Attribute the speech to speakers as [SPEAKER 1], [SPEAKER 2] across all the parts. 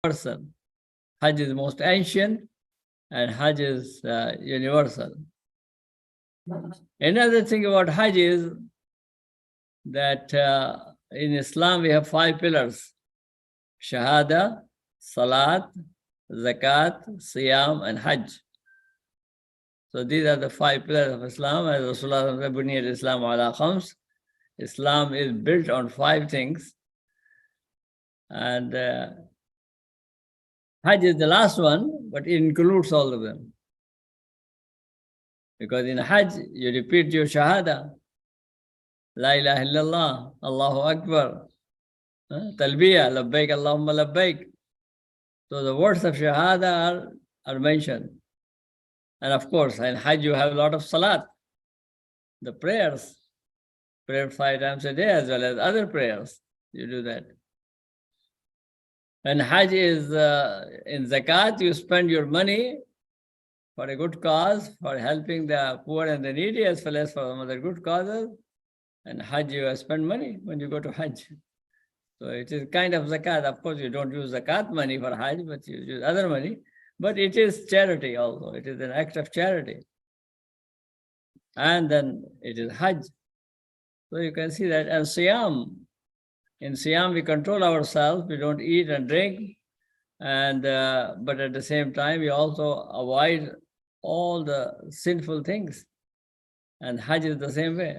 [SPEAKER 1] universal. Hajj is most ancient and Hajj is universal. Another thing about Hajj is that in Islam we have 5 pillars: Shahada, Salat, Zakat, Siyam, and Hajj. So these are the 5 pillars of Islam. As Rasulullah said, Buniyat Islam ala khams. Islam is built on 5 things. And Hajj is the last one, but it includes all of them. Because in Hajj, you repeat your Shahada. La ilaha illallah, Allahu Akbar, Talbiyah, Labbaik, Allahumma Labbaik. So the words of Shahada are mentioned. And of course, in Hajj, you have a lot of Salat, the prayers. Pray 5 times a day as well as other prayers. You do that. And Hajj is in Zakat, you spend your money for a good cause, for helping the poor and the needy, as well as for some other good causes. And Hajj, you spend money when you go to Hajj. So it is kind of Zakat. Of course, you don't use Zakat money for Hajj, but you use other money. But it is charity also. It is an act of charity. And then it is Hajj. So you can see that. And Siyam. In Siyam, we control ourselves. We don't eat and drink. And but at the same time, we also avoid all the sinful things. And Hajj is the same way.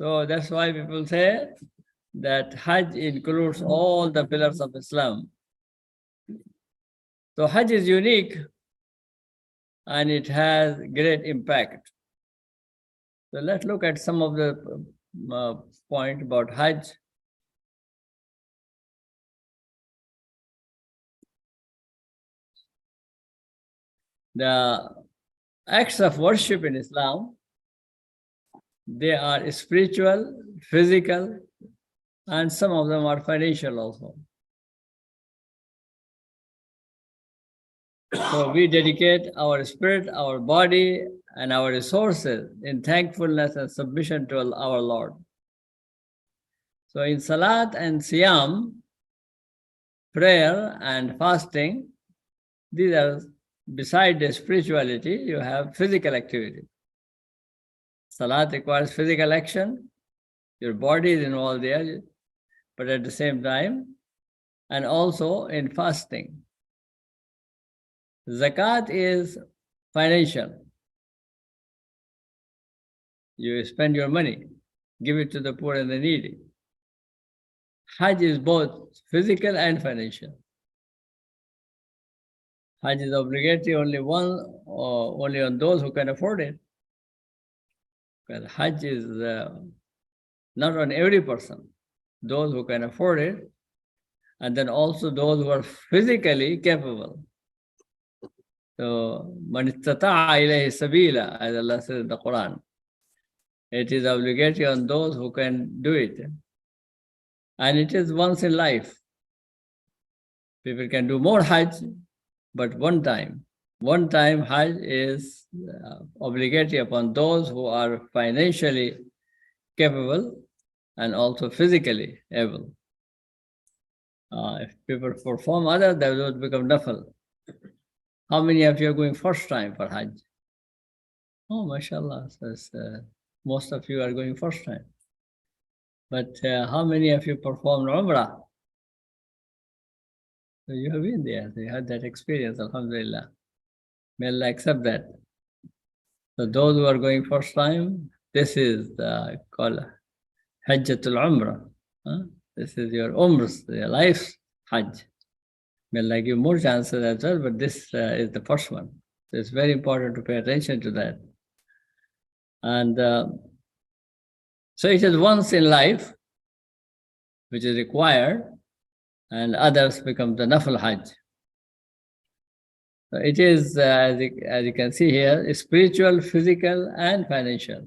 [SPEAKER 1] So that's why people say that Hajj includes all the pillars of Islam. So Hajj is unique and it has great impact. So let's look at some of the point about Hajj. The acts of worship in Islam, they are spiritual, physical, and some of them are financial also. So we dedicate our spirit, our body, and our resources in thankfulness and submission to our Lord. So in Salat and Siyam, prayer and fasting, these are, beside the spirituality, you have physical activity. Salat requires physical action. Your body is involved there, but at the same time, and also in fasting. Zakat is financial. You spend your money, give it to the poor and the needy. Hajj is both physical and financial. Hajj is obligatory only on those who can afford it. Because Hajj is not on every person, those who can afford it, and then also those who are physically capable. So, man istata'a ilayhi sabila, as Allah says in the Quran. It is obligatory on those who can do it. And it is once in life. People can do more Hajj, but one time. One time Hajj is obligatory upon those who are financially capable and also physically able. If people perform other, they will become nafal. How many of you are going first time for Hajj? Oh, mashallah. So most of you are going first time. But how many of you performed Umrah? So you have been there. So you had that experience, alhamdulillah. May Allah accept that. So those who are going first time, this is called Hajjatul Umrah. This is your Umrah's, your life's Hajj. May Allah give more chances as well, but this is the first one. So it's very important to pay attention to that. And so it is once in life, which is required, and others become the Nafal Hajj. So it is, as you can see here, spiritual, physical, and financial.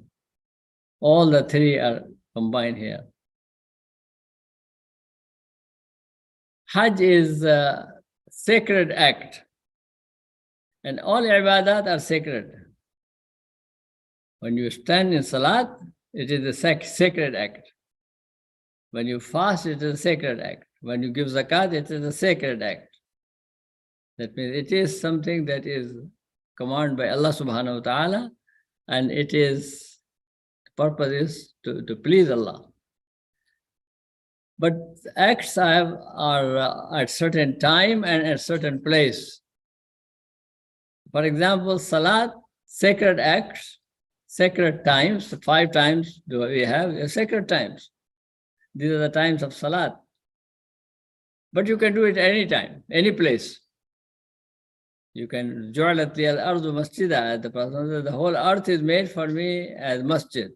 [SPEAKER 1] All the three are combined here. Hajj is a sacred act, and all ibadat are sacred. When you stand in Salat, it is a sacred act. When you fast, it is a sacred act. When you give zakat, it is a sacred act. That means it is something that is commanded by Allah subhanahu wa ta'ala, and it is, the purpose is to please Allah. But acts are at certain time and at certain place. For example, salat, sacred acts, sacred times, 5 times do we have sacred times. These are the times of salat. But you can do it any time, any place. You can ju'alat li al-ardu masjida. The Prophet said, the whole earth is made for me as masjid.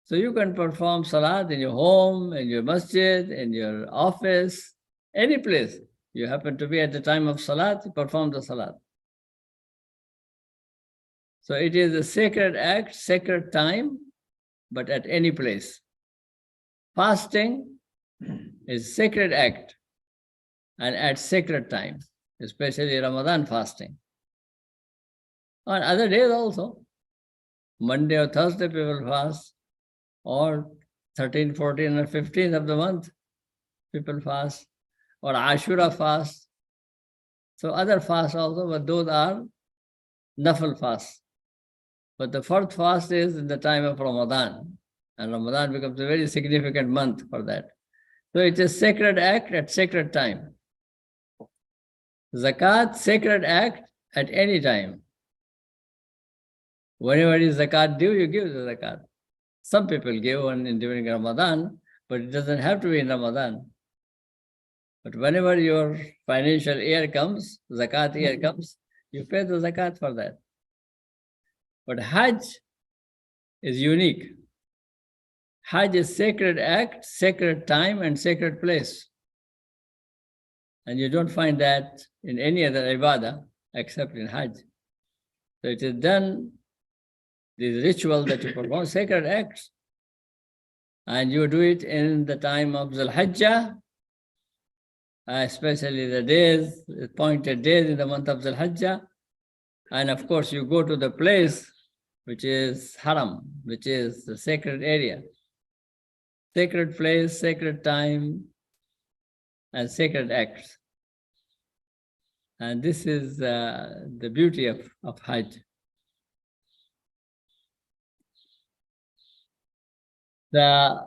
[SPEAKER 1] So you can perform salat in your home, in your masjid, in your office, any place. You happen to be at the time of salat, you perform the salat. So it is a sacred act, sacred time, but at any place. Fasting is sacred act and at sacred time, especially Ramadan fasting. On other days also, Monday or Thursday people fast, or 13, 14, or 15th of the month people fast, or Ashura fast. So other fasts also, but those are nafil fasts. But the fourth fast is in the time of Ramadan, and Ramadan becomes a very significant month for that. So it is sacred act at sacred time. Zakat, sacred act at any time. Whenever is zakat due, you give the zakat. Some people give one during Ramadan, but it doesn't have to be in Ramadan. But whenever your financial year comes, zakat year comes, you pay the zakat for that. But Hajj is unique. Hajj is sacred act, sacred time, and sacred place. And you don't find that in any other ibadah except in Hajj. So it is done, this ritual that you perform, sacred acts. And you do it in the time of Dhul Hajjah, especially the days, appointed days in the month of Dhul Hajjah. And of course, you go to the place which is Haram, which is the sacred area. Sacred place, sacred time, and sacred acts. And this is the beauty of Hajj. The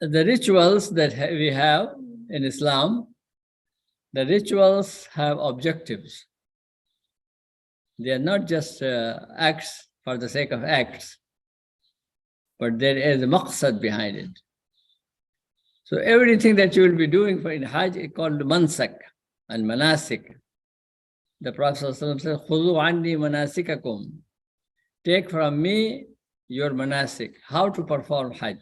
[SPEAKER 1] rituals that we have in Islam, the rituals have objectives. They are not just acts for the sake of acts, but there is a maqsad behind it. So everything that you will be doing in Hajj is called mansak and manasik. The Prophet said, "Khudhu anni manasikakum." Take from me your manasik, how to perform Hajj.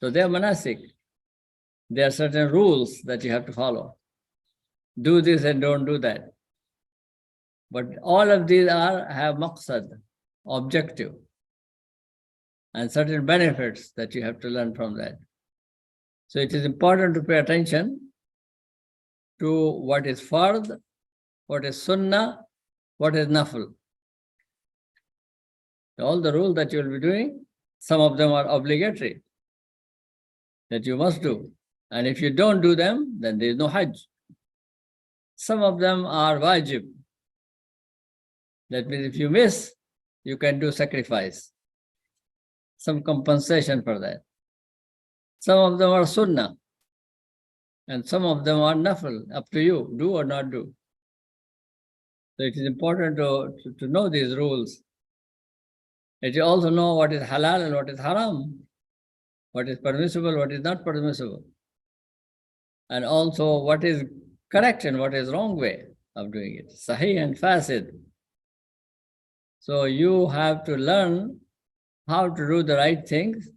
[SPEAKER 1] So they are manasik. There are certain rules that you have to follow. Do this and don't do that. But all of these have maqsad, objective, and certain benefits that you have to learn from that. So it is important to pay attention to what is fard, what is sunnah, what is nafil. All the rules that you will be doing, some of them are obligatory, that you must do. And if you don't do them, then there is no Hajj. Some of them are wajib. That means if you miss, you can do sacrifice, some compensation for that. Some of them are sunnah, and some of them are nafil, up to you, do or not do. So it is important to know these rules. And you also know what is halal and what is haram, what is permissible, what is not permissible, and also what is correct and what is wrong way of doing it, sahih and fasid. So you have to learn how to do the right things,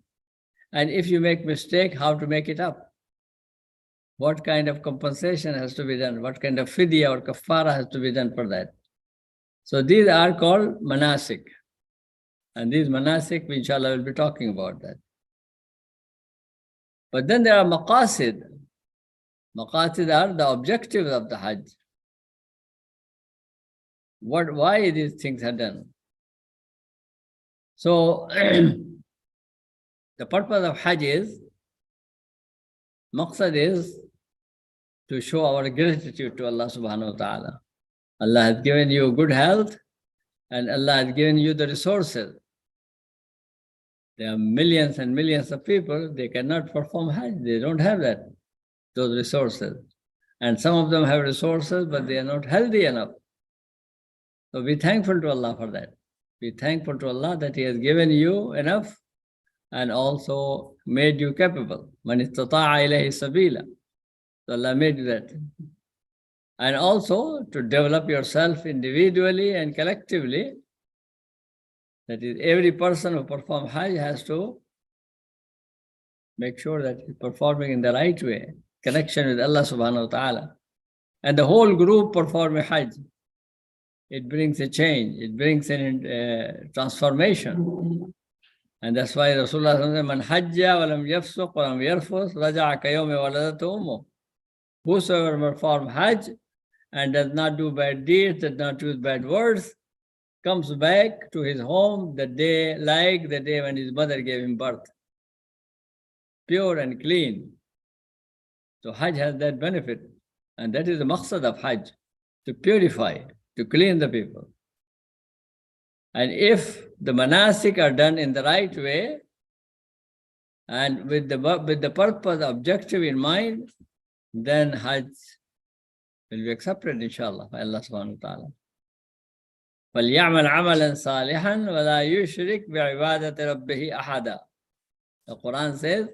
[SPEAKER 1] and if you make mistake, how to make it up. What kind of compensation has to be done? What kind of fidya or kafara has to be done for that? So these are called manasik. And these manasik, we inshallah will be talking about that. But then there are maqasid. Maqasid are the objectives of the Hajj. Why these things are done? So the purpose of Hajj is, maqsad is to show our gratitude to Allah subhanahu wa ta'ala. Allah has given you good health and Allah has given you the resources. There are millions and millions of people, they cannot perform Hajj. They don't have those resources. And some of them have resources, but they are not healthy enough. So be thankful to Allah for that. Be thankful to Allah that He has given you enough and also made you capable. Man istata'a ilayhi sabila. So Allah made you that. And also to develop yourself individually and collectively. That is, every person who performs Hajj has to make sure that he's performing in the right way, connection with Allah subhanahu wa ta'ala. And the whole group performing Hajj. It brings a change, it brings a transformation. And that's why Rasulullah said, Man hajja wa lam yafsuq wa lam yarfus, raja'a kayawmi waladatu ummu. Whosoever performs Hajj and does not do bad deeds, does not use bad words, comes back to his home the day when his mother gave him birth. Pure and clean. So Hajj has that benefit. And that is the maqsad of Hajj, to purify, to clean the people. And if the manasik are done in the right way, and with the purpose, objective in mind, then Hajj will be accepted, inshallah, by Allah subhanahu wa ta'ala. فَلْيَعْمَلْ عَمَلًا صَالِحًا وَلَا يُشْرِكْ بِعِبَادَةِ رَبِّهِ أَحَدًا. The Quran says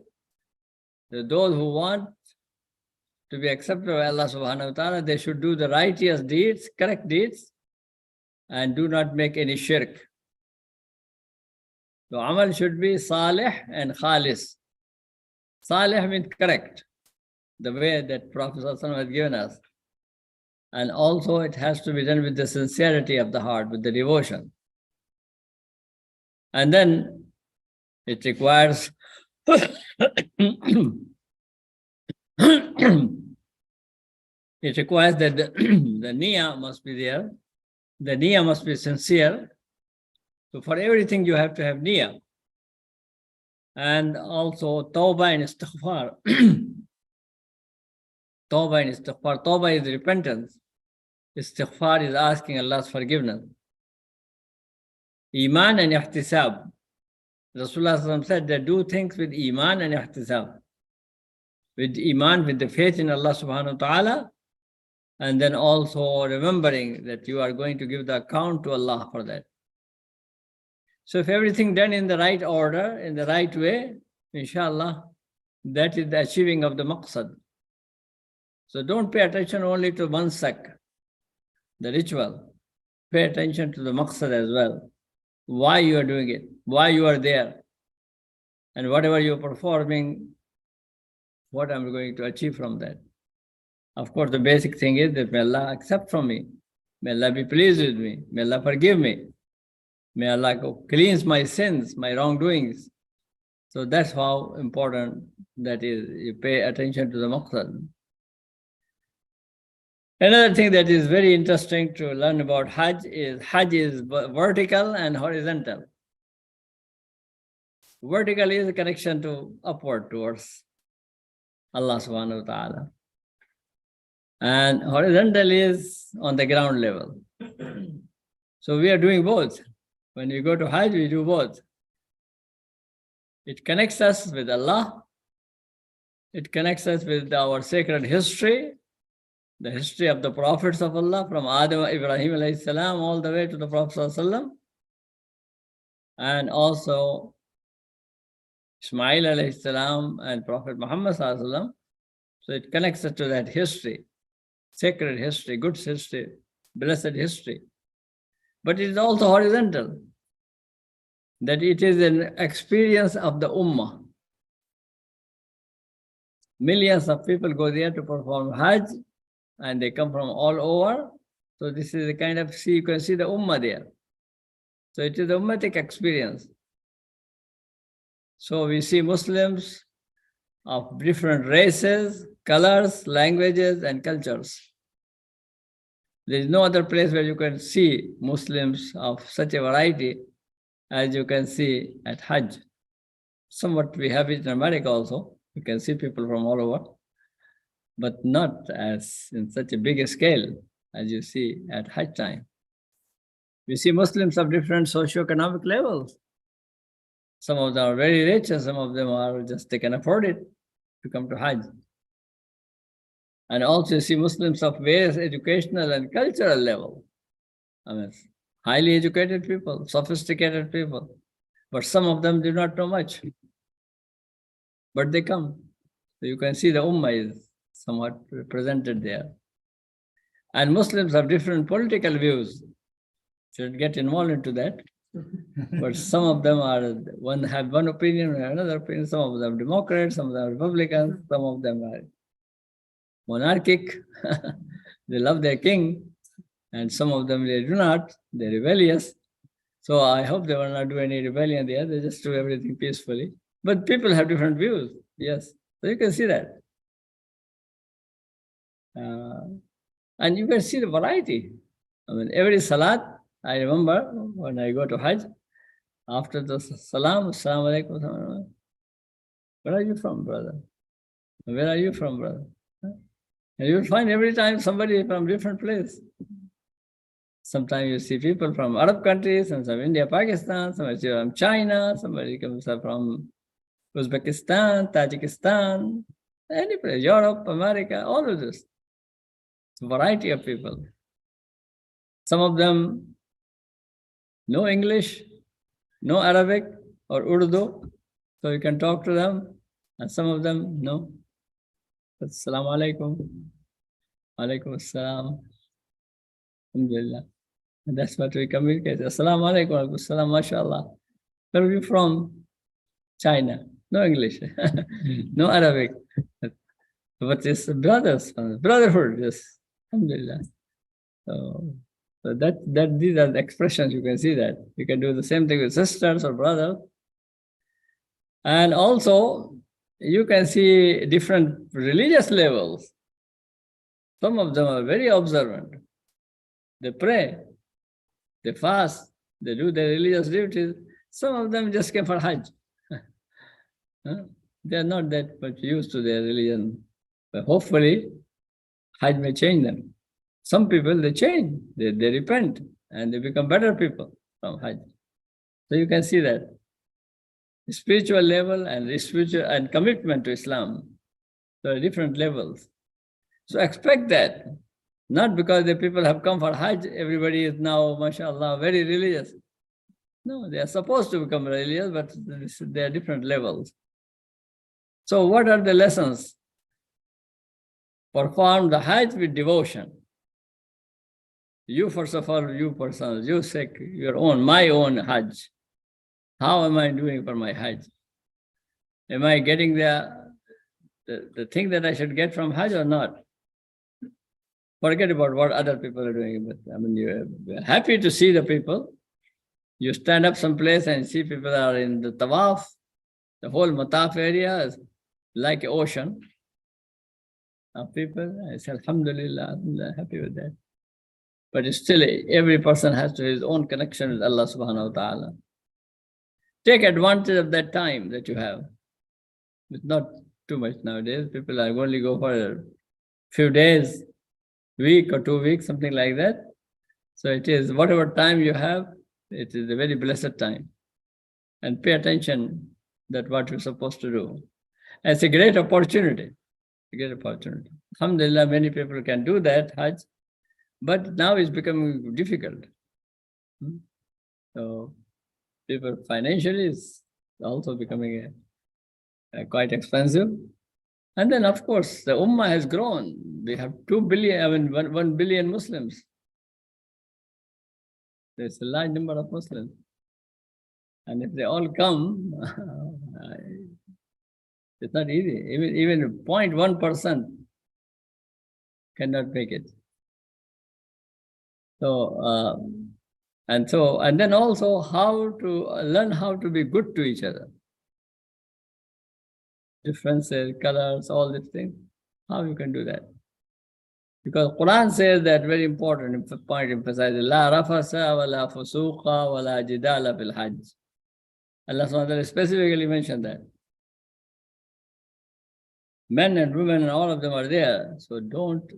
[SPEAKER 1] that those who want to be accepted by Allah subhanahu wa ta'ala, they should do the righteous deeds, correct deeds, and do not make any shirk. So amal should be salih and khalis. Salih means correct, the way that Prophet ﷺ has given us. And also it has to be done with the sincerity of the heart, with the devotion. And then it requires it requires that the niyyah must be there. The niyyah must be sincere. So for everything you have to have niyyah. And also tawbah and istighfar. Tawbah and istighfar. Tawbah is repentance. Istighfar is asking Allah's forgiveness. Iman and ihtisab. Rasulullah said that do things with iman and ihtisab. With iman, with the faith in Allah subhanahu wa ta'ala, and then also remembering that you are going to give the account to Allah for that. So if everything done in the right order, in the right way, inshallah, that is the achieving of the maqsad. So don't pay attention only to one sak, the ritual. Pay attention to the maqsad as well. Why you are doing it, why you are there, and whatever you are performing, what I'm going to achieve from that. Of course, the basic thing is that may Allah accept from me. May Allah be pleased with me. May Allah forgive me. May Allah cleanse my sins, my wrongdoings. So that's how important that is. You pay attention to the maqsad. Another thing that is very interesting to learn about Hajj is vertical and horizontal. Vertical is a connection to upward towards Allah subhanahu wa ta'ala. And horizontal is on the ground level. So we are doing both. When we go to Hajj, we do both. It connects us with Allah. It connects us with our sacred history, the history of the prophets of Allah, from Adam, Ibrahim alayhi salam, all the way to the Prophet sallallahu alaihi wasallam, and also Ismail alayhi salam and Prophet Muhammad sallallahu alaihi wasallam. So it connects us to that history, sacred history, good history, blessed history. But it is also horizontal, that it is an experience of the ummah. Millions of people go there to perform Hajj, and they come from all over. So this is a kind of, you can see the ummah there. So it is the ummatic experience. So we see Muslims of different races, colors, languages, and cultures. There is no other place where you can see Muslims of such a variety as you can see at Hajj. Somewhat we have it in America also. You can see people from all over. but not as in such a big scale as you see at Hajj time. You see Muslims of different socio-economic levels. Some of them are very rich and some of them are just, they can afford it to come to Hajj. And also you see Muslims of various educational and cultural level. I mean, highly educated people, sophisticated people, but some of them do not know much. But they come. So you can see the Ummah is somewhat represented there. And Muslims have different political views. Should get involved into that. But some of them have one opinion or another opinion. Some of them Democrats, some of them Republicans, some of them are monarchic. They love their king. And some of them they do not. They're rebellious. So I hope they will not do any rebellion there. They just do everything peacefully. But people have different views. Yes. So you can see that. And you can see the variety. I mean, every salat, I remember when I go to Hajj, after the salam, assalamu alaikum, where are you from, brother? Where are you from, brother? And you will find every time somebody from different place. Sometimes you see people from Arab countries, some from India, Pakistan, somebody from China, somebody comes from Uzbekistan, Tajikistan, any place, Europe, America, all of this. It's a variety of people. Some of them know English, no Arabic or Urdu, so you can talk to them, and some of them no. Assalamu alaikum. Alaikum assalam. Alhamdulillah. And that's what we communicate. Assalamu alaikum, alaikum assalam, mashallah. Where are you from? China. No English, no Arabic. But it's brothers, brotherhood, yes. Alhamdulillah. So these are the expressions, you can see that. You can do the same thing with sisters or brothers. And also, you can see different religious levels. Some of them are very observant. They pray, they fast, they do their religious duties. Some of them just came for Hajj. They are not that much used to their religion. But hopefully, Hajj may change them. Some people, they change, they repent, and they become better people from Hajj. So you can see that. Spiritual level and spiritual and commitment to Islam. There are different levels. So expect that. Not because the people have come for Hajj, everybody is now, mashallah, very religious. No, they are supposed to become religious, but there are different levels. So what are the lessons? Perform the Hajj with devotion. You, first of all, you persons, you say your own, my own Hajj. How am I doing for my Hajj? Am I getting the thing that I should get from Hajj or not? Forget about what other people are doing. But I mean, you're happy to see the people. You stand up someplace and see people are in the tawaf. The whole mataf area is like an ocean of people. I say, Alhamdulillah, I'm happy with that. But still, every person has to his own connection with Allah subhanahu wa ta'ala. Take advantage of that time that you have. It's not too much nowadays. People are only go for a few days, week or 2 weeks, something like that. So it is whatever time you have, it is a very blessed time. And pay attention that what you're supposed to do. It's a great opportunity. A great opportunity. Alhamdulillah, many people can do that, Hajj, but now it's becoming difficult. So people financially is also becoming quite expensive. And then, of course, the Ummah has grown. We have 2 billion, I mean, 1 billion Muslims. There's a large number of Muslims. And if they all come, it's not easy. Even 0.1% cannot make it. So, and then also how to learn how to be good to each other. Differences, colors, all these things. How you can do that? Because Quran says that very important point emphasizes La rafasa wa la fusuqa wa la jidala fil hajj. Allah SWT specifically mentioned that. Men and women and all of them are there. So don't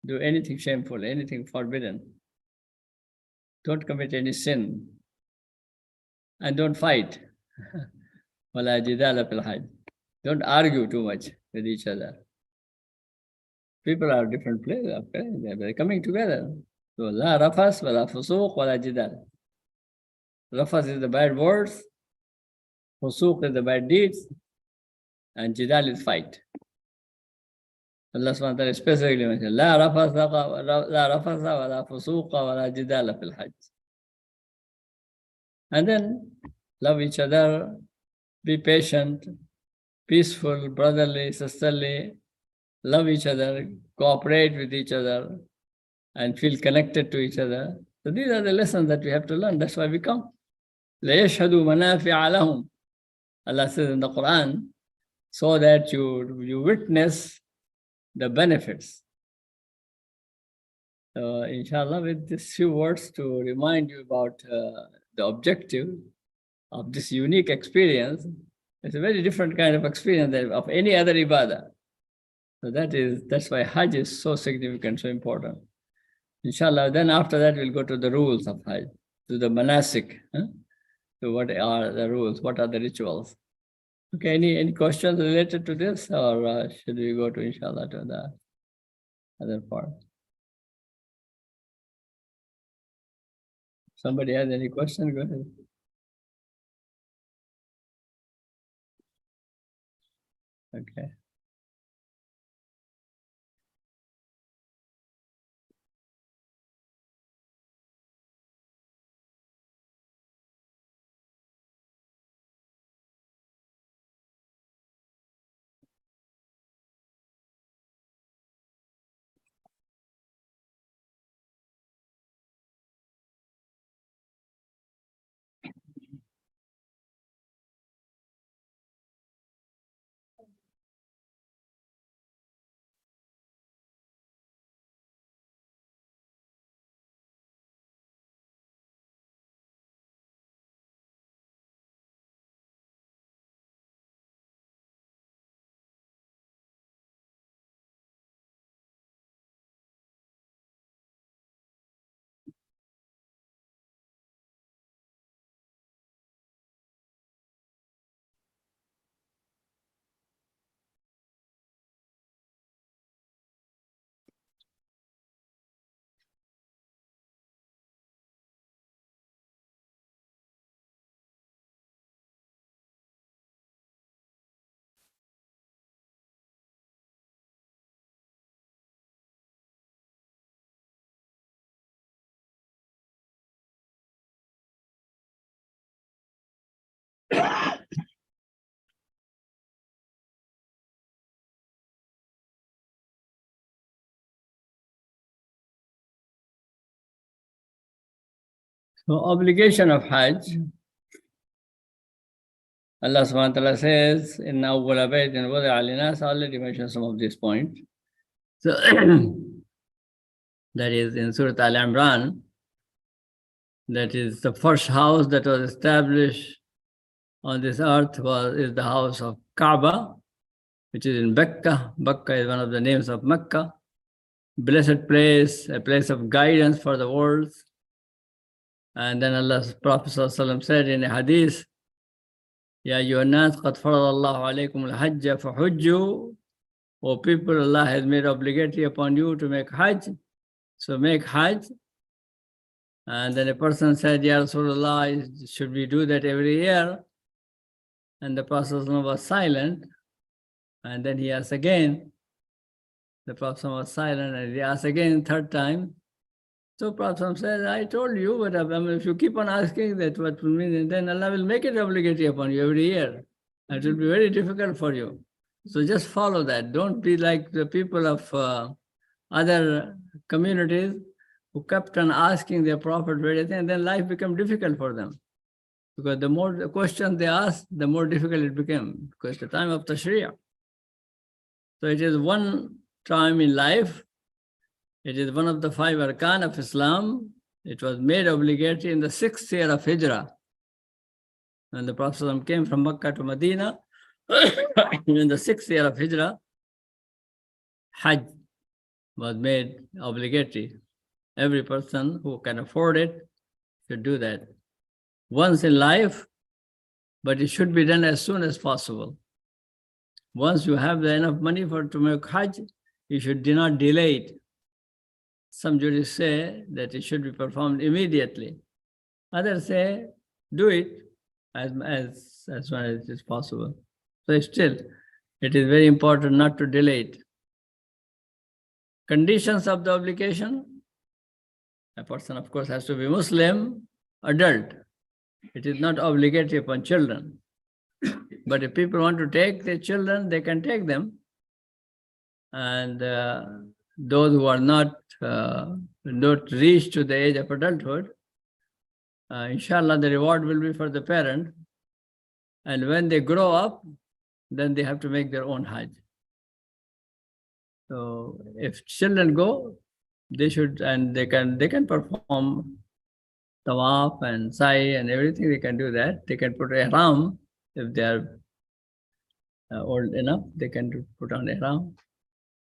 [SPEAKER 1] do anything shameful, anything forbidden. Don't commit any sin. And don't fight. وَلَا جِدَالَ فِي الْحَجِّ. Don't argue too much with each other. People are different places. Okay? They're coming together. So la rafas, wala fusuq, wala jidal. Rafas is the bad words, fusuq is the bad deeds, and jidal is fight. Allah subhanahu wa ta'ala specifically mentioned, la rafasa wala fusuqa wala jidala fil hajj. And then love each other, be patient, peaceful, brotherly, sisterly, love each other, cooperate with each other, and feel connected to each other. So these are the lessons that we have to learn. That's why we come. لَيَشْهَدُوا مَنَافِعَ لَهُمْ. Allah says in the Quran, so that you witness the benefits. So inshallah, with these few words to remind you about the objective of this unique experience, it's a very different kind of experience than of any other ibadah. So that's why Hajj is so significant, so important. Inshallah, then after that we'll go to the rules of Hajj, to the manasik. So what are the rules? What are the rituals? Okay, any questions related to this, or should we go to inshallah to the other part? Somebody has any question? Go ahead. Okay. So obligation of Hajj, Allah subhanahu wa ta'ala says in Awwala Baytin Wadi'a Linnas, I already mentioned some of these points. So that is in Surah Al Imran, that is the first house that was established on this earth is the house of Kaaba, which is in Mecca. Mecca is one of the names of Mecca. Blessed place, a place of guidance for the world. And then Allah's Prophet ﷺ said in a hadith, Ya ayyuhan-nas qad faradallahu alaykum al-hajj fahujju. O people, Allah has made obligatory upon you to make Hajj. So make Hajj. And then a person said, Ya Rasulullah, should we do that every year? And the Prophet ﷺ was silent. And then he asked again. The Prophet ﷺ was silent, and he asked again, third time. So Prophet says, I told you, but if you keep on asking that, what will mean, then Allah will make it obligatory upon you every year. It will be very difficult for you. So just follow that. Don't be like the people of other communities who kept on asking their Prophet various things, and then life became difficult for them. Because the more the questions they asked, the more difficult it became, because the time of Tashri'ah. So it is one time in life. It is one of the 5 arkan of Islam. It was made obligatory in the 6th year of Hijrah. When the Prophet ﷺ came from Makkah to Medina, in the 6th year of Hijrah, Hajj was made obligatory. Every person who can afford it should do that once in life, but it should be done as soon as possible. Once you have enough money to make Hajj, you should not delay it. Some jurists say that it should be performed immediately. Others say do it as soon as it is possible. So still, it is very important not to delay it. Conditions of the obligation: a person, of course, has to be Muslim, adult. It is not obligatory upon children. But if people want to take their children, they can take them. And those who are not reached to the age of adulthood, inshallah, the reward will be for the parent. And when they grow up, then they have to make their own Hajj. So if children go, they should, and they can perform tawaf and sa'i and everything. They can do that. They can put ihram if they are old enough. They can put on ihram.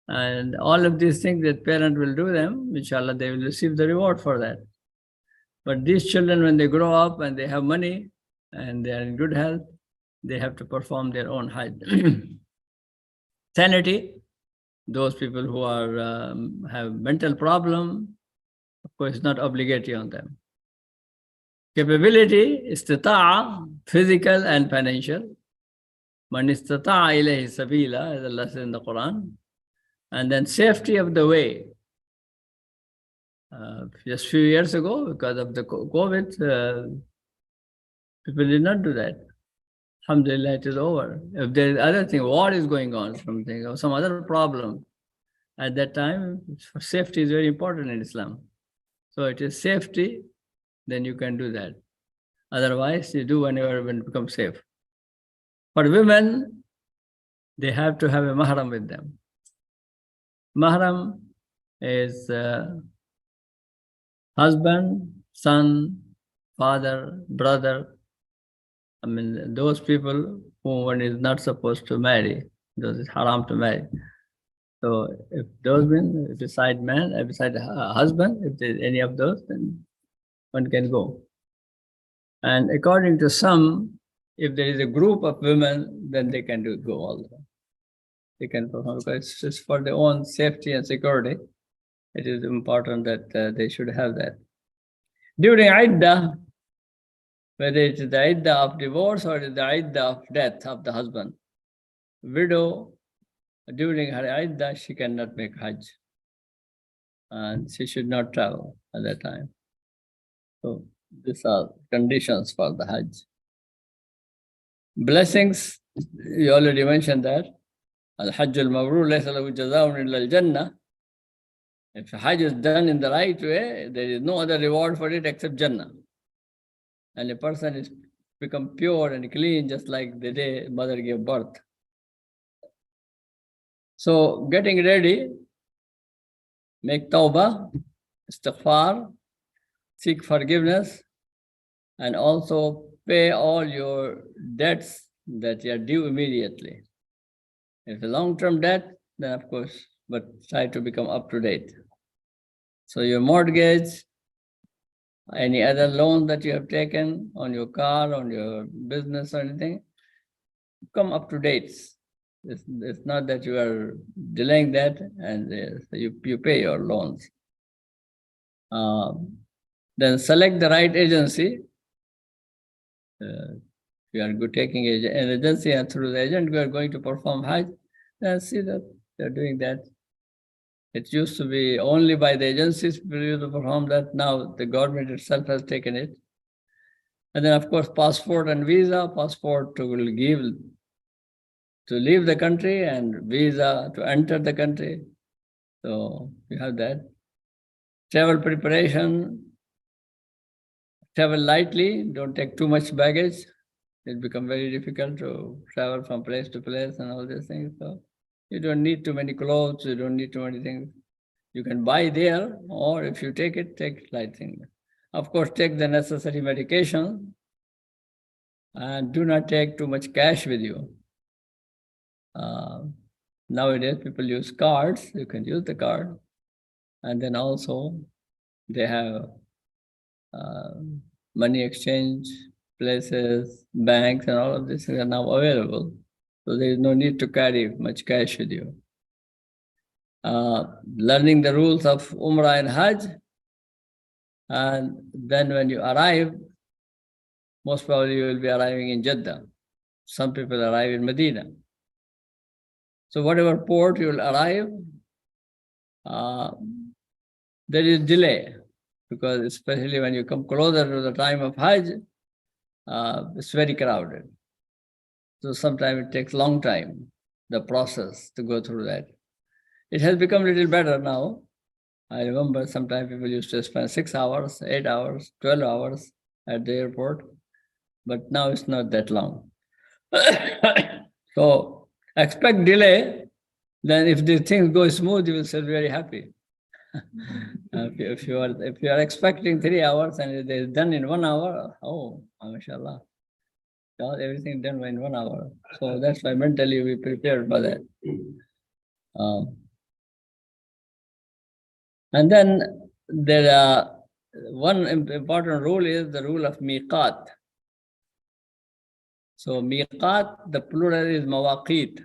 [SPEAKER 1] And all of these things that parent will do them, inshallah, they will receive the reward for that. But these children, when they grow up and they have money and they are in good health, they have to perform their own Hajj. Sanity: those people who are have mental problem, of course, it's not obligatory on them. Capability: istita'a, physical and financial. Man istata'a ilayhi sabila, as Allah says in the Quran. And then safety of the way. Just a few years ago, because of the COVID, people did not do that. Alhamdulillah, it is over. If there is other thing, war is going on, something or some other problem, at that time, safety is very important in Islam. So it is safety, then you can do that. Otherwise, you do whenever it becomes safe. For women, they have to have a mahram with them. Mahram is husband, son, father, brother. I mean, those people whom one is not supposed to marry, those is haram to marry. So if those men, beside man, beside husband, if there's any of those, then one can go. And according to some, if there is a group of women, then they can go also. They can perform, because it's just for their own safety and security. It is important that they should have that. During Iddah, whether it is the Iddah of divorce or it is the Iddah of death of the husband, widow, during her Iddah, she cannot make Hajj. And she should not travel at that time. So these are conditions for the Hajj. Blessings, you already mentioned that. Al-Hajj al-Mabrur laysa lahu jazaa'un illa al-Jannah. If Hajj is done in the right way, there is no other reward for it except Jannah. And a person is become pure and clean just like the day mother gave birth. So getting ready, make tawbah, istighfar, seek forgiveness, and also pay all your debts that you are due immediately. If a long-term debt, then of course, but try to become up to date. So your mortgage, any other loan that you have taken on your car, on your business or anything, come up to date. It's not that you are delaying that and you pay your loans. Then select the right agency. You are taking an agency, and through the agent you are going to perform Hajj, then see that they are doing that. It used to be only by the agencies people used to perform that. Now the government itself has taken it. And then of course passport and visa. Passport will give to leave the country and visa to enter the country. So you have that. Travel preparation. Travel lightly, don't take too much baggage. It becomes very difficult to travel from place to place and all these things. So you don't need too many clothes, you don't need too many things. You can buy there, or if you take it light thing. Of course, take the necessary medication and do not take too much cash with you. Nowadays, people use cards. You can use the card. And then also they have money exchange places, banks, and all of these things are now available. So there is no need to carry much cash with you. Learning the rules of Umrah and Hajj. And then when you arrive, most probably you will be arriving in Jeddah. Some people arrive in Medina. So whatever port you will arrive, there is delay, because especially when you come closer to the time of Hajj, it's very crowded. So sometimes it takes long time, the process to go through that. It has become a little better now. I remember sometimes people used to spend 6 hours, 8 hours, 12 hours at the airport, but now it's not that long. So expect delay. Then if the things go smooth, you will feel very happy. If you are expecting 3 hours and it is done in 1 hour, oh, mashallah, everything done in 1 hour. So that's why mentally we prepared for that. And then there are one important rule is the rule of miqat. So miqat, the plural is mawaqit.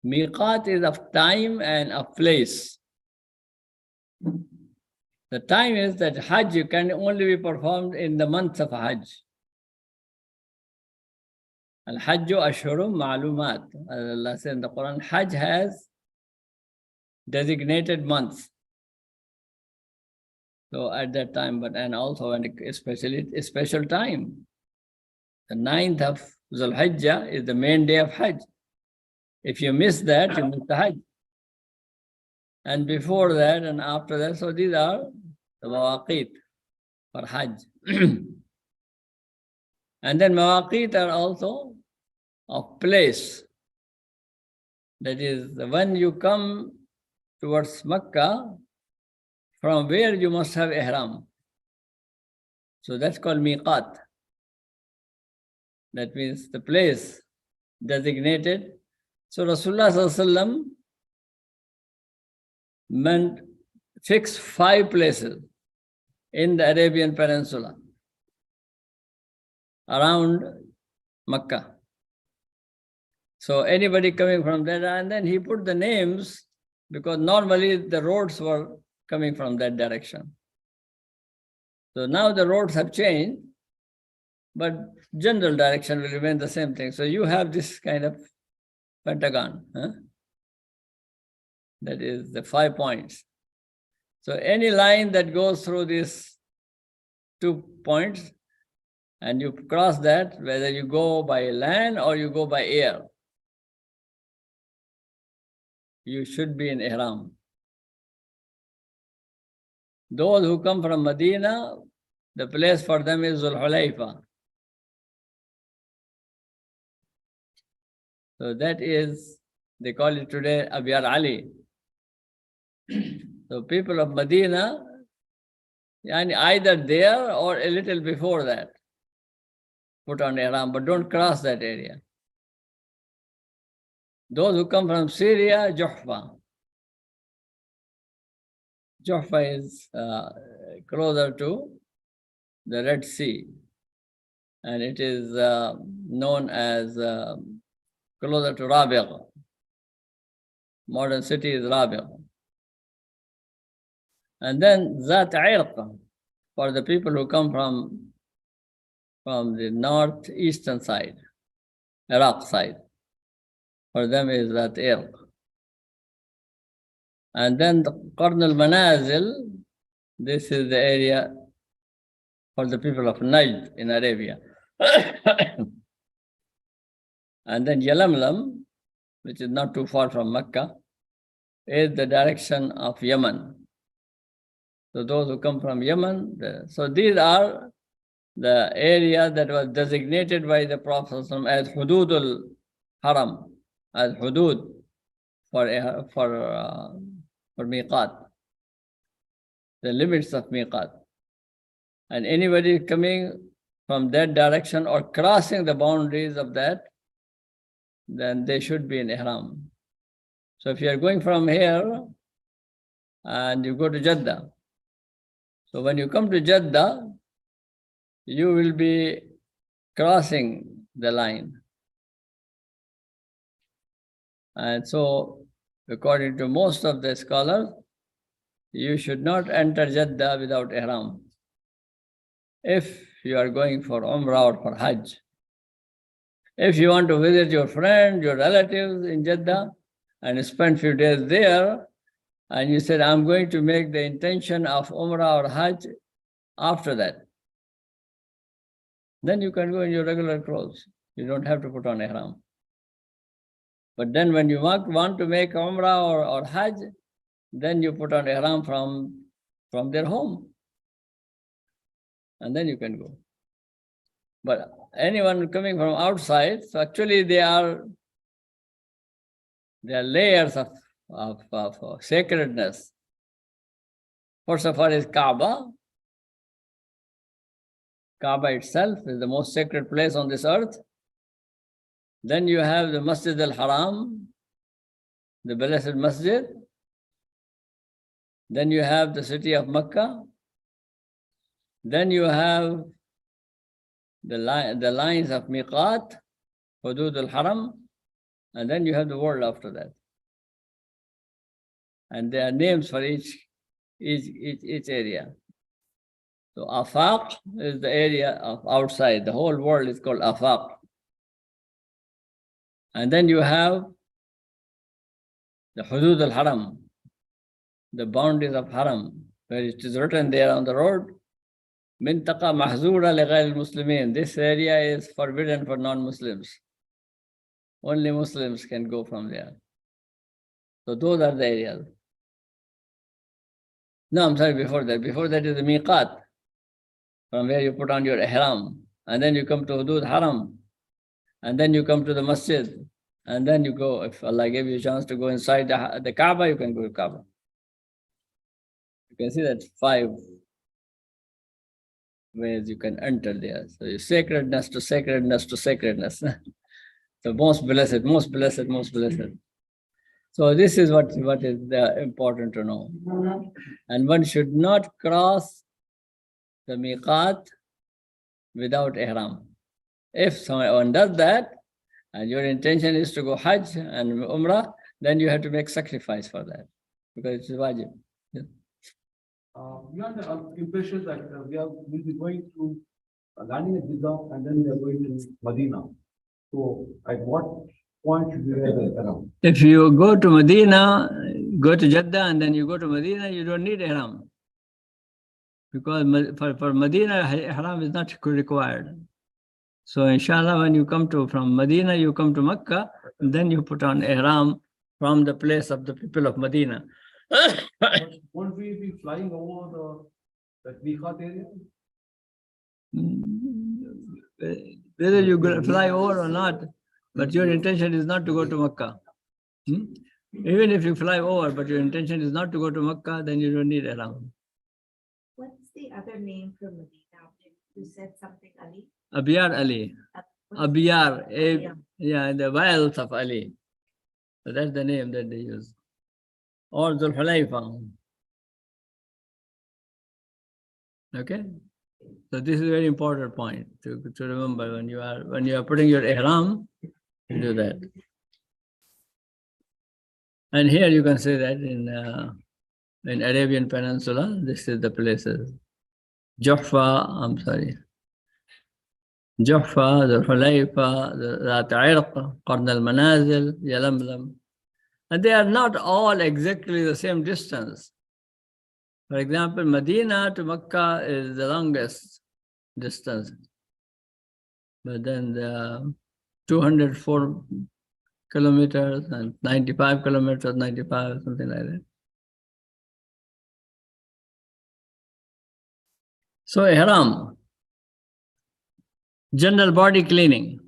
[SPEAKER 1] Miqat is of time and of place. The time is that Hajj can only be performed in the month of Hajj. Al-Hajju Ashhurum Ma'lumat. As Allah said in the Quran, Hajj has designated months. So at that time, and also especially a special time. The 9th of Zulhijjah is the main day of Hajj. If you miss that, you miss the Hajj. And before that and after that, so these are the mawaqit for Hajj. And then mawaqit are also of place. That is, when you come towards Makkah, from where you must have ihram. So that's called miqat. That means the place designated. So Rasulullah Sallallahu Alaihi Wasallam meant fix 5 places in the Arabian Peninsula around Makkah. So anybody coming from there, and then he put the names, because normally the roads were coming from that direction. So now the roads have changed, but general direction will remain the same thing. So you have this kind of pentagon. That is the 5 points. So any line that goes through these 2 points and you cross that, whether you go by land or you go by air, you should be in ihram. Those who come from Medina, the place for them is Zul Hulayfa. So that is, they call it today Abyar Ali. So people of Medina, and either there or a little before that, put on ihram, but don't cross that area. Those who come from Syria, Juhfa. Juhfa is closer to the Red Sea, and it is known as closer to Rabi'a. Modern city is Rabi'a. And then Zat Irq, for the people who come from the northeastern side, Iraq side. For them is Zat Irq. And then the Qarn al-Manazil, this is the area for the people of Najd in Arabia. And then Yalamlam, which is not too far from Mecca, is the direction of Yemen. So those who come from Yemen, so these are the area that was designated by the Prophet as Hudud al-Haram, as Hudud for miqat, the limits of miqat. And anybody coming from that direction or crossing the boundaries of that then they should be in ihram. So if you are going from here and you go to Jeddah, so when you come to Jeddah, you will be crossing the line. And so, according to most of the scholars, you should not enter Jeddah without ihram. If you are going for Umrah or for Hajj. If you want to visit your friends, your relatives in Jeddah and spend few days there, and you said, I'm going to make the intention of Umrah or Hajj after that, then you can go in your regular clothes. You don't have to put on ihram. But then when you want to make Umrah or Hajj, then you put on ihram from their home. And then you can go. But anyone coming from outside, so actually there are layers of sacredness. First of all is Kaaba. Kaaba itself is the most sacred place on this earth. Then you have the Masjid al-Haram, the blessed masjid. Then you have the city of Mecca. Then you have the lines of Miqat, Hudud al-Haram, and then you have the world after that. And there are names for each area. So Afaq is the area of outside. The whole world is called Afaq. And then you have the Hudud al-Haram, the boundaries of Haram, where it is written there on the road, Mintaqa mahzura li ghayr al-Muslimin. This area is forbidden for non-Muslims. Only Muslims can go from there. So those are the areas. No, I'm sorry, before that. Before that is the Miqat, from where you put on your ihram. And then you come to Hudud Haram. And then you come to the masjid. And then you go, if Allah gave you a chance to go inside the Kaaba, you can go to Kaaba. You can see that 5 ways you can enter there. So your sacredness to sacredness to sacredness. So most blessed, most blessed, most blessed. So this is what is important to know. And one should not cross the miqat without ihram. If someone does that, and your intention is to go Hajj and Umrah, then you have to make sacrifice for that, because it's wajib. Yeah.
[SPEAKER 2] We are the impression that we'll be going to landing at Jeddah and then we are going to Medina. So at what point should we have ihram?
[SPEAKER 1] If you go to Medina, go to Jeddah and then you go to Medina, you don't need ihram. Because for Medina, ihram is not required. So inshallah, when you come from Medina, you come to Mecca, and then you put on ihram from the place of the people of Medina.
[SPEAKER 2] Won't we be flying over the Miqat area?
[SPEAKER 1] Whether you fly over or not, but your intention is not to go to Mecca. Even if you fly over, but your intention is not to go to Mecca, then you don't need ihram.
[SPEAKER 3] What's the other name for Medina? You said something, Ali?
[SPEAKER 1] Abiyar Ali. Abiyar, yeah, the vials of Ali. So that's the name that they use. Or Dhul Hulayfa. Okay? So this is a very important point to remember when you are putting your ihram, you do that. And here you can see that in Arabian Peninsula, this is the places. Juhfa, Dhul Hulayfa, Zat Irq, Qarn al-Manazil, Yalamlam. And they are not all exactly the same distance. For example, Medina to Mecca is the longest distance. But then the 204 kilometers and 95 kilometers, 95, something like that. So ihram, general body cleaning.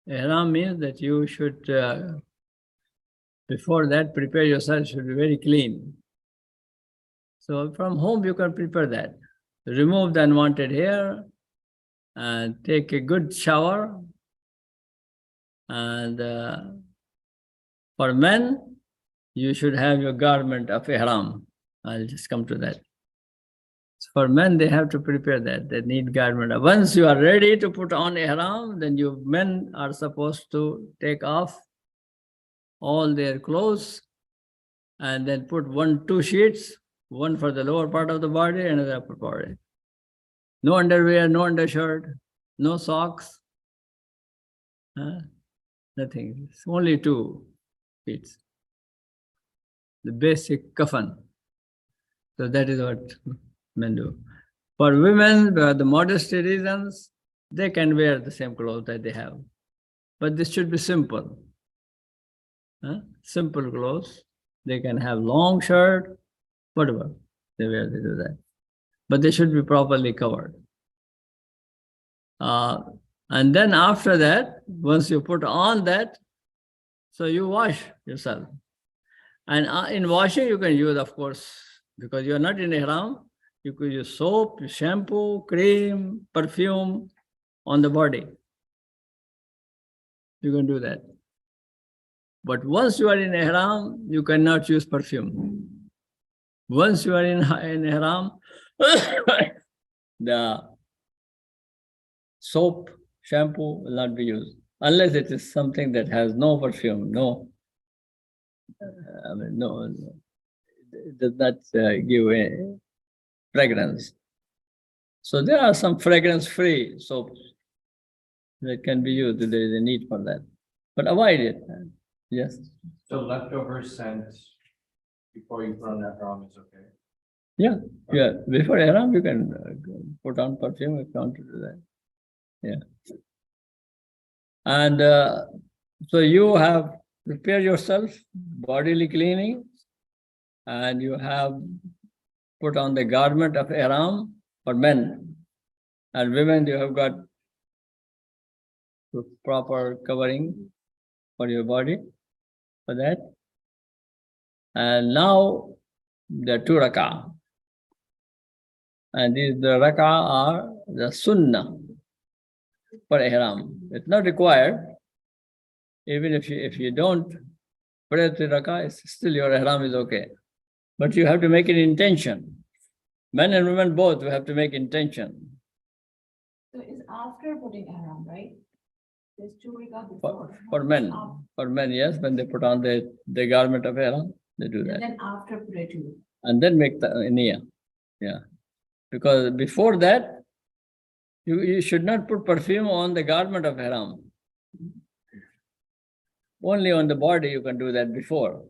[SPEAKER 1] Ihram means that you should, before that, prepare yourself, should be very clean. So from home, you can prepare that. Remove the unwanted hair and take a good shower And for men, you should have your garment of ihram. I'll just come to that. For men, they have to prepare that. They need garment. Once you are ready to put on ihram, then you men are supposed to take off all their clothes and then put two sheets, one for the lower part of the body and the upper body. No underwear, no undershirt, no socks, nothing. It's only 2 sheets. The basic kafan. So that is what men do. For women, the modesty reasons, they can wear the same clothes that they have. But this should be simple. Simple clothes. They can have long shirt, whatever they wear, they do that. But they should be properly covered. And then after that, once you put on that, so you wash yourself. And in washing, you can use, of course, because you are not in ihram, you could use soap, shampoo, cream, perfume on the body. You can do that. But once you are in ihram, you cannot use perfume. Once you are in ihram, the soap, shampoo will not be used, unless it is something that has no perfume, no, it does not give a fragrance. So there are some fragrance-free soaps that can be used. There is a need for that, but avoid it. Yes.
[SPEAKER 4] So leftover scent before you put on that ihram is okay?
[SPEAKER 1] Yeah. Before ihram, you can put on perfume if you want to do that. Yeah. And so you have prepared yourself, bodily cleaning, and you have put on the garment of ihram for men. And women, you have got proper covering for your body for that. And now the 2 rak'ah. And these the rak'ah are the sunnah for ihram. It's not required. Even if you don't pray 3 rak'ah, still your ihram is okay. But you have to make an intention. Men and women both have to make intention.
[SPEAKER 5] So it's after putting ihram, right? There's 2 rakah before.
[SPEAKER 1] For men, yes, when they put on the garment of ihram, they do that.
[SPEAKER 5] And then after pray too.
[SPEAKER 1] And then make the niyyah. Yeah. Because before that, you should not put perfume on the garment of ihram. Only on the body you can do that before.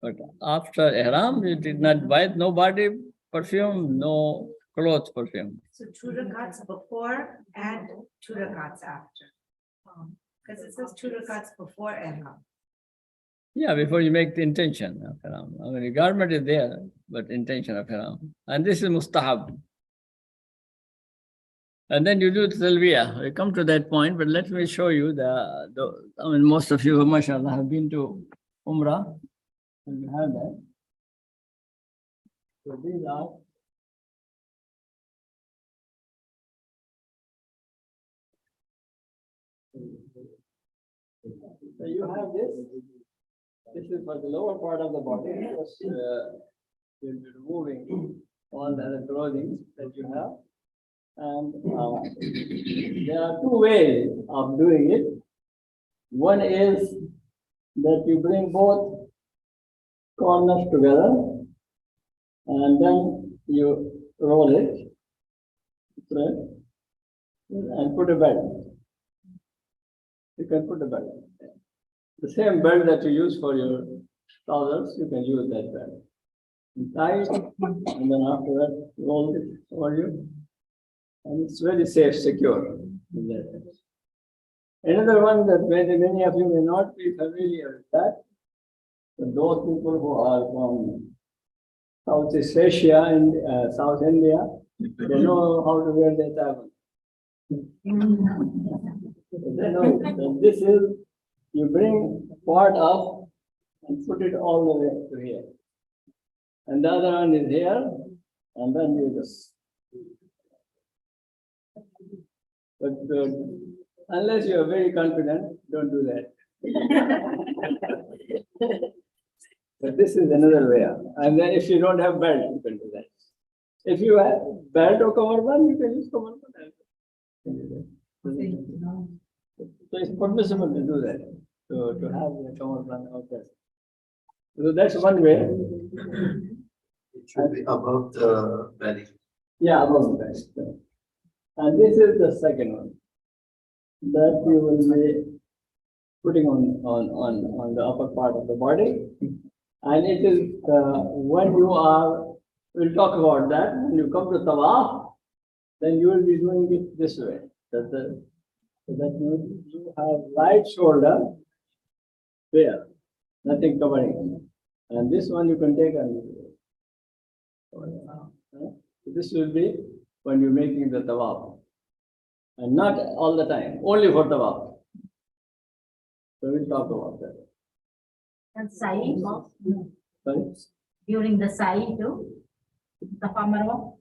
[SPEAKER 1] But after ihram, you did not buy no body perfume, no clothes perfume.
[SPEAKER 3] So 2 rakats before and 2 rakats after. Because it says 2 rakats before ihram.
[SPEAKER 1] Yeah, before you make the intention of ihram. I mean, the garment is there, but intention of ihram. And this is mustahab. And then you do the talbiyah. We come to that point, but let me show you I mean, most of you, mashallah, have been to Umrah. And you have that. So these are so you have this. This is for the lower part of the body. Just you'll be removing all the other clothing that you have. And there are 2 ways of doing it. One is that you bring both corners together and then you roll it, right? And put a belt. You can put a belt. The same belt that you use for your trousers, you can use that belt. You tie it, and then after that, roll it over you. And it's very safe, secure. Another one that many of you may not be familiar with that. So those people who are from Southeast Asia and South India, they know how to wear their turban. They know that this is, you bring part up and put it all the way to here. And the other one is here, and then you just. But Unless you are very confident, don't do that. But this is another way. And then if you don't have belt, you can do that. If you have belt or cummerbund, you can use cummerbund. So it's permissible to do that, to have the cummerbund out there. So that's one way.
[SPEAKER 6] It should be above the belly.
[SPEAKER 1] Yeah, above the belt. And this is the second one that you will be putting on the upper part of the body. And it is when you are, we'll talk about that. When you come to tawaf, then you will be doing it this way. So that you have right shoulder there, nothing covering. And this one you can take and this will be when you're making the tawaf. And not all the time, only for tawaf. So we'll talk about that.
[SPEAKER 7] And Sa'i,
[SPEAKER 1] Sorry?
[SPEAKER 7] during the Sa'i too, Safa Marwa,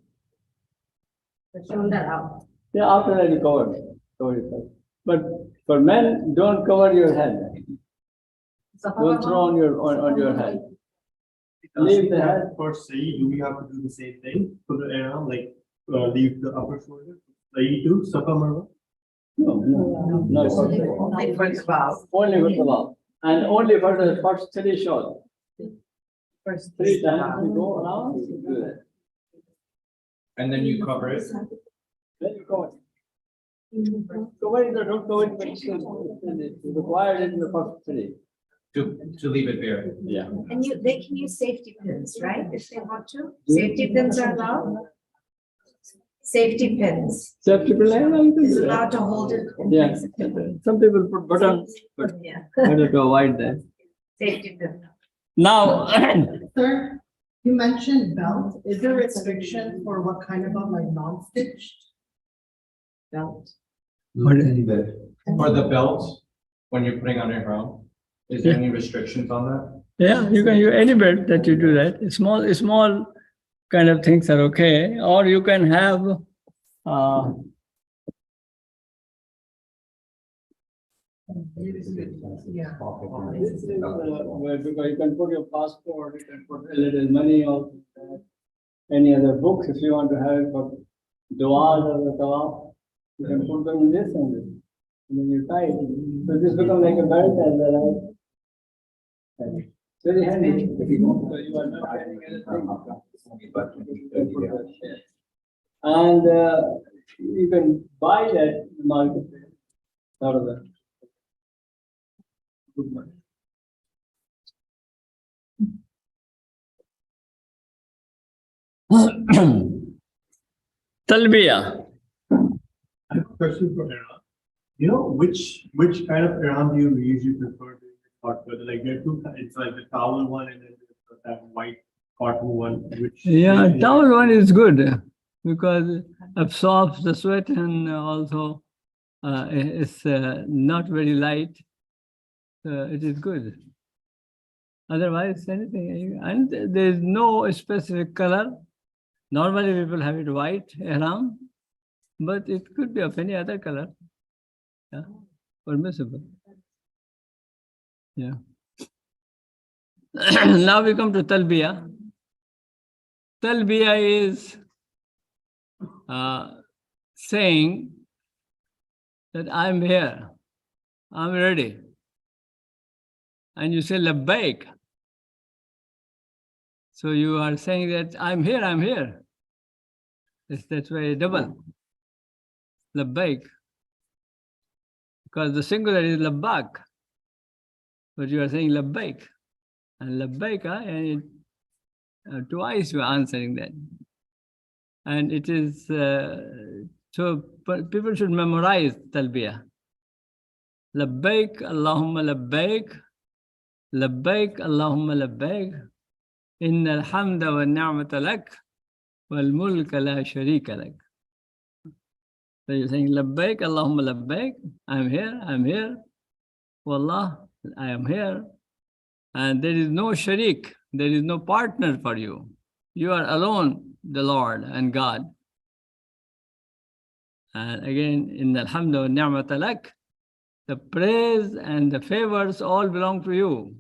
[SPEAKER 7] the shoulder out.
[SPEAKER 1] Yeah, after that you cover yourself. But for men, don't cover your head.
[SPEAKER 7] Safa
[SPEAKER 1] Don't throw on your head. Leave the head.
[SPEAKER 8] For Sa'i, do we have to do the same thing for the Ihram, like leave the upper shoulder? Sa'i too, Safa Marwa?
[SPEAKER 1] No.
[SPEAKER 3] Only for the vow.
[SPEAKER 1] Only for the vow. And only for the first 3 shots.
[SPEAKER 3] First
[SPEAKER 1] 3 times you go around, you do that.
[SPEAKER 4] And then you cover it.
[SPEAKER 1] Then you cover it. Cover it or don't cover it, but it's required in the first 3.
[SPEAKER 4] To leave it bare.
[SPEAKER 1] Yeah.
[SPEAKER 3] And they can use safety pins, right, if they want to? Safety pins are allowed? Safety pins.
[SPEAKER 1] Safety plan,
[SPEAKER 3] Is allowed to hold it in
[SPEAKER 1] yeah.
[SPEAKER 3] place.
[SPEAKER 1] Some people put buttons, but
[SPEAKER 3] Yeah,
[SPEAKER 1] better to avoid that.
[SPEAKER 3] safety pin.
[SPEAKER 1] Now,
[SPEAKER 9] Sir, you mentioned belt. Is there a restriction for what kind of like non-stitched belt?
[SPEAKER 1] What is-
[SPEAKER 6] Any belt.
[SPEAKER 4] For the belt, when you're putting on Ihram, is there any restrictions on that?
[SPEAKER 1] yeah, you can use any belt that you do that. Small kind of things are okay, or you can have
[SPEAKER 9] Yeah.
[SPEAKER 1] this is where because you can put your passport, you can put a little money or any other books if you want to have it for du'as or the tawaf. You can put them in this and this. And then you tie it. So this becomes like a belt and then very handy. So you are not carrying anything. And you can buy that in the market. Out of that. Good money. Talbiya.
[SPEAKER 8] I have a question for Ihram. You know, which kind of Ihram do you usually prefer doing the hot weather? Like there are two, it's like the towel one and then there's that white cotton one, which.
[SPEAKER 1] Yeah, towel one is good because it absorbs the sweat and also it's not very light. It is good. Otherwise, anything, and there is no specific color. Normally, people have it white, ihram, but it could be of any other color. Yeah, permissible. Yeah. Now we come to talbiya. Talbiya is saying that I'm here, I'm ready. And you say labbaik. So you are saying that I'm here, I'm here. That's why double. Labbaik. Because the singular is labbak. But you are saying labbaik. And labbaik, and twice you are answering that. And it is, so people should memorize talbiyah. Labbaik, Allahumma labbaik. Labbaik, Allahumma labbaik. Inna alhamda wa ni'mata lak. Wal mulka la sharika lak. So you're saying labbaik, Allahumma labbaik. I'm here. Wallah, I am here. And there is no sharik. There is no partner for you. You are alone, the Lord and God. And again, in Alhamdu wa ni'mata lak, the praise and the favors all belong to you.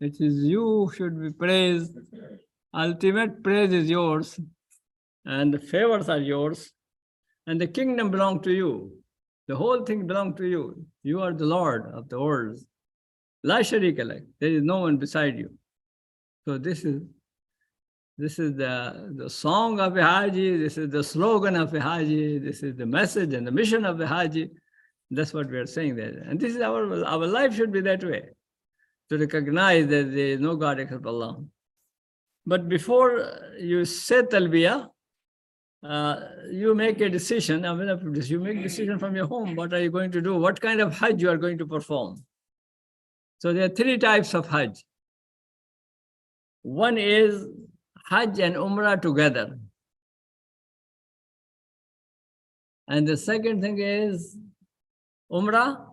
[SPEAKER 1] It is you should be praised. Ultimate praise is yours, and the favors are yours, and the kingdom belongs to you. The whole thing belongs to you. You are the Lord of the worlds. La sharika lak. There is no one beside you. So this is the song of a Haji, this is the slogan of a Haji, this is the message and the mission of the Haji. That's what we are saying there. And this is our life should be that way, to recognize that there is no God except Allah. But before you say talbiyah, you make a decision. I mean, you make a decision from your home. What are you going to do? What kind of Hajj you are going to perform? So there are three types of Hajj. One is Hajj and Umrah together. And the second thing is Umrah.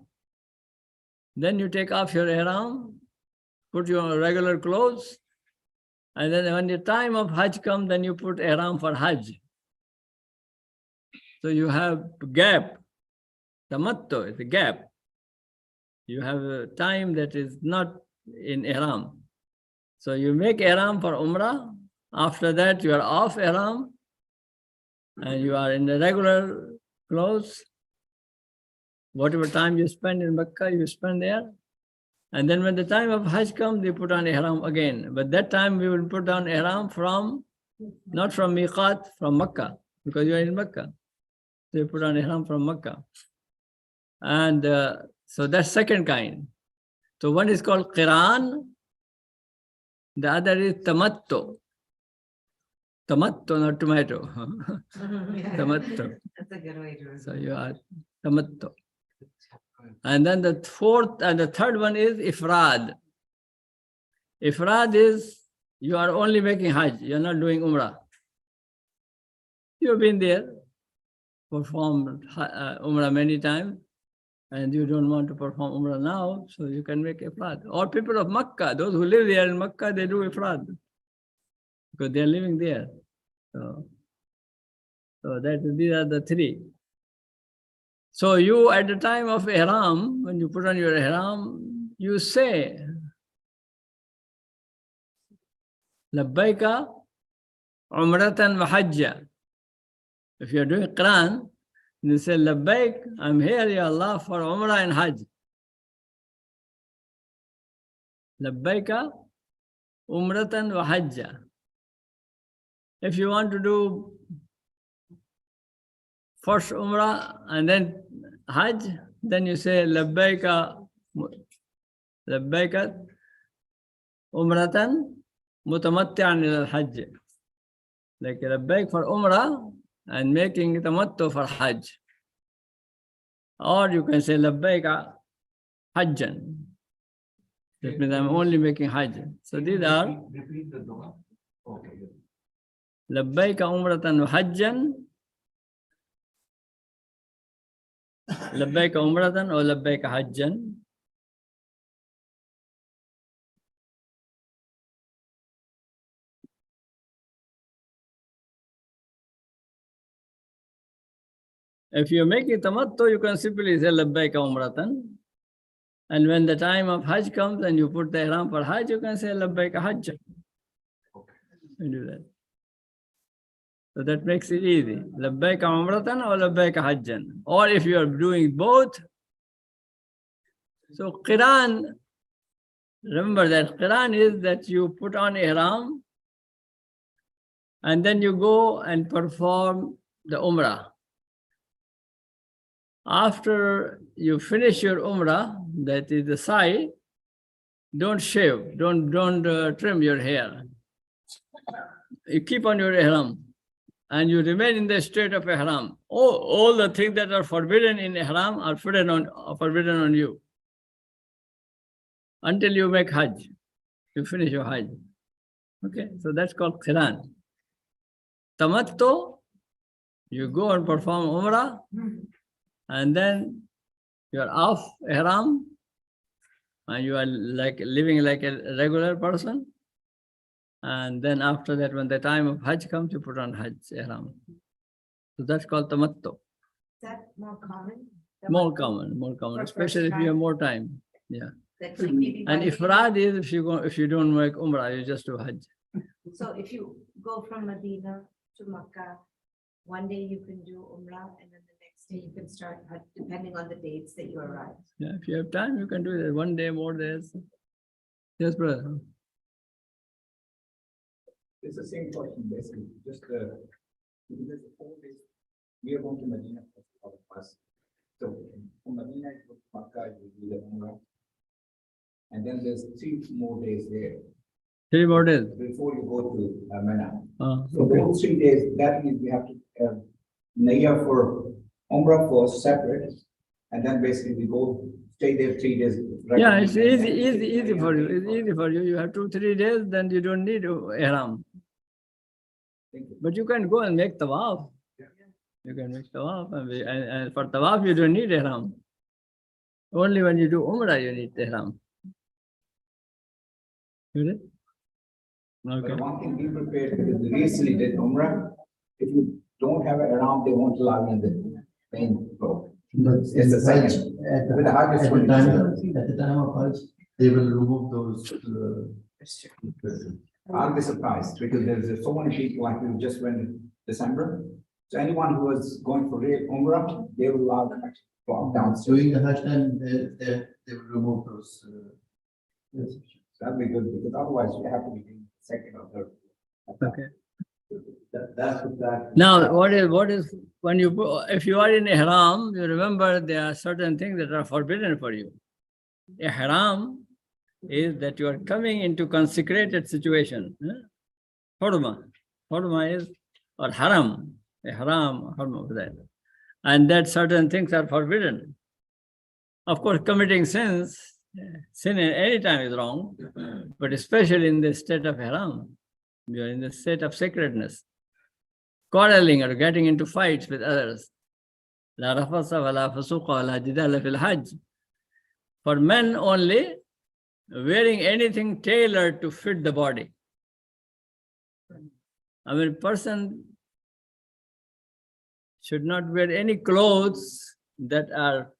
[SPEAKER 1] Then you take off your ihram, put your regular clothes, and then when the time of Hajj comes, then you put ihram for Hajj. So you have gap. Tamattu is a gap. You have a time that is not in ihram. So you make ihram for Umrah. After that, you are off ihram and you are in the regular clothes. Whatever time you spend in Mecca, you spend there. And then when the time of Hajj comes, you put on ihram again. But that time we will put on ihram from, not from Miqat, from Mecca, because you are in Mecca. So you put on ihram from Mecca. And so that's second kind. So one is called Qiran, the other is Tamattu. Tamattu, not tomato. Tamattu.
[SPEAKER 3] That's a good way to.
[SPEAKER 1] So you are Tamattu. And then the fourth and the third one is Ifrad. Ifrad is you are only making Hajj, you are not doing Umrah. You've been there, performed Umrah many times, and you don't want to perform Umrah now, so you can make Ifrad. Or people of Makkah, those who live there in Makkah, they do Ifrad because they are living there. So these are the three. So you, at the time of ihram, when you put on your ihram, you say, Labbaika Umratan wa Hajja. If you are doing Quran, you say, Labbaik, I'm here, Ya Allah, for Umrah and Hajj. Labbaika Umratan wa Hajja. If you want to do first Umrah and then Hajj, then you say Labbaika Umratan Mutamatti'an ila al-Hajj. Like Labbaik for Umrah and making Tamattu for Hajj. Or you can say Labbaika Hajjan. That means I'm only making Hajj. So these are
[SPEAKER 2] Repeat the dua. Okay.
[SPEAKER 1] Labbaika Umratan wa Hajjan. Labbaika Umratan or Labbaika Hajjan. If you make it Tamattu, you can simply say Labbaika Umratan. And when the time of Hajj comes and you put the ihram for Hajj, you can say Labbaika Hajjan. You do that. So that makes it easy. Labbaika Umratan or Labbaika Hajjan. Or if you are doing both. So Qiran, remember that Qiran is that you put on ihram and then you go and perform the Umrah. After you finish your Umrah, that is the sa'i, don't shave, don't trim your hair. You keep on your ihram and you remain in the state of ihram. All the things that are forbidden in ihram are forbidden on you until you make Hajj. You finish your Hajj. Okay, so that's called Qiran. Tamattu, you go and perform Umrah and then you are off ihram and you are like living like a regular person. And then after that, when the time of Hajj comes, you put on Hajj ihram. So that's called Tamattu.
[SPEAKER 3] that more common?
[SPEAKER 1] More common,
[SPEAKER 3] For
[SPEAKER 1] especially if
[SPEAKER 3] first
[SPEAKER 1] you have
[SPEAKER 3] time.
[SPEAKER 1] more time. Yeah.
[SPEAKER 3] That like maybe
[SPEAKER 1] And
[SPEAKER 3] one day-
[SPEAKER 1] ifrad is if you don't make umrah, you just do Hajj.
[SPEAKER 3] So if you go from Medina to Makkah, one day you can do Umrah and then the next day you can start Hajj, depending on the dates that you arrive.
[SPEAKER 1] Yeah, if you have time, you can do that. One day, more days. Yes, brother.
[SPEAKER 2] It's the same question, basically, just because the 4 days, we are going to Medina for the first. So from Medina to Makkah, you do the Umrah. And then there's 3 more days there
[SPEAKER 1] 3 more days.
[SPEAKER 2] before you go to Mina. So
[SPEAKER 1] Okay.
[SPEAKER 2] those 3 days, that means we have to Niyya for Umrah first separate. And then basically we go stay there 3 days.
[SPEAKER 1] Yeah, it's easy for you. It's easy for you. You have 2-3 days, then you don't need ihram. But you can go and make tawaf. You can make tawaf, and for tawaf you don't need ihram. Only when you do umrah you need ihram. Okay.
[SPEAKER 2] But one thing, be prepared, because we recently did Umrah. If you don't have it around, they won't allow you in the main road. It's the second. With the Hajj, it's 20.
[SPEAKER 6] At the time of Hajj, they will remove those.
[SPEAKER 2] I'll be surprised because there's so many people like we just went in December. So anyone who was going for real Umrah, they will allow them to walk down.
[SPEAKER 6] During the Hajj time, they will remove those.
[SPEAKER 2] That'd be good because otherwise you have to be doing second or third.
[SPEAKER 1] Okay.
[SPEAKER 2] That's what that.
[SPEAKER 1] Now, what is when if you are in ihram, you remember there are certain things that are forbidden for you. Ihram is that you are coming into consecrated situation. Hurma. Hurma is, or haram. Ihram, hurma for that. And that certain things are forbidden. Of course, committing sin at any time is wrong, but especially in the state of ihram. You are in the state of sacredness. Quarreling or getting into fights with others. La rafasa wa la fasuqa wa la jidala fil hajj. For men only, wearing anything tailored to fit the body. I mean, person should not wear any clothes that are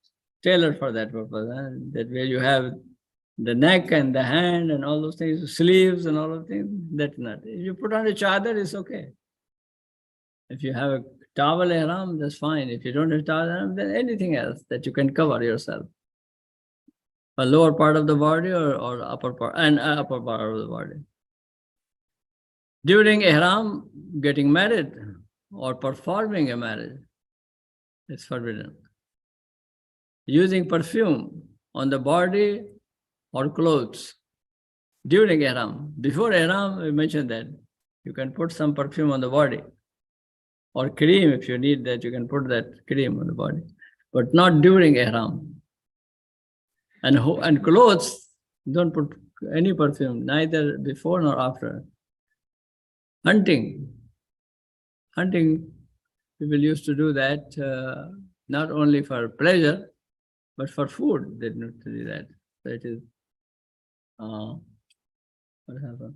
[SPEAKER 1] tailored for that purpose. That where you have the neck and the hand and all those things, sleeves and all those things, that's not. If you put on a chadar, it's okay. If you have a towel ihram, that's fine. If you don't have towel ihram, then anything else that you can cover yourself. A lower part of the body or upper part, and upper part of the body. During ihram, getting married or performing a marriage is forbidden. Using perfume on the body or clothes during ihram. Before ihram, we mentioned that you can put some perfume on the body or cream. If you need that, you can put that cream on the body, but not during ihram. And clothes, don't put any perfume, neither before nor after. Hunting, people used to do that not only for pleasure, but for food. They didn't do that. So it is. What happened?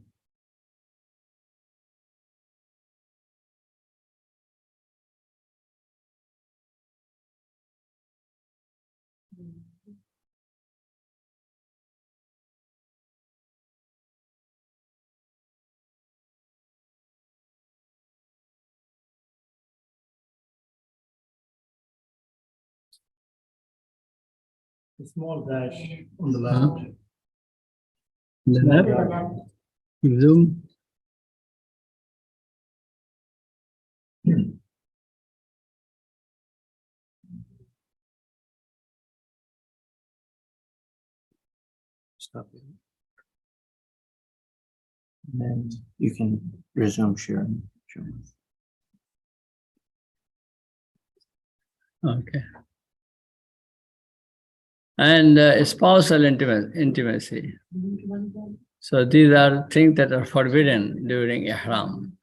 [SPEAKER 8] A small dash on the left.
[SPEAKER 1] The left? Zoom.
[SPEAKER 6] Stop it. And you can resume sharing.
[SPEAKER 1] Okay. And spousal intimacy. So these are things that are forbidden during ihram.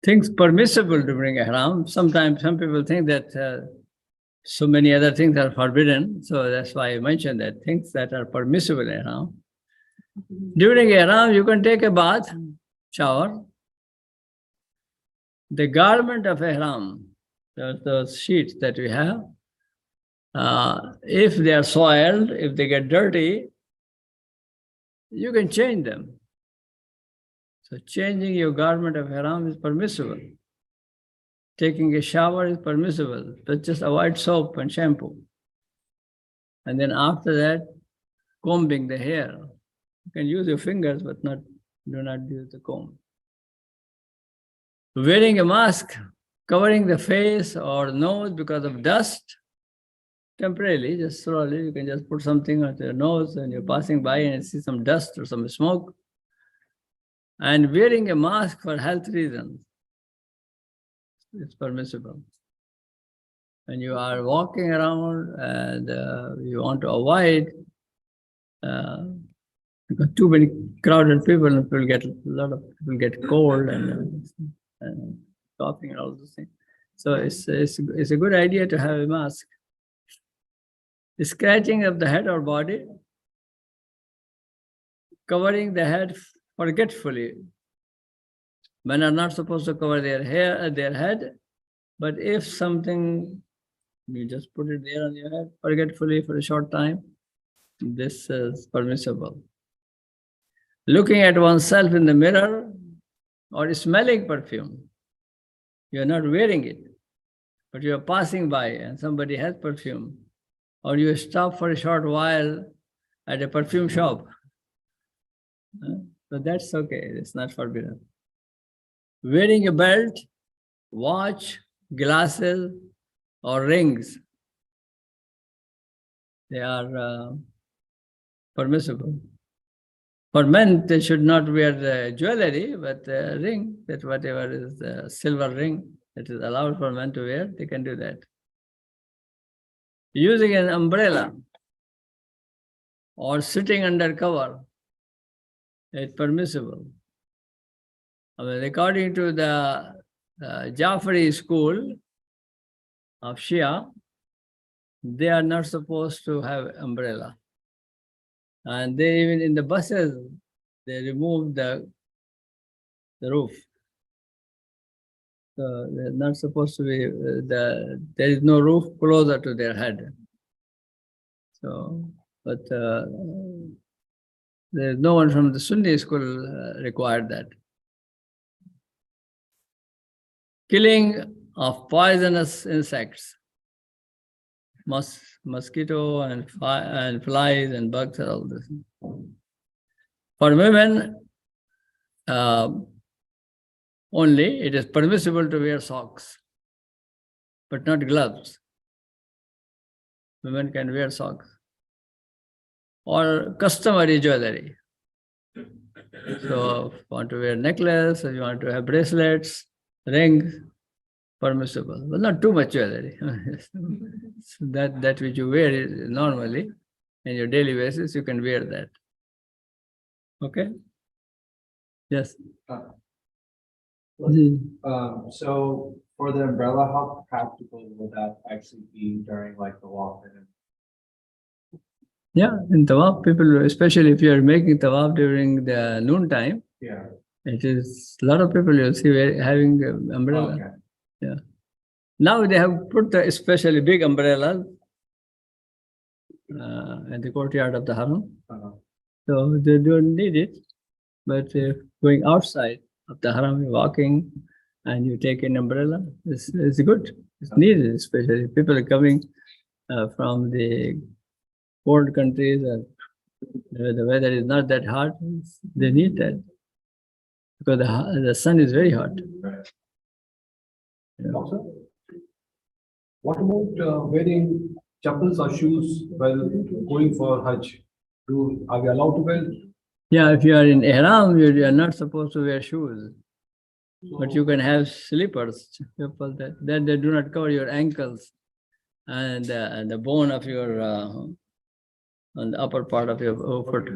[SPEAKER 1] Things permissible during ihram. Sometimes some people think that So many other things are forbidden. So that's why I mentioned that things that are permissible in Ihram. During Ihram, you can take a bath, shower. The garment of Ihram, those sheets that we have, if they are soiled, if they get dirty, you can change them. So changing your garment of Ihram is permissible. Taking a shower is permissible, but just avoid soap and shampoo. And then after that, combing the hair. You can use your fingers, but do not use the comb. Wearing a mask, covering the face or nose because of dust, temporarily, just slowly, you can just put something on your nose and you're passing by and see some dust or some smoke. And wearing a mask for health reasons, it's permissible. When you are walking around and you want to avoid because too many crowded people, and a lot of people get cold and coughing and all those things. So it's a good idea to have a mask. The scratching of the head or body, covering the head forgetfully. Men are not supposed to cover their head, but if something, you just put it there on your head forgetfully for a short time, this is permissible. Looking at oneself in the mirror or smelling perfume. You're not wearing it, but you're passing by and somebody has perfume. Or you stop for a short while at a perfume shop. So that's okay, it's not forbidden. Wearing a belt, watch, glasses, or rings, they are permissible. For men, they should not wear the jewelry, but the ring, that whatever is the silver ring that is allowed for men to wear, they can do that. Using an umbrella or sitting under cover, it's permissible. I mean, according to the Jafari school of Shia, they are not supposed to have umbrella. And they even in the buses, they remove the roof. So they're not supposed to be, there is no roof closer to their head. So, but there's no one from the Sunni school required that. Killing of poisonous insects, mosquito and flies and bugs and all this. For women, only it is permissible to wear socks, but not gloves. Women can wear socks or customary jewelry. So, if you want to wear necklace, or you want to have bracelets, rings, permissible, but not too much jewelry. So that which you wear is normally in your daily basis, you can wear that. Okay? Yes.
[SPEAKER 4] So for the umbrella, how practical will that actually be during like the walk?
[SPEAKER 1] Yeah, in Tawaf, people, especially if you are making Tawaf during the noon time,
[SPEAKER 4] Yeah.
[SPEAKER 1] it is a lot of people you'll see having umbrella.
[SPEAKER 4] Okay.
[SPEAKER 1] Yeah. Now they have put the especially big umbrellas at the courtyard of the Haram. So they don't need it. But going outside of the Haram, you're walking and you take an umbrella, it's good. It's needed, especially people are coming from the cold countries where the weather is not that hot. They need that because the sun is very hot.
[SPEAKER 2] Right.
[SPEAKER 1] Yeah.
[SPEAKER 2] Also, what about wearing chappals or shoes while going for Hajj? Are we allowed to wear?
[SPEAKER 1] Yeah, if you are in Ihram, you are not supposed to wear shoes. But you can have slippers, chappals that they do not cover your ankles and the bone of your on the upper part of your foot.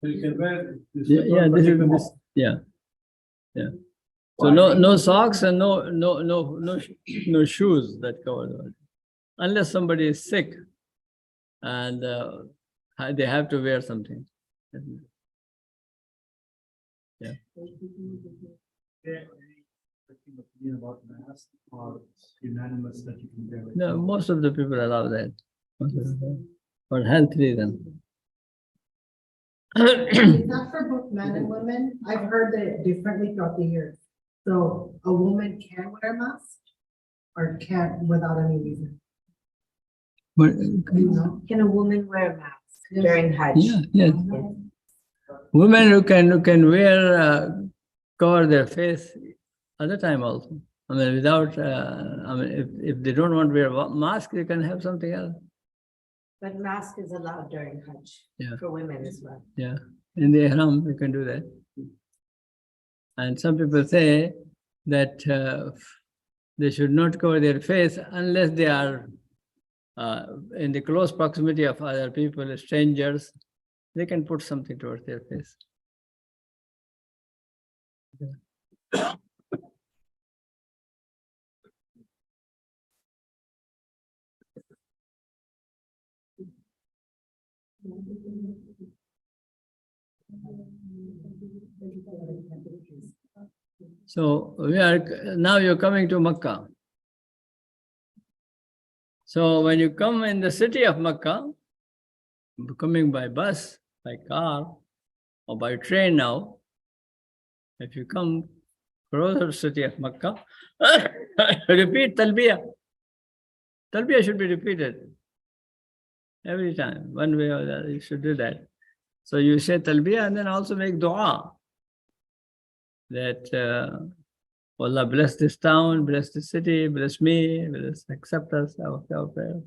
[SPEAKER 8] So you can wear this.
[SPEAKER 1] Yeah, this is this. Yeah, yeah. So no socks and no shoes that cover the body. unless somebody is sick and they have to wear something.
[SPEAKER 8] Yeah, any about mask or unanimous that you can wear?
[SPEAKER 1] No, most of the people allow that. For health reason.
[SPEAKER 9] Is that for both men and women? I've heard it differently throughout the years. So a woman can wear a mask or can't without any reason?
[SPEAKER 1] But,
[SPEAKER 9] You know?
[SPEAKER 3] Can a woman wear a mask during Hajj?
[SPEAKER 1] yeah, yes. Women who can wear cover their face other time also. I mean, without. I mean, if they don't want to wear a mask, they can have something else.
[SPEAKER 3] But mask is allowed during Hajj
[SPEAKER 1] Yeah.
[SPEAKER 3] for women as well.
[SPEAKER 1] Yeah, in the ihram you can do that. And some people say that they should not cover their face unless they are in the close proximity of other people, strangers. They can put something towards their face. So now you're coming to Makkah. So when you come in the city of Makkah, coming by bus, by car, or by train now, if you come closer to the city of Makkah, repeat Talbiyah. Talbiyah should be repeated every time, one way or the other, you should do that. So you say Talbiyah and then also make dua that Allah bless this town, bless this city, bless me, bless, accept us, our prayer.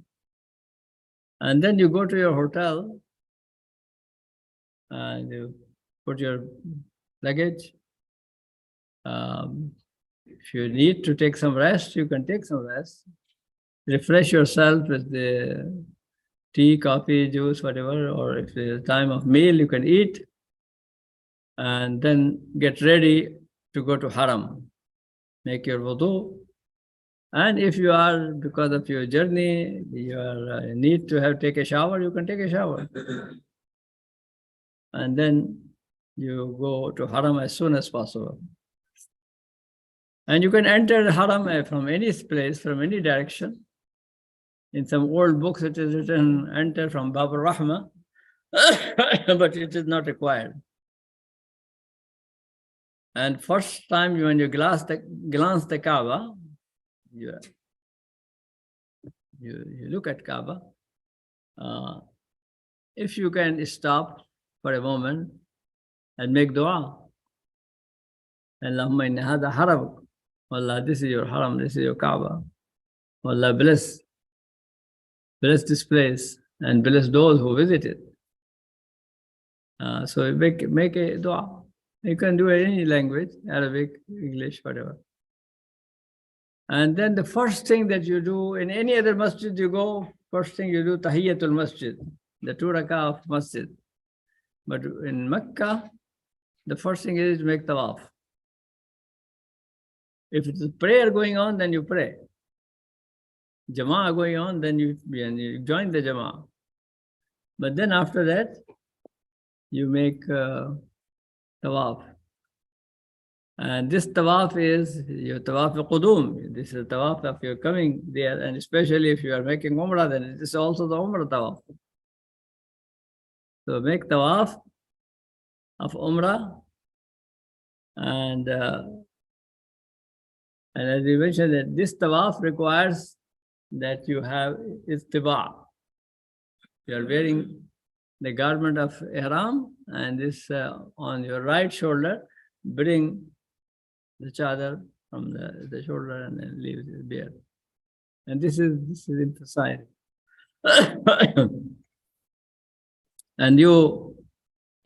[SPEAKER 1] And then you go to your hotel and you put your luggage. If you need to take some rest, you can take some rest. Refresh yourself with the tea, coffee, juice, whatever, or if it's time of meal, you can eat. And then get ready to go to Haram. Make your wudu. And if you are, because of your journey, you are need to take a shower, you can take a shower. And then you go to Haram as soon as possible. And you can enter the Haram from any place, from any direction. In some old books it is written, enter from Bab al-Rahma, but it is not required. And first time when you glance the Kaaba, you look at Kaaba. If you can stop for a moment and make dua. Allahumma inna hadha haram. Allah, this is your haram, this is your Kaaba. Allah, bless this place and bless those who visit it. So make a dua. You can do any language, Arabic, English, whatever. And then the first thing that you do in any other masjid you go, first thing you do Tahiyyatul Masjid, the 2 rakah of masjid. But in Mecca, the first thing is make tawaf. If it's a prayer going on, then you pray. Jama'ah going on, then you join the Jama'ah. But then after that, you make tawaf. And this tawaf is your tawaf al-qudum. This is the tawaf of your coming there. And especially if you are making umrah, then it is also the umrah tawaf. So make tawaf of umrah. And as we mentioned, that this tawaf requires that you have ittiba'. You are wearing the garment of ihram, and this on your right shoulder, bring the chadar from the shoulder and then leave it bare. And this is emphasized. And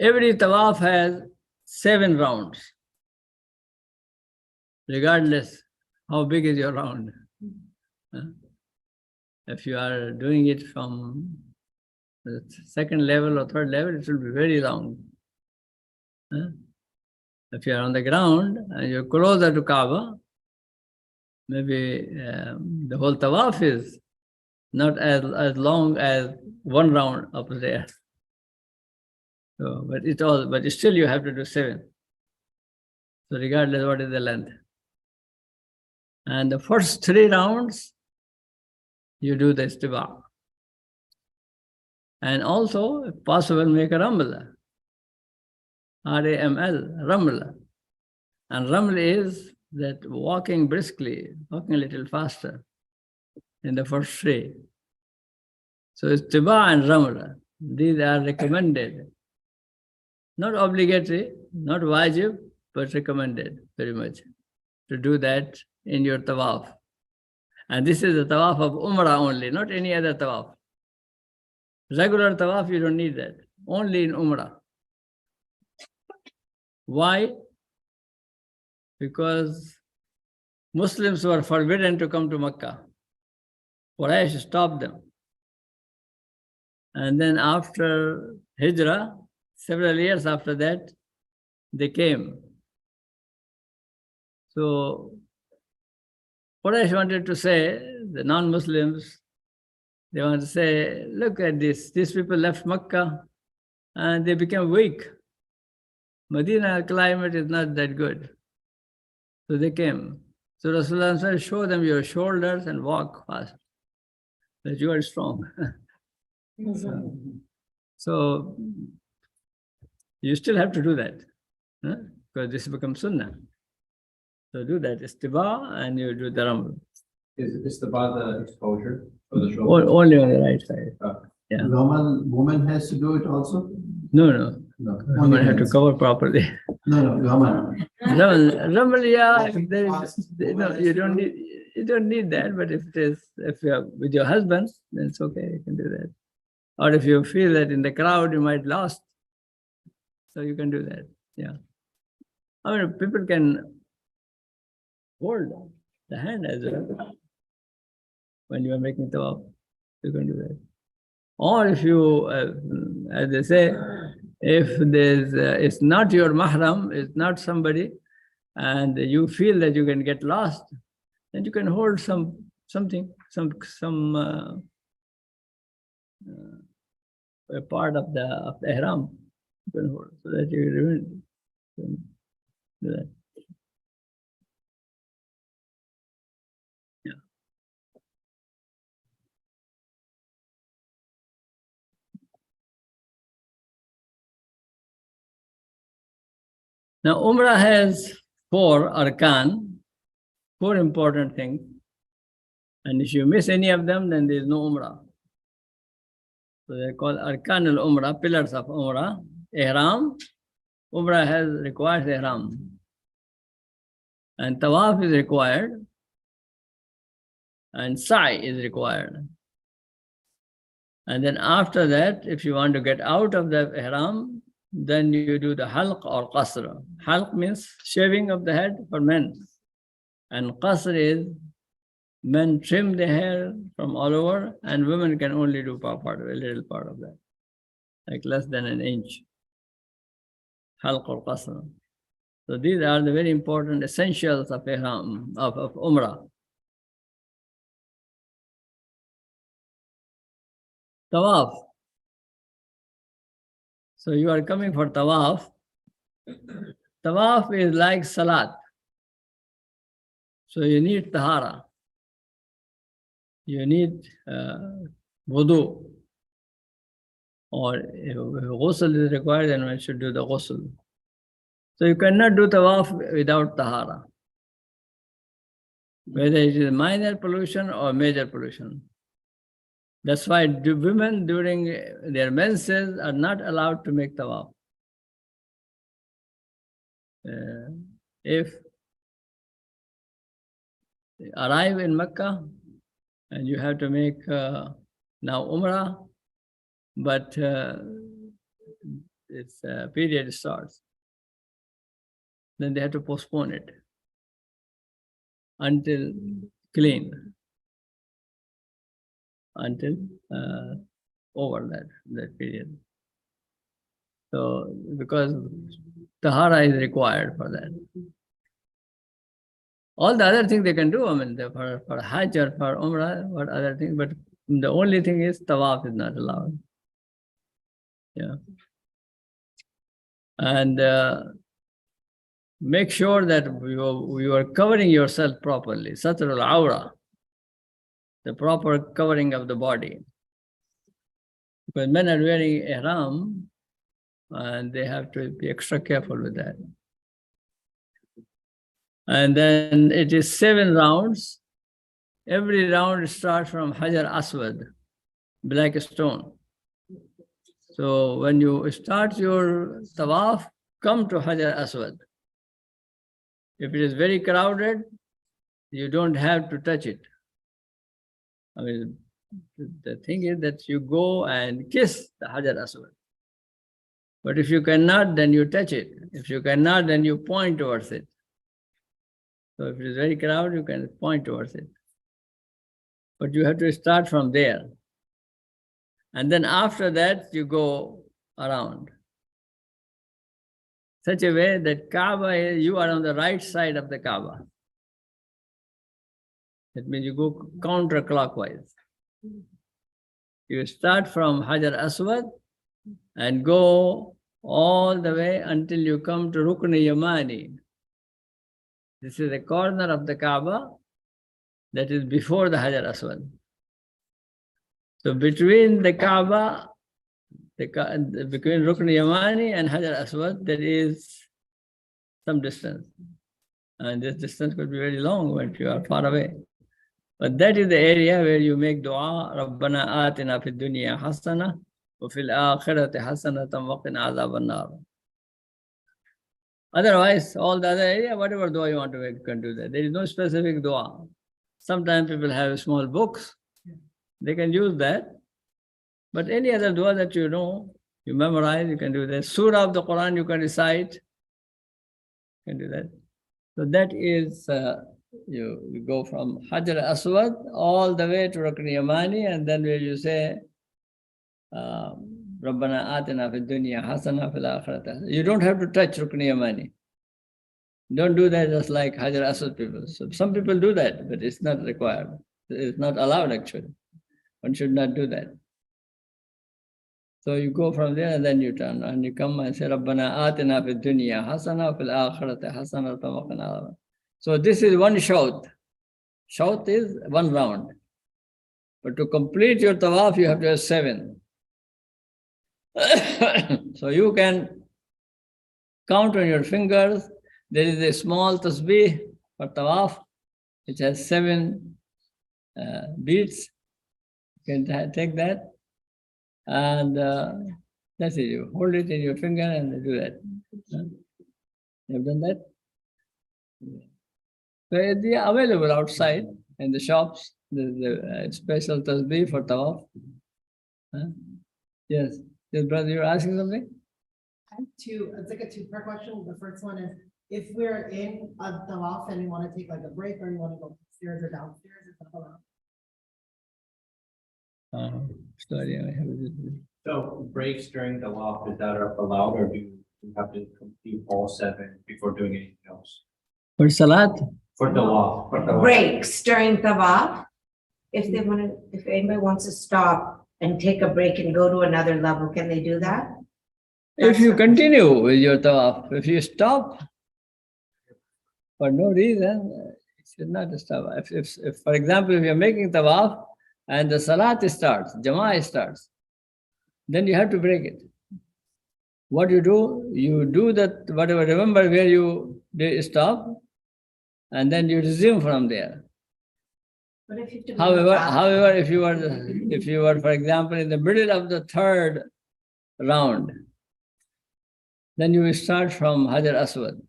[SPEAKER 1] every tawaf has 7 rounds, regardless how big is your round. If you are doing it from the 2nd level or 3rd level, it will be very long. If you are on the ground and you're closer to Kaaba, maybe the whole tawaf is not as long as one round up there. So, but still you have to do 7. So regardless what is the length. And the first 3 rounds, you do the istiba. And also, if possible, make a raml. R-A-M-L, raml. And raml is that walking briskly, walking a little faster in the first 3. So istiba and raml, these are recommended. Not obligatory, not wajib, but recommended very much to do that in your tawaf. And this is the tawaf of Umrah only, not any other tawaf. Regular tawaf, you don't need that, only in Umrah. Why? Because Muslims were forbidden to come to Makkah. Quraysh stopped them. And then after Hijrah, several years after that, they came. So Quraysh wanted to say, the non-Muslims, they want to say, look at this, these people left Makkah and they became weak. Medina climate is not that good. So they came. So Rasulullah said, show them your shoulders and walk fast, that you are strong. So you still have to do that, huh? Because this becomes sunnah. So do that istiba and you do the raml.
[SPEAKER 4] Is the exposure for the shoulder?
[SPEAKER 1] Only on the right side. Yeah.
[SPEAKER 6] Woman has to do it also?
[SPEAKER 1] No.
[SPEAKER 6] No.
[SPEAKER 1] Women have to cover properly.
[SPEAKER 6] No, woman.
[SPEAKER 1] Raml, yeah, no, you don't need that, but if you are with your husband, then it's okay, you can do that. Or if you feel that in the crowd you might lost, so you can do that. Yeah. I mean, people can hold the hand as well when you are making tawaf. You can do that. Or if you, as they say, if it's not your mahram, it's not somebody, and you feel that you can get lost, then you can hold something, a part of the ihram. You can hold so that you can do that. Yeah. Now, Umrah has 4 arkan, 4 important things. And if you miss any of them, then there is no Umrah. So they're called arkan al-Umrah, pillars of Umrah. Ihram, Umrah requires ihram. And tawaf is required. And sa'i is required. And then after that, if you want to get out of the ihram, then you do the halq or qasr. Halq means shaving of the head for men. And qasr is men trim the hair from all over, and women can only do a little part of that, like less than an inch. Halq or qasr. So these are the very important essentials of ihram, of Umrah. Tawaf. So you are coming for tawaf. Tawaf is like salat. So you need tahara. You need wudu. Or if ghusl is required, then one should do the ghusl. So you cannot do tawaf without tahara, whether it is minor pollution or major pollution. That's why women during their menses are not allowed to make tawaf. If you arrive in Mecca and you have to make now Umrah, but its period starts, then they have to postpone it until clean, until over that period. So because tahara is required for that. All the other things they can do, I mean, for Hajj or for Umrah, what other things, but The only thing is tawaf is not allowed. Yeah. And make sure that you are covering yourself properly. Satr al-awra, the proper covering of the body. Because men are wearing ihram and they have to be extra careful with that. And then it is 7 rounds. Every round starts from Hajar Aswad, black stone. So when you start your tawaf, come to Hajar Aswad. If it is very crowded, you don't have to touch it. I mean, the thing is that you go and kiss the Hajar Aswad. But if you cannot, then you touch it. If you cannot, then you point towards it. So if it is very crowded, you can point towards it. But you have to start from there. And then after that, you go around. Such a way that Kaaba, you are on the right side of the Kaaba. That means you go counterclockwise. You start from Hajar Aswad and go all the way until you come to Rukn Yamani. This is the corner of the Kaaba that is before the Hajar Aswad. So between the Kaaba, between Rukn Yamani and Hajar Aswad, there is some distance. And this distance could be very long when you are far away. But that is the area where you make dua, Rabbana atina fid dunya hasana, wa fil akhirati hasanatan wa qina adhaban nar. Otherwise, all the other area, whatever dua you want to make, you can do that. There is no specific dua. Sometimes people have small books. They can use that. But any other dua that you know, you memorize, you can do that. Surah of the Quran you can recite. You can do that. So that is, you go from Hajar Aswad all the way to Rukn Yamani, and then where you say, Rabbana atina fid dunya hasana fil akhirati. You don't have to touch Rukn Yamani. Don't do that just like Hajar Aswad people. So some people do that, but it's not required. It's not allowed actually. One should not do that. So you go from there and then you turn and you come and say, Rabbana atina fid dunya hasana fil akhirati hasana wa qina adhaban. So this is one shout. Shout is one round. But to complete your tawaf, you have to have 7. So you can count on your fingers. There is a small tasbih for tawaf, which has 7 beats. You can take that. And that's it. You hold it in your finger and do that. You have done that? So they are available outside in the shops. There's a special tasbih for tawaf. Yes. Yes, brother, you're asking something?
[SPEAKER 9] It's like a 2-part question. The first one is, if we're in a tawaf and we want to take like a break or you want to go upstairs or downstairs, is that allowed?
[SPEAKER 1] Sorry, I have a
[SPEAKER 4] So breaks during the walk, is that allowed, or do you have to complete all 7 before doing anything else?
[SPEAKER 1] For salat?
[SPEAKER 4] For the walk.
[SPEAKER 3] Breaks during tawaf. If they want to, if anybody wants to stop and take a break and go to another level, can they do that?
[SPEAKER 1] If you continue with your tawaf, if you stop for no reason, it should not stop. If for example, if you're making tawaf and the salat starts, Jama'ah starts, then you have to break it. What you do that, whatever, remember where you stop, and then you resume from there.
[SPEAKER 3] But if you have to
[SPEAKER 1] However, if you were, for example, in the middle of the 3rd round, then you will start from Hajar Aswad.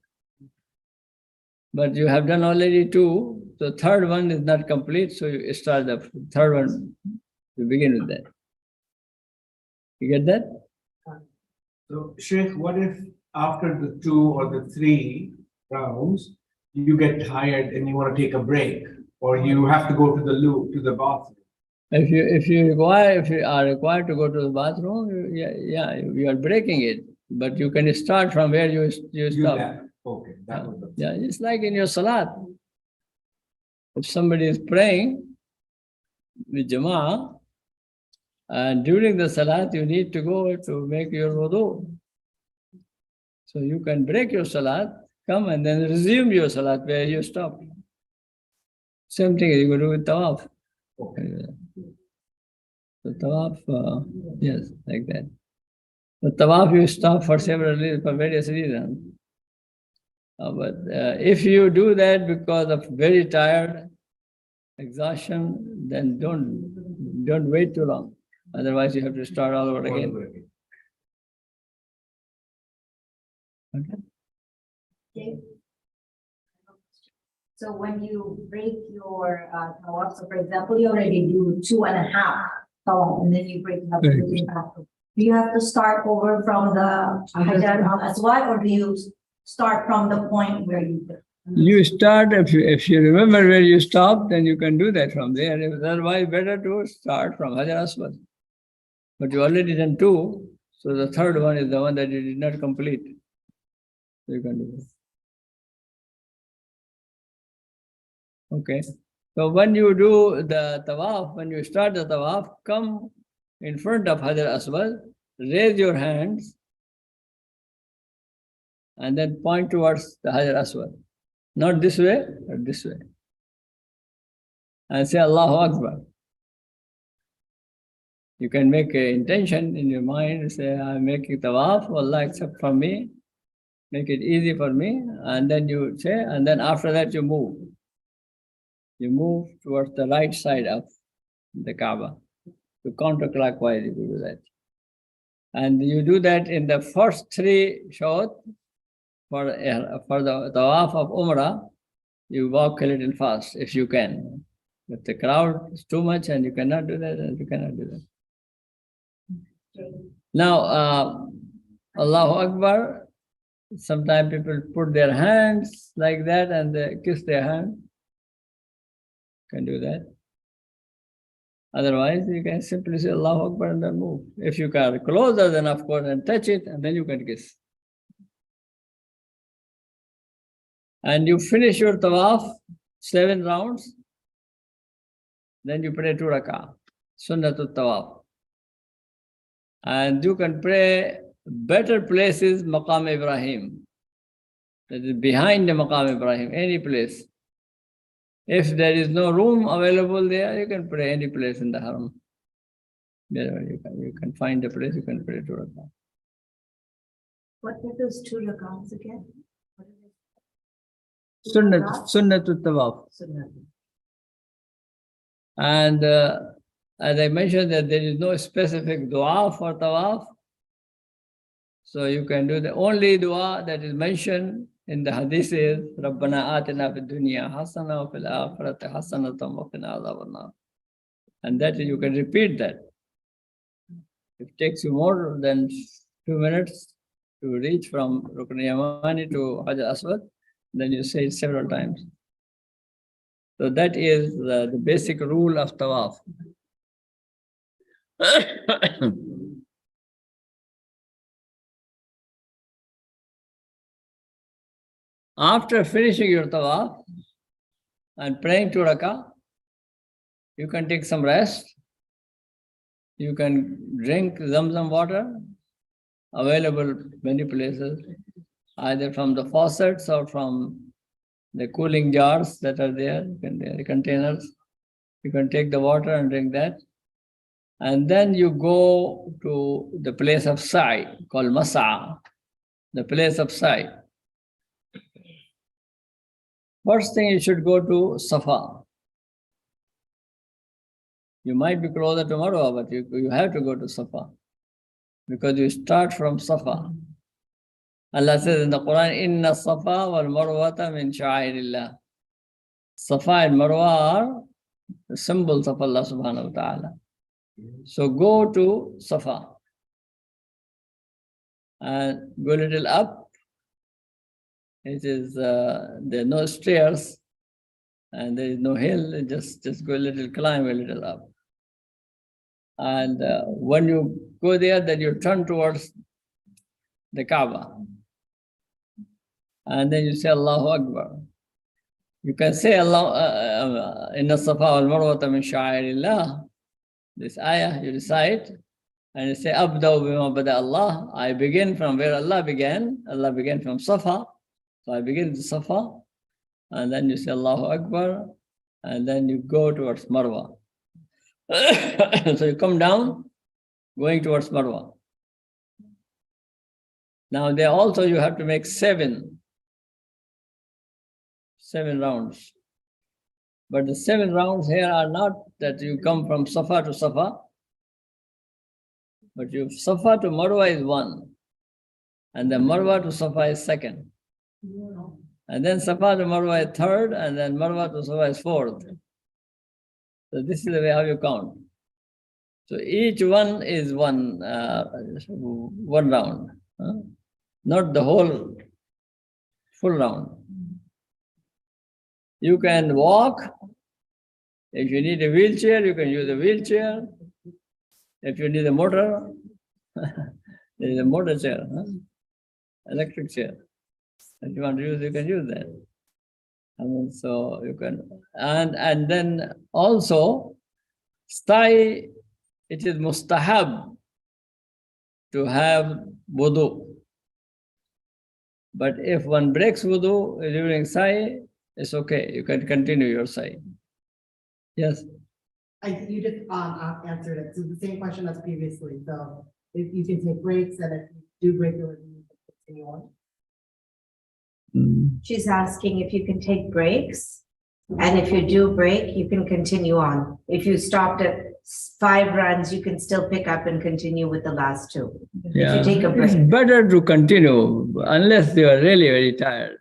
[SPEAKER 1] But you have done already 2, the 3rd one is not complete, so you start the 3rd one, you begin with that. You get that?
[SPEAKER 8] So, Sheikh, what if after the 2 or the 3 rounds, you get tired and you want to take a break, or you have to go to the loo, to the bathroom?
[SPEAKER 1] If you are required to go to the bathroom, you are breaking it, but you can start from where you stop.
[SPEAKER 8] Okay, that was the.
[SPEAKER 1] Yeah, it's like in your salat. If somebody is praying with Jama'ah, And during the salat, you need to go to make your wudu. So you can break your salat, come and then resume your salat where you stopped. Same thing you can do with tawaf. The tawaf, yes, like that. The tawaf you stop for several reasons, for various reasons. But if you do that because of very tired, exhaustion, then don't wait too long. Otherwise, you have to start all over again. Okay.
[SPEAKER 7] Okay. So when you break your tawaf, so for example, you already do 2.5 tawaf, and then you break it up to the back. Do you have to start over from the Hajar al-Aswad, or do you start from the point where you did?
[SPEAKER 1] You start, if you remember where you stopped, then you can do that from there. Otherwise, better to start from Hajar Aswad. But you already done 2, so the third one is the one that you did not complete. So you can do this. Okay. So when you do the tawaf, when you start the tawaf, come in front of Hajar Aswad, raise your hands, and then point towards the Hajar Aswad. Not this way, but this way. And say Allahu Akbar. You can make an intention in your mind, say, I'm making tawaf, Allah accept from me, make it easy for me, and then you say, and then after that you move. You move towards the right side of the Kaaba. So counterclockwise you do that. And you do that in the first 3 shots for the tawaf of Umrah, you walk a little fast if you can. If the crowd is too much and you cannot do that, then you cannot do that. Now, Allahu Akbar, sometimes people put their hands like that and they kiss their hand. Can do that. Otherwise, you can simply say Allahu Akbar and then move. If you are closer, then of course, and touch it, and then you can kiss. And you finish your tawaf, 7 rounds, then you pray 2 rak'ah, Sunnatul Tawaf. And you can pray better places, Maqam Ibrahim. That is behind the Maqam Ibrahim, any place. If there is no room available there, you can pray any place in the Haram. Wherever you can find a place, you can pray 2 rak'ah.
[SPEAKER 3] What are those 2 rakats again? What are they?
[SPEAKER 1] Sunnatul Tawaf.
[SPEAKER 3] Sunnah.
[SPEAKER 1] And as I mentioned that there is no specific dua for tawaf. So you can do the only dua that is mentioned in the hadith is Rabbana atina fid dunya hasana wa fil akhirati hasanatan wa qina adhaban nar. And that you can repeat that. It takes you more than 2 minutes to reach from Rukn Yamani to Hajar Aswad. Then you say it several times. So that is the basic rule of tawaf. After finishing your tawaf and praying 2 rak'ah, you can take some rest. You can drink Zamzam water, available many places, either from the faucets or from the cooling jars that are there, the containers. You can take the water and drink that. And then you go to the place of Sa'i, called Mas'a, the place of Sa'i. First thing you should go to Safa. You might be closer to Marwa, but you have to go to Safa because you start from Safa. Allah says in the Quran, Inna Safa wal Marwata min sha'airillah. Safa and Marwa are the symbols of Allah subhanahu wa ta'ala. So go to Safa and go a little up. It is, there are no stairs and there is no hill, just go a little, climb a little up. And when you go there, then you turn towards the Kaaba. And then you say Allahu Akbar. You can say Allah, Inna Safa wal Marwata min sha'airillah. this ayah, you recite, and you say, Abdaw bima bada Allah. I begin from where Allah began. Allah began from Safa. So I begin with Safa, and then you say Allahu Akbar, and then you go towards Marwa. So you come down, going towards Marwa. Now there also you have to make seven rounds. But the 7 rounds here are not that you come from Safa to Safa, but you Safa to Marwa is 1, and then Marwa to Safa is 2nd, and then Safa to Marwa is 3rd, and then Marwa to Safa is 4th. So this is the way how you count. So each one is one round, not the whole full round. You can walk. If you need a wheelchair, you can use a wheelchair. If you need a motor, there is a motor chair, electric chair. If you want to use, you can use that. So you can, and then also, it is mustahab to have wudu. But if one breaks wudu during sa'i, it's okay. You can continue your sa'i. Yes.
[SPEAKER 9] You just answered it. So the same question as previously. So if you can take breaks and if you do break your wudu, you can continue on.
[SPEAKER 3] She's asking if you can take breaks, and if you do break, you can continue on. If you stopped at 5 runs, you can still pick up and continue with the last 2.
[SPEAKER 1] Yeah.
[SPEAKER 3] If you take a
[SPEAKER 1] It's
[SPEAKER 3] break.
[SPEAKER 1] better to continue unless you are really very tired.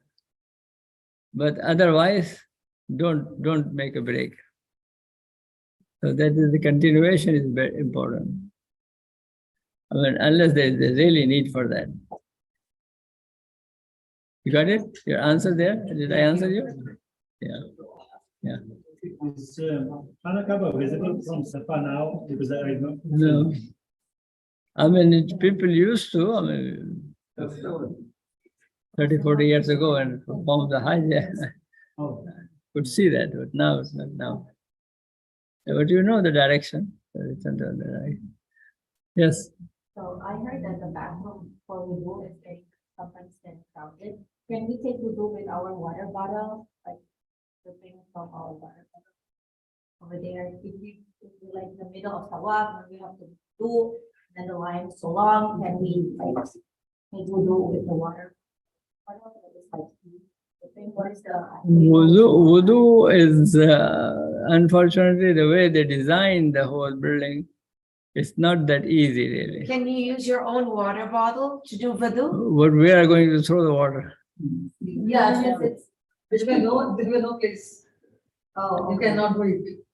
[SPEAKER 1] But otherwise, don't make a break. So that is the continuation is very important. I mean, unless there is a really need for that. You got it? Your answer there? Did I answer you? Yeah. Yeah.
[SPEAKER 8] Is Hanakaba visible from Safa now? Because I don't.
[SPEAKER 1] No. I mean, people used to, I mean, 30, 40 years ago and performed the Hajj,
[SPEAKER 8] Oh.
[SPEAKER 1] could see that, but now it's not now. But you know the direction. So it's under the direction. Yes.
[SPEAKER 7] So I heard that the bathroom for wudu is very sometimes then crowded. Can we take wudu with our water bottle, like dripping from our water bottle over there? If we like in the middle of tawaf, when we have to do, then the line is so long, then we like take wudu with the water. Bottle, it's like dripping. What is the
[SPEAKER 1] Wudu is, unfortunately, the way they designed the whole building, it's not that easy, really.
[SPEAKER 3] Can you use your own water bottle to do wudu?
[SPEAKER 1] But we are going to throw the water.
[SPEAKER 7] Yes, it's.
[SPEAKER 9] There will no place.
[SPEAKER 7] Oh,
[SPEAKER 9] You cannot do it.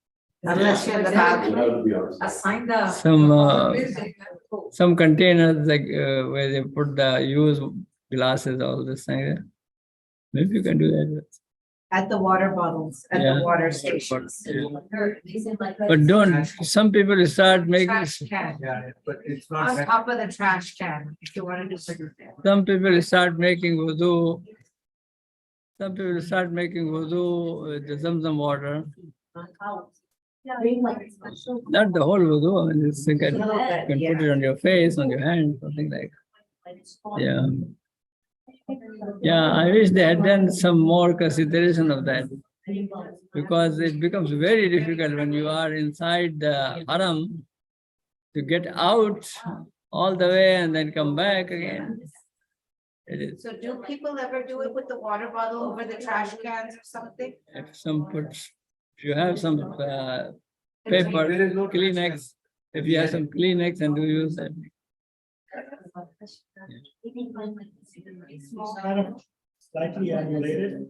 [SPEAKER 3] Unless you're in the bathroom.
[SPEAKER 9] Assign the.
[SPEAKER 1] Some containers like where they put the used glasses, all this thing. Maybe you can do that.
[SPEAKER 3] At the water bottles, at
[SPEAKER 1] Yeah.
[SPEAKER 3] the water stations.
[SPEAKER 1] But don't, some people start making,
[SPEAKER 3] Trash can,
[SPEAKER 8] Yeah, but it's
[SPEAKER 3] on
[SPEAKER 8] not.
[SPEAKER 3] top of the trash can, if you want to do something there.
[SPEAKER 1] some people start making wudu. Some people start making wudu with the Zamzam water. Not the whole wudu, I mean, you can put it on your face, on your hand, something like that. Yeah. Yeah, I wish they had done some more consideration of that, because it becomes very difficult when you are inside the haram to get out all the way and then come back again. It is.
[SPEAKER 3] So do people ever do it with the water bottle over the trash cans or something?
[SPEAKER 1] If you have some paper, Kleenex, if you have some Kleenex and do use that.
[SPEAKER 8] Kind of slightly unrelated.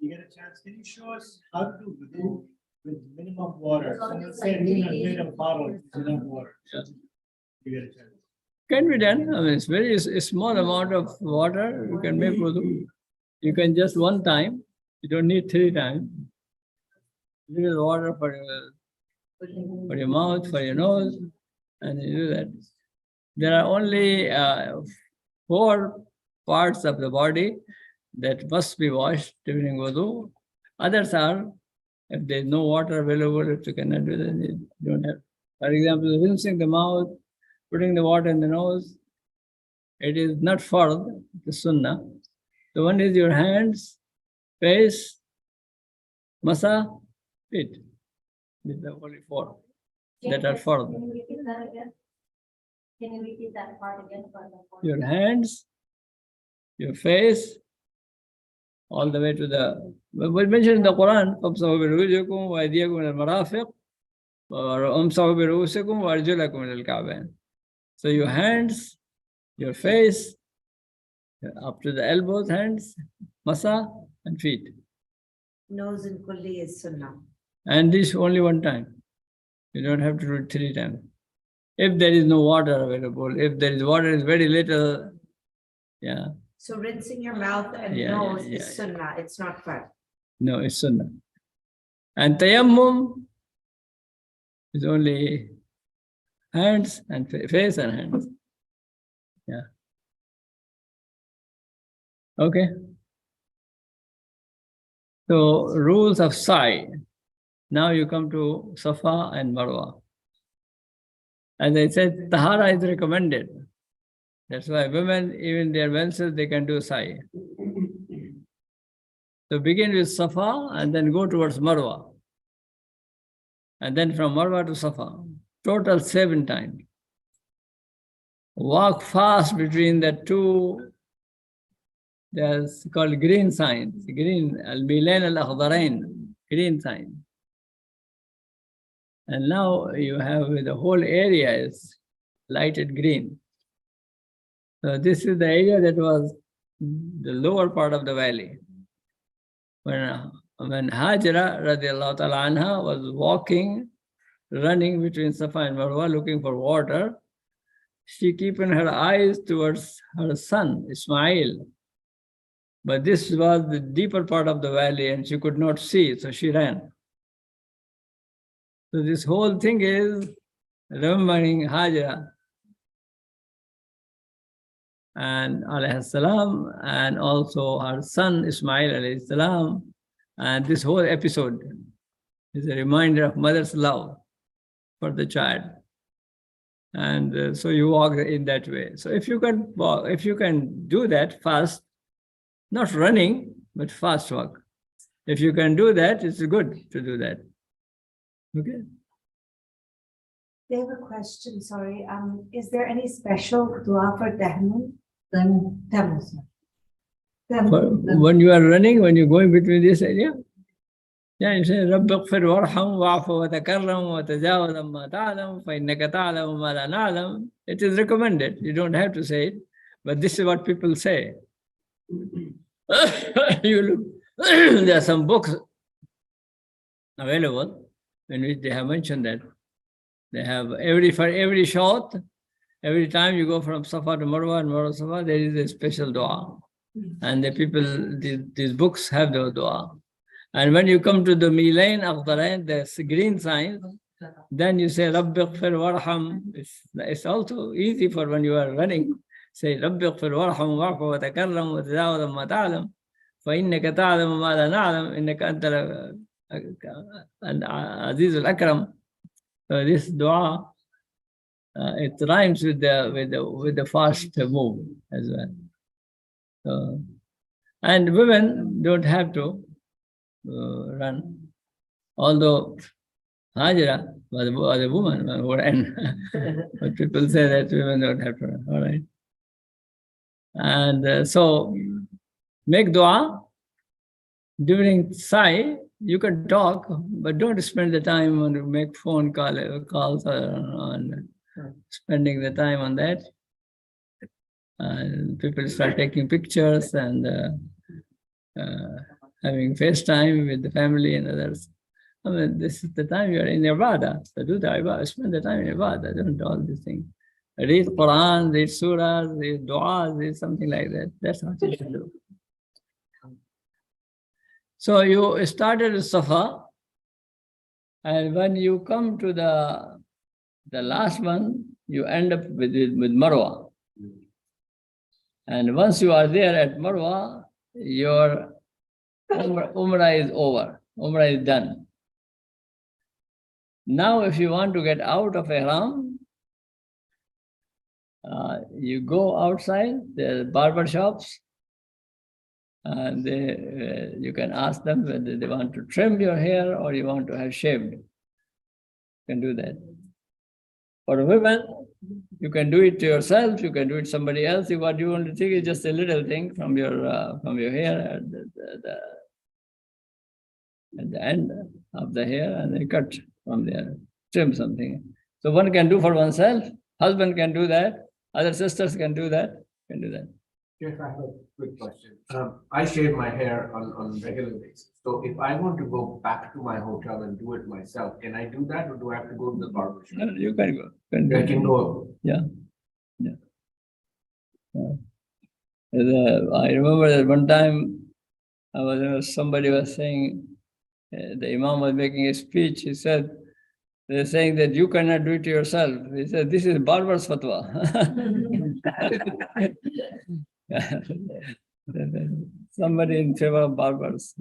[SPEAKER 8] You get a chance, can you show us how to do wudu with minimum water? Someone said we need a bottle, is enough water.
[SPEAKER 1] Yeah.
[SPEAKER 8] You get a chance.
[SPEAKER 1] Can be done. I mean, it's very a small amount of water. You can make wudu. You can just one time. You don't need 3 times. Little water for your mouth, for your nose, and you do that. There are only 4 parts of the body that must be washed during wudu. Others are, if there is no water available, if you cannot do that, you don't have. For example, rinsing the mouth, putting the water in the nose, it is not fard, the sunnah. The one is your hands, face, masa, feet. These are only four that are fard.
[SPEAKER 7] Can you repeat that again? Can you repeat that part again?
[SPEAKER 1] Your hands, your face, all the way to the. We mentioned in the Quran, "Famsahu birujukum wa aydiyakum ila al-marafiq, wa amsahu birusikum wa arjulakum ila al-ka'bayn." So your hands, your face, up to the elbows, hands, masa, and feet.
[SPEAKER 3] Nose and kulli is sunnah.
[SPEAKER 1] And this only one time. You don't have to do it 3 times. If there is no water available, if there is water, is very little. Yeah.
[SPEAKER 3] So rinsing your mouth and
[SPEAKER 1] Yeah,
[SPEAKER 3] nose
[SPEAKER 1] yeah,
[SPEAKER 3] is sunnah, it's not fard.
[SPEAKER 1] No, it's sunnah. And tayammum is only hands and face and hands. Yeah. Okay. So rules of sa'i. Now you come to Safa and Marwa. As I said, tahara is recommended. That's why women, even their menses, they can do sa'i. So begin with Safa and then go towards Marwa. And then from Marwa to Safa. Total 7 times. Walk fast between the two. There's called green signs. Green, al-milain al-akhdarain, green sign. And now you have the whole area is lighted green. So this is the area that was the lower part of the valley. When Hajra radiallahu ta'ala anha was walking, running between Safa and Marwa looking for water, she keeping her eyes towards her son, Ismail. But this was the deeper part of the valley and she could not see, so she ran. So this whole thing is remembering Hajra and alayhi salam, and also her son Ismail alayhi salam. And this whole episode is a reminder of mother's love for the child. And so you walk in that way. So if you can walk, if you can do that fast, not running, but fast walk. If you can do that, it's good to do that. Okay.
[SPEAKER 3] They have a question, sorry. Is there any special dua for Tahammum?
[SPEAKER 1] When you are running, when you're going between this area, yeah, you say, رَبِّ اغْفِرْ وَارْحَمْ وَاعْفُ وَتَكَرَّمْ وَتَجَاوَزْ عَمَّا تَعْلَمْ فَإِنَّكَ تَعْلَمُ مَا لَا نَعْلَمُ. It is recommended. You don't have to say it, but this is what people say. You look, there are some books available in which they have mentioned that. They have for every shot, every time you go from Safa to Marwa and Marwa to Safa, there is a special dua. And the people, these books have the dua. And when you come to the Milain Akhdarain, the green sign, then you say, Rabbi Ighfir Warham. It's also easy for when you are running. Say, Rabbi Ighfir Warham wa'fu wa takarram wa tajawaz amma ta'lam. فإنك تعلم ما لا نعلم إنك أنت العزيز الأكرم. So this dua, it rhymes with the fast move as well. So, and women don't have to run, although Hajra was a woman who ran. But people say that women don't have to run. All right. And so make dua. During Sai, you can talk, but don't spend the time on make phone calls on spending the time on that. And people start taking pictures and having FaceTime with the family and others. I mean, this is the time you are in Ibadah. So do the Ibadah, spend the time in Ibadah, don't do all these things. Read Quran, read surahs, read du'as, read something like that. That's what you should do. So you started with Safa, and when you come to the last one, you end up with Marwa. And once you are there at Marwa, your Umrah is over. Umrah is done. Now, if you want to get out of ihram, you go outside the barber shops, and you can ask them whether they want to trim your hair or you want to have shaved. You can do that. For women, you can do it to yourself. You can do it somebody else. What you want to take is just a little thing from your hair at the end of the hair, and they cut from there, trim something. So one can do for oneself. Husband can do that. Other sisters can do that. Can do that.
[SPEAKER 4] Yes, I have a quick question. I shave my hair on regular basis. So if I want to go back to my hotel and do it myself, can I do that, or do I have to go to the barber shop?
[SPEAKER 1] No, you can go.
[SPEAKER 4] I can go.
[SPEAKER 1] Yeah. I remember that one time somebody was saying, the Imam was making a speech. He said, they're saying that you cannot do it to yourself. He said, this is barber's fatwa. Somebody in favor of barbers.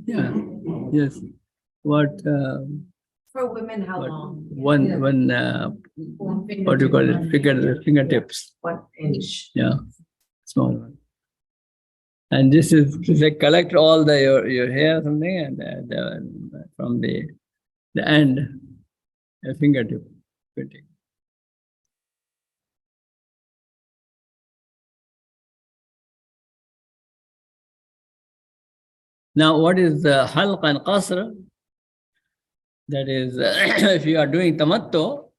[SPEAKER 1] Yeah, yes. What
[SPEAKER 3] For women, how
[SPEAKER 1] what-
[SPEAKER 3] long?
[SPEAKER 1] one what do you call it? Fingertips.
[SPEAKER 3] 1 inch.
[SPEAKER 1] Yeah, small one. And this is they collect all your hair something, and from the end, a fingertip. Now, what is the halq and qasr? That is, if you are doing tamattu,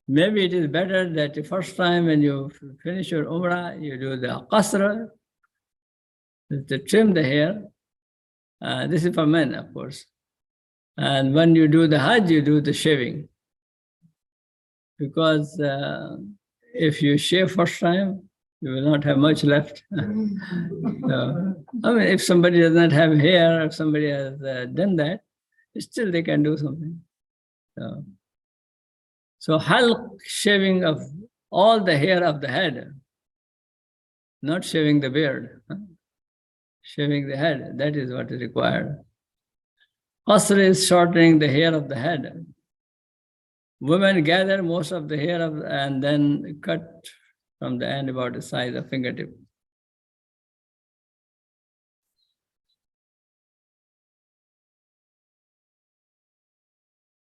[SPEAKER 1] maybe it is better that the first time when you finish your umrah, you do the qasr, to trim the hair. This is for men, of course. And when you do the Hajj, you do the shaving. Because if you shave first time, you will not have much left. So, I mean, if somebody does not have hair, if somebody has done that, still they can do something. So halq, shaving of all the hair of the head, not shaving the beard, shaving the head, that is what is required. Qasr is shortening the hair of the head. Women gather most of the hair and then cut from the end about the size of fingertip.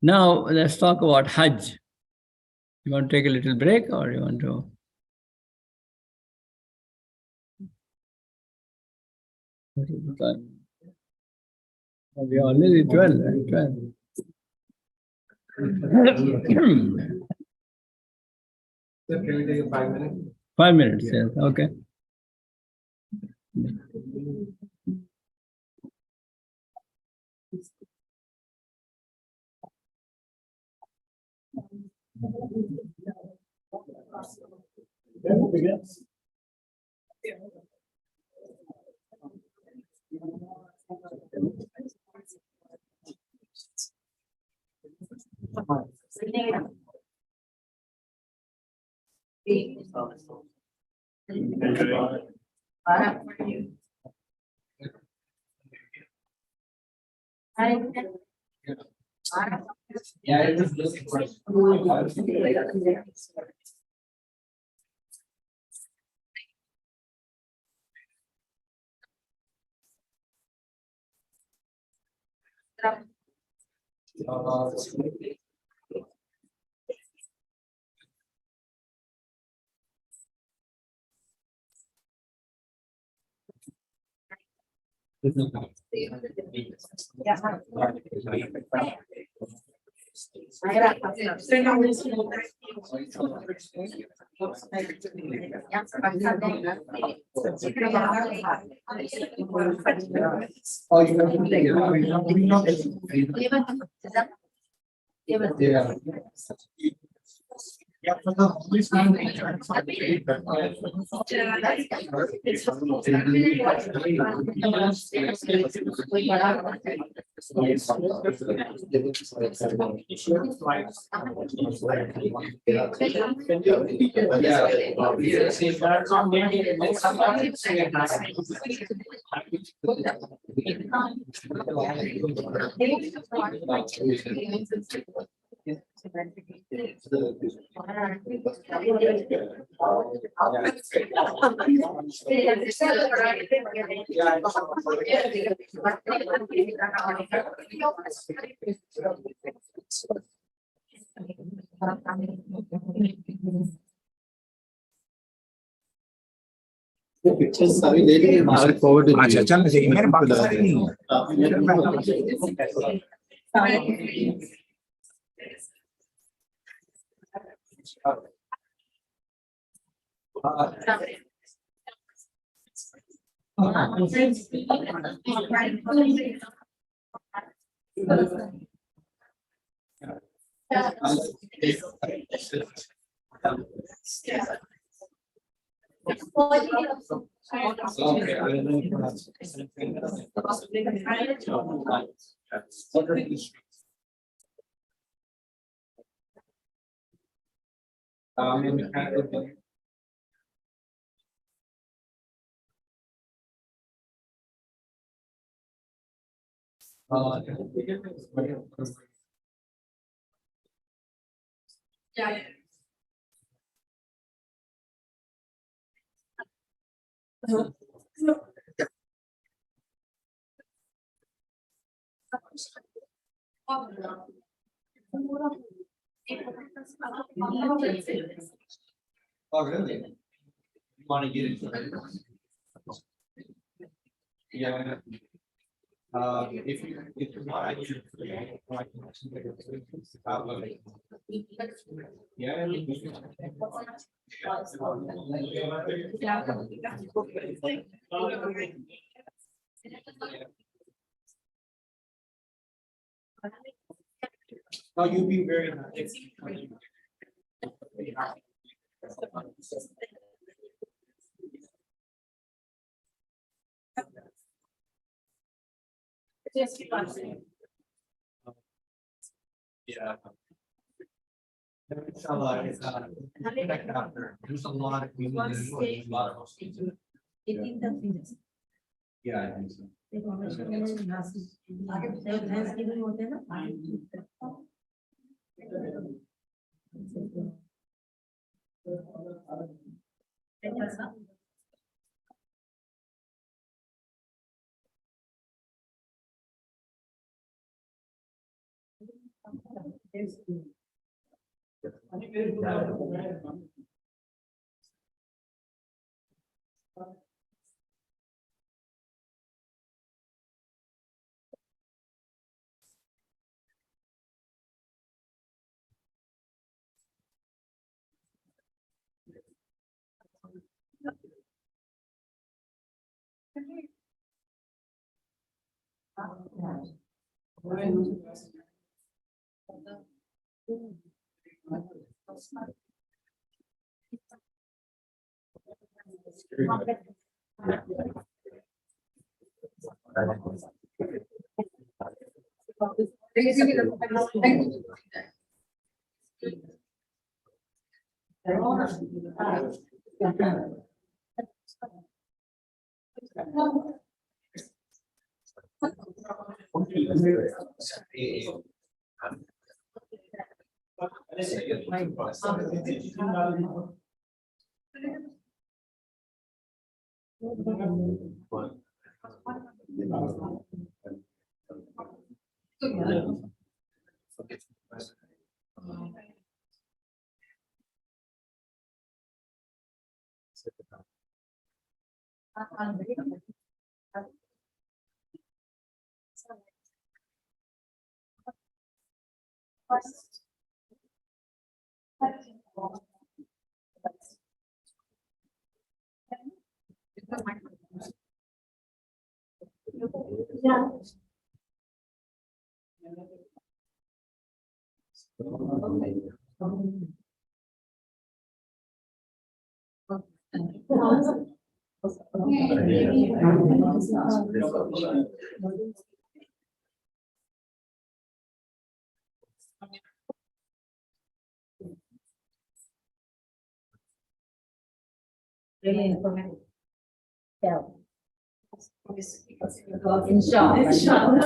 [SPEAKER 1] Now let's talk about Hajj. You want to take a little break, or you want to? What is the time? We are nearly 12, right? 12.
[SPEAKER 4] Sir, can we take a 5 minutes?
[SPEAKER 1] 5 minutes, yes, okay.
[SPEAKER 4] Yeah, I was looking for.
[SPEAKER 6] Pictures सारी ले लिए बाहर forward
[SPEAKER 2] अच्छा चलना चाहिए मेरे बाकी सारे नहीं Oh, really? You want to get into it? Yeah. If you want, I can. Yeah. Oh, you'd be very nice. Yeah. There's a lot of people. Yeah, I think so.
[SPEAKER 7] Really informative. Yeah. Inshallah.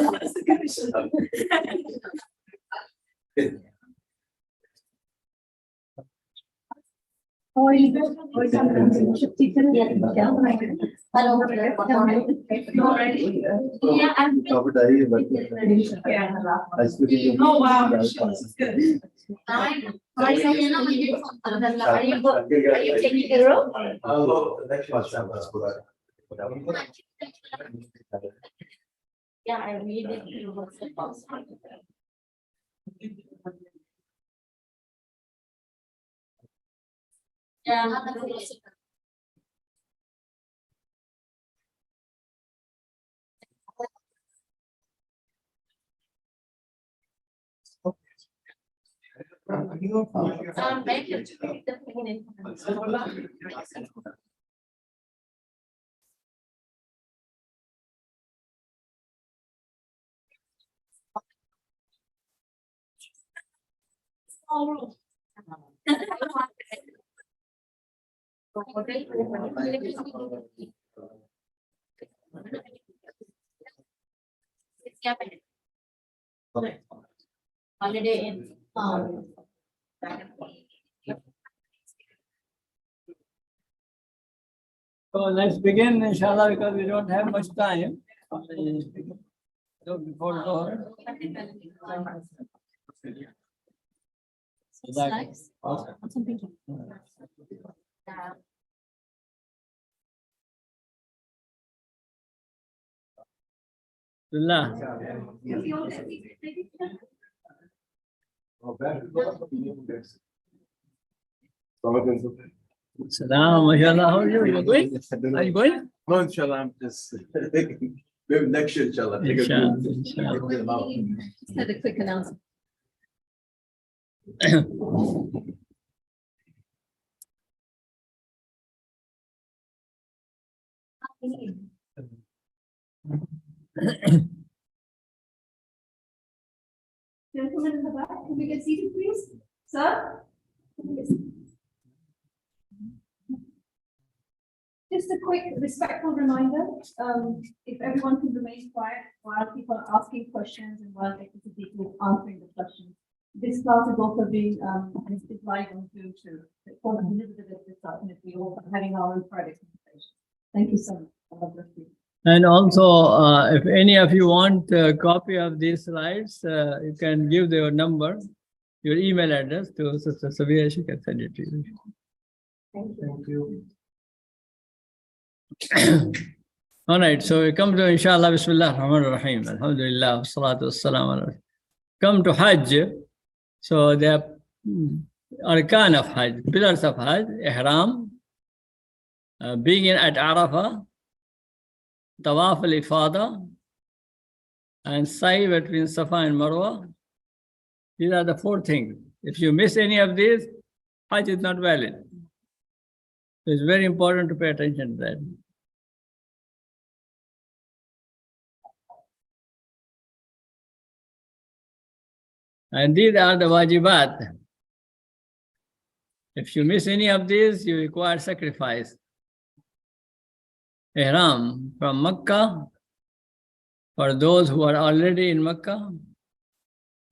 [SPEAKER 7] Yeah, I'm.
[SPEAKER 6] Oh, wow.
[SPEAKER 7] Are you taking the room? Yeah, I read it. What's the cost? Yeah. Maybe the beginning. Holiday in.
[SPEAKER 1] So let's begin, inshallah, because we don't have much time. So before Zohar.
[SPEAKER 5] Nice.
[SPEAKER 1] Bismillah. Salam, mashallah. How are you? You going? Are you going?
[SPEAKER 6] No, inshallah, I'm just, maybe next year, inshallah. Take a
[SPEAKER 1] Inshallah,
[SPEAKER 6] good-
[SPEAKER 1] inshallah.
[SPEAKER 6] take them out.
[SPEAKER 5] Just had a quick announcement. Gentlemen in the back, can we get seated, please? Sir? Just a quick respectful reminder, if everyone can remain quiet while people are asking questions and while Dr. Siddiqui is answering the questions. This class is also being, is live on Zoom too. It's called a little bit of discussion if we all are having our own private conversation. Thank you so much. God bless you.
[SPEAKER 1] And also, if any of you want a copy of these slides, you can give your number, your email address to Sister Sabia. She can send it to you.
[SPEAKER 7] Thank you.
[SPEAKER 4] Thank you.
[SPEAKER 1] All right, so we come to inshallah, Bismillah ar-Rahman ar-Rahim, Alhamdulillah, salatu wassalam ala. Come to Hajj. So there are arkan of Hajj, pillars of Hajj, ihram, being at Arafah, tawaf al-ifada, and sa'i between Safa and Marwa. These are the 4 things. If you miss any of these, Hajj is not valid. So it's very important to pay attention to that. And these are the wajibat. If you miss any of these, you require sacrifice. Ihram from Makkah for those who are already in Makkah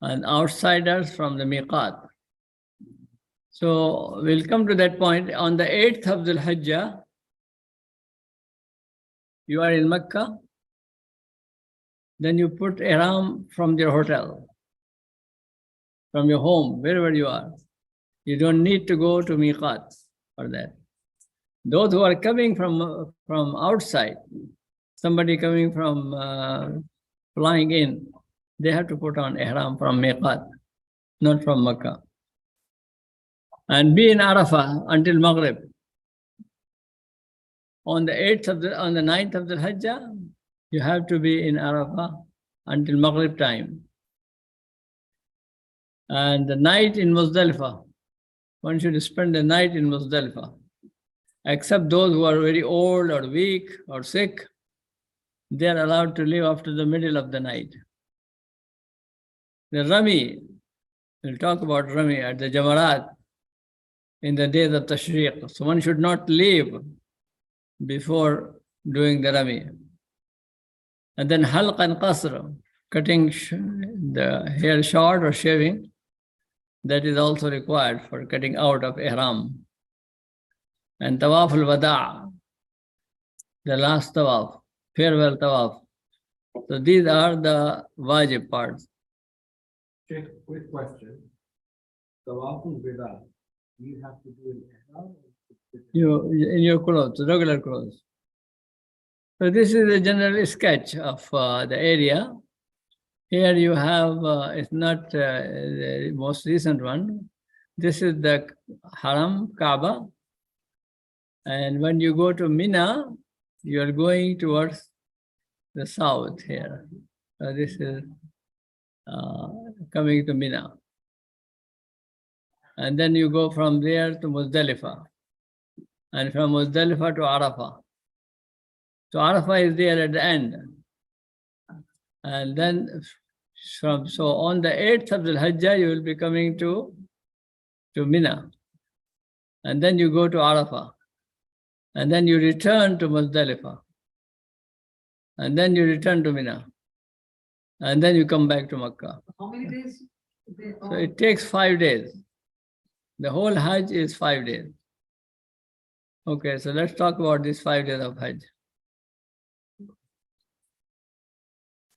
[SPEAKER 1] and outsiders from the miqat. So we'll come to that point. On the 8th of Dhul Hijjah, you are in Makkah, then you put ihram from your hotel, from your home, wherever you are. You don't need to go to miqat for that. Those who are coming from outside, somebody coming from flying in, they have to put on ihram from miqat, not from Makkah. And be in Arafah until Maghrib. On the 9th of the Hajjah, you have to be in Arafah until Maghrib time. And the night in Muzdalifah, one should spend the night in Muzdalifah. except those who are very old or weak or sick, they are allowed to leave after the middle of the night. The Rami, we'll talk about Rami at the Jamarat in the days of Tashriq. So one should not leave before doing the Rami. And then Halq and Qasr, cutting the hair short or shaving, that is also required for cutting out of Ihram. And Tawaf al-Wada', the last Tawaf, farewell Tawaf. So these are the wajib parts.
[SPEAKER 4] Sheikh, quick question. Tawaful Wada, do you have to do an ihram?
[SPEAKER 1] In your clothes, regular clothes. So this is a general sketch of the area. Here you have, it's not the most recent one. This is the Haram, Kaaba. And when you go to Mina, you are going towards the south here. So this is coming to Mina. And then you go from there to Muzdalifah. And from Muzdalifah to Arafah. So Arafah is there at the end. And then so on the 8th of the Hajj, you will be coming to Mina. And then you go to Arafah. And then you return to Muzdalifah. And then you return to Mina. And then you come back to Makkah.
[SPEAKER 9] How many days?
[SPEAKER 1] So it takes 5 days. The whole Hajj is 5 days. Okay, so let's talk about these 5 days of Hajj.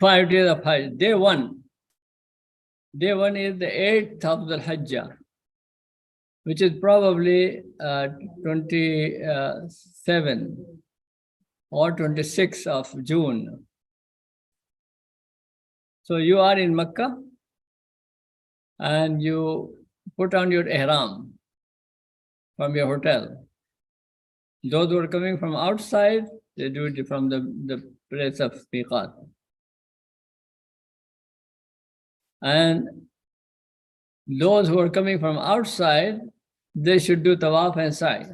[SPEAKER 1] 5 days of Hajj. Day one. Day one is the 8th of the Hajj, which is probably 27 or 26 of June. So you are in Makkah and you put on your ihram from your hotel. Those who are coming from outside, they do it from the place of miqat. And those who are coming from outside, they should do tawaf and sa'i.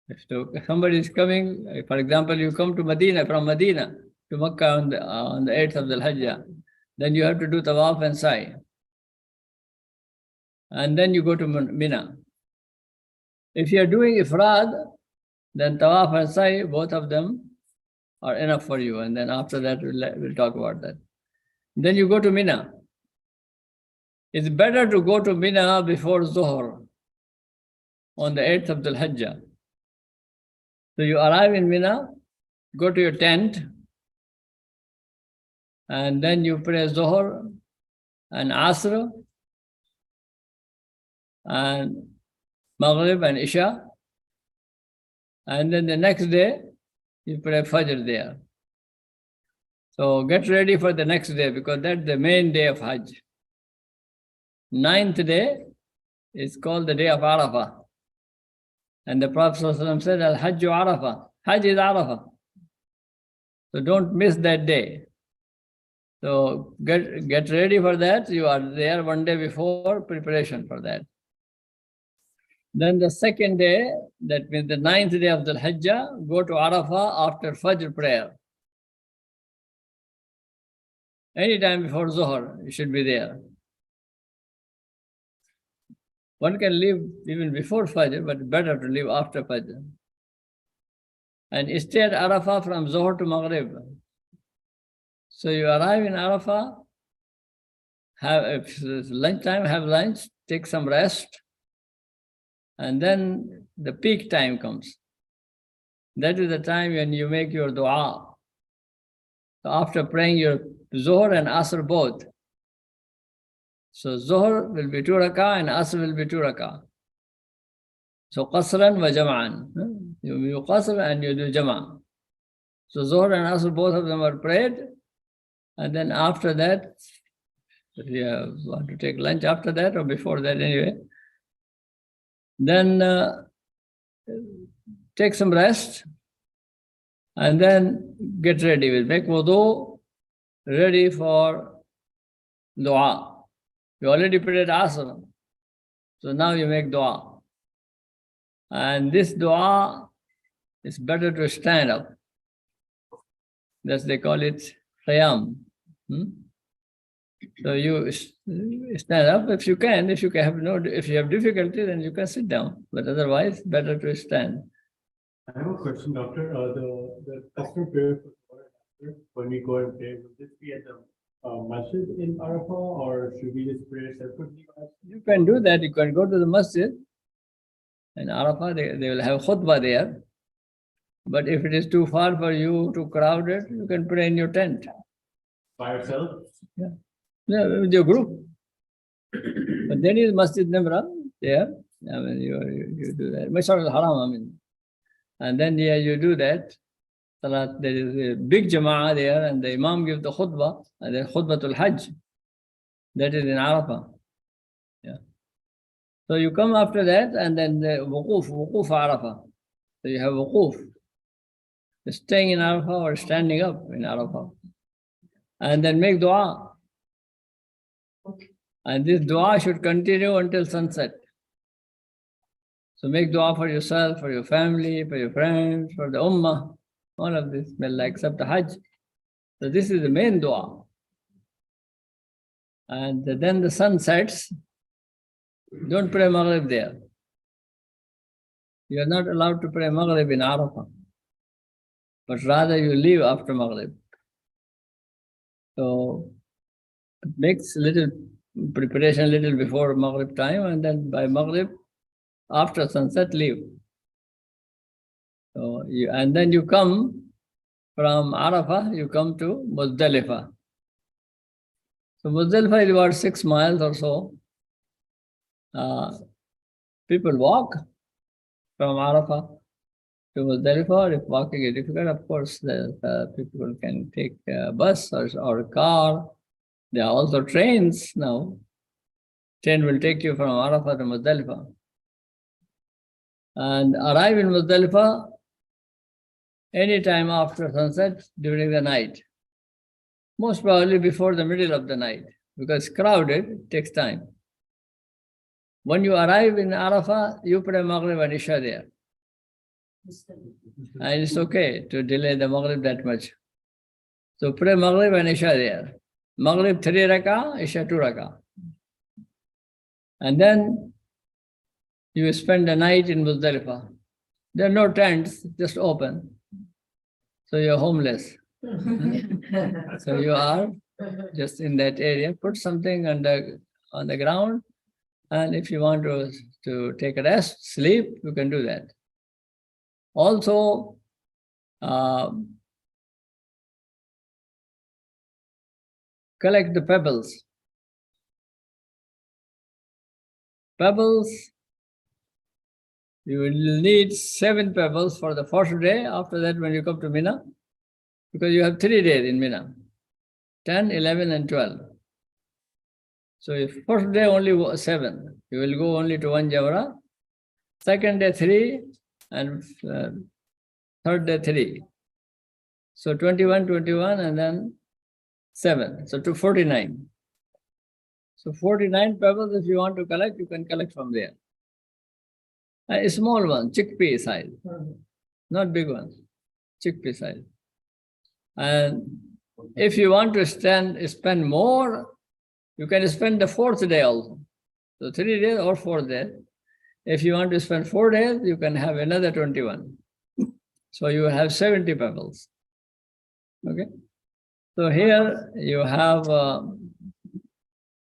[SPEAKER 1] If somebody is coming, for example, you come to Medina, from Medina to Makkah on the 8th of the Hajj, then you have to do tawaf and sa'i. And then you go to Mina. If you are doing ifrad, then tawaf and sa'i, both of them are enough for you. And then after that, we'll talk about that. Then you go to Mina. It's better to go to Mina before Zuhr on the 8th of the Hajj. So you arrive in Mina, go to your tent, and then you pray Zuhr and Asr and Maghrib and Isha. And then the next day, you pray Fajr there. So get ready for the next day because that's the main day of Hajj. 9th day is called the day of Arafah. And the Prophet ﷺ said, Al-Hajju Arafah. Hajj is Arafah. So don't miss that day. So get ready for that. You are there one day before, preparation for that. Then the second day, that means the 9th day of the Hajj, go to Arafah after Fajr prayer. Anytime before Zuhr, you should be there. One can leave even before Fajr, but better to leave after Fajr. And stay at Arafah from Zuhr to Maghrib. So you arrive in Arafah, if it's lunchtime, have lunch, take some rest, and then the peak time comes. That is the time when you make your dua. So after praying your Zuhr and Asr both. So Zuhr will be 2 rak'ah and Asr will be 2 rak'ah. So qasran wa jama'an. You qasr and you do jama'. So Zuhr and Asr, both of them are prayed. And then after that, if you want to take lunch after that or before that anyway, then take some rest and then get ready. We'll make wudu, ready for dua. You already prayed Asr. So now you make dua. And this dua is better to stand up. That's they call it qiyam. So you stand up if you can. If you have difficulty, then you can sit down. But otherwise, better to stand.
[SPEAKER 8] I have a question, doctor. The custom prayer for when we go and pray, would this be at the masjid in Arafah, or should we just pray separately?
[SPEAKER 1] You can do that. You can go to the masjid. In Arafah, they will have khutbah there. But if it is too far for you, too crowded, you can pray in your tent.
[SPEAKER 8] By yourself?
[SPEAKER 1] Yeah, with your group. But then is Masjid Nimra there. I mean, you do that. Masjid al-Haram, I mean. And then you do that. Salat, there is a big jama'ah there, and the Imam gives the khutbah, and then khutbatul Hajj. That is in Arafah. Yeah. So you come after that, and then the wuquf Arafah. So you have wuquf. Staying in Arafah or standing up in Arafah. And then make dua. And this dua should continue until sunset. So make dua for yourself, for your family, for your friends, for the ummah. All of this, may Allah accept the Hajj. So this is the main dua. And then the sun sets. Don't pray Maghrib there. You are not allowed to pray Maghrib in Arafah. But rather you leave after Maghrib. So it makes little preparation a little before Maghrib time, and then by Maghrib, after sunset, leave. So and then you come from Arafah, you come to Muzdalifah. So Muzdalifah is about 6 miles or so. People walk from Arafah to Muzdalifah. If walking is difficult, of course, people can take a bus or a car. There are also trains now. Train will take you from Arafah to Muzdalifah. And arrive in Muzdalifah anytime after sunset during the night. Most probably before the middle of the night, because crowded, it takes time. When you arrive in Arafah, you pray Maghrib and Isha there. And it's okay to delay the Maghrib that much. So pray Maghrib and Isha there. Maghrib 3 rakah, Isha 2 rakah. And then you spend the night in Muzdalifah. There are no tents, just open. So you're homeless. So you are just in that area. Put something on the ground. And if you want to take a rest, sleep, you can do that. Also, collect the pebbles. Pebbles, you will need 7 pebbles for the first day. After that, when you come to Mina, because you have 3 days in Mina, 10, 11, and 12. So if first day only 7, you will go only to 1 Jamra. Second day 3, and third day 3. So 21, and then 7. So to 49. So 49 pebbles, if you want to collect, you can collect from there. A small one, chickpea size, not big ones, chickpea size. And if you want to spend more, you can spend the 4th day also. So 3 days or 4th day. If you want to spend 4 days, you can have another 21. So you have 70 pebbles. Okay. So here you have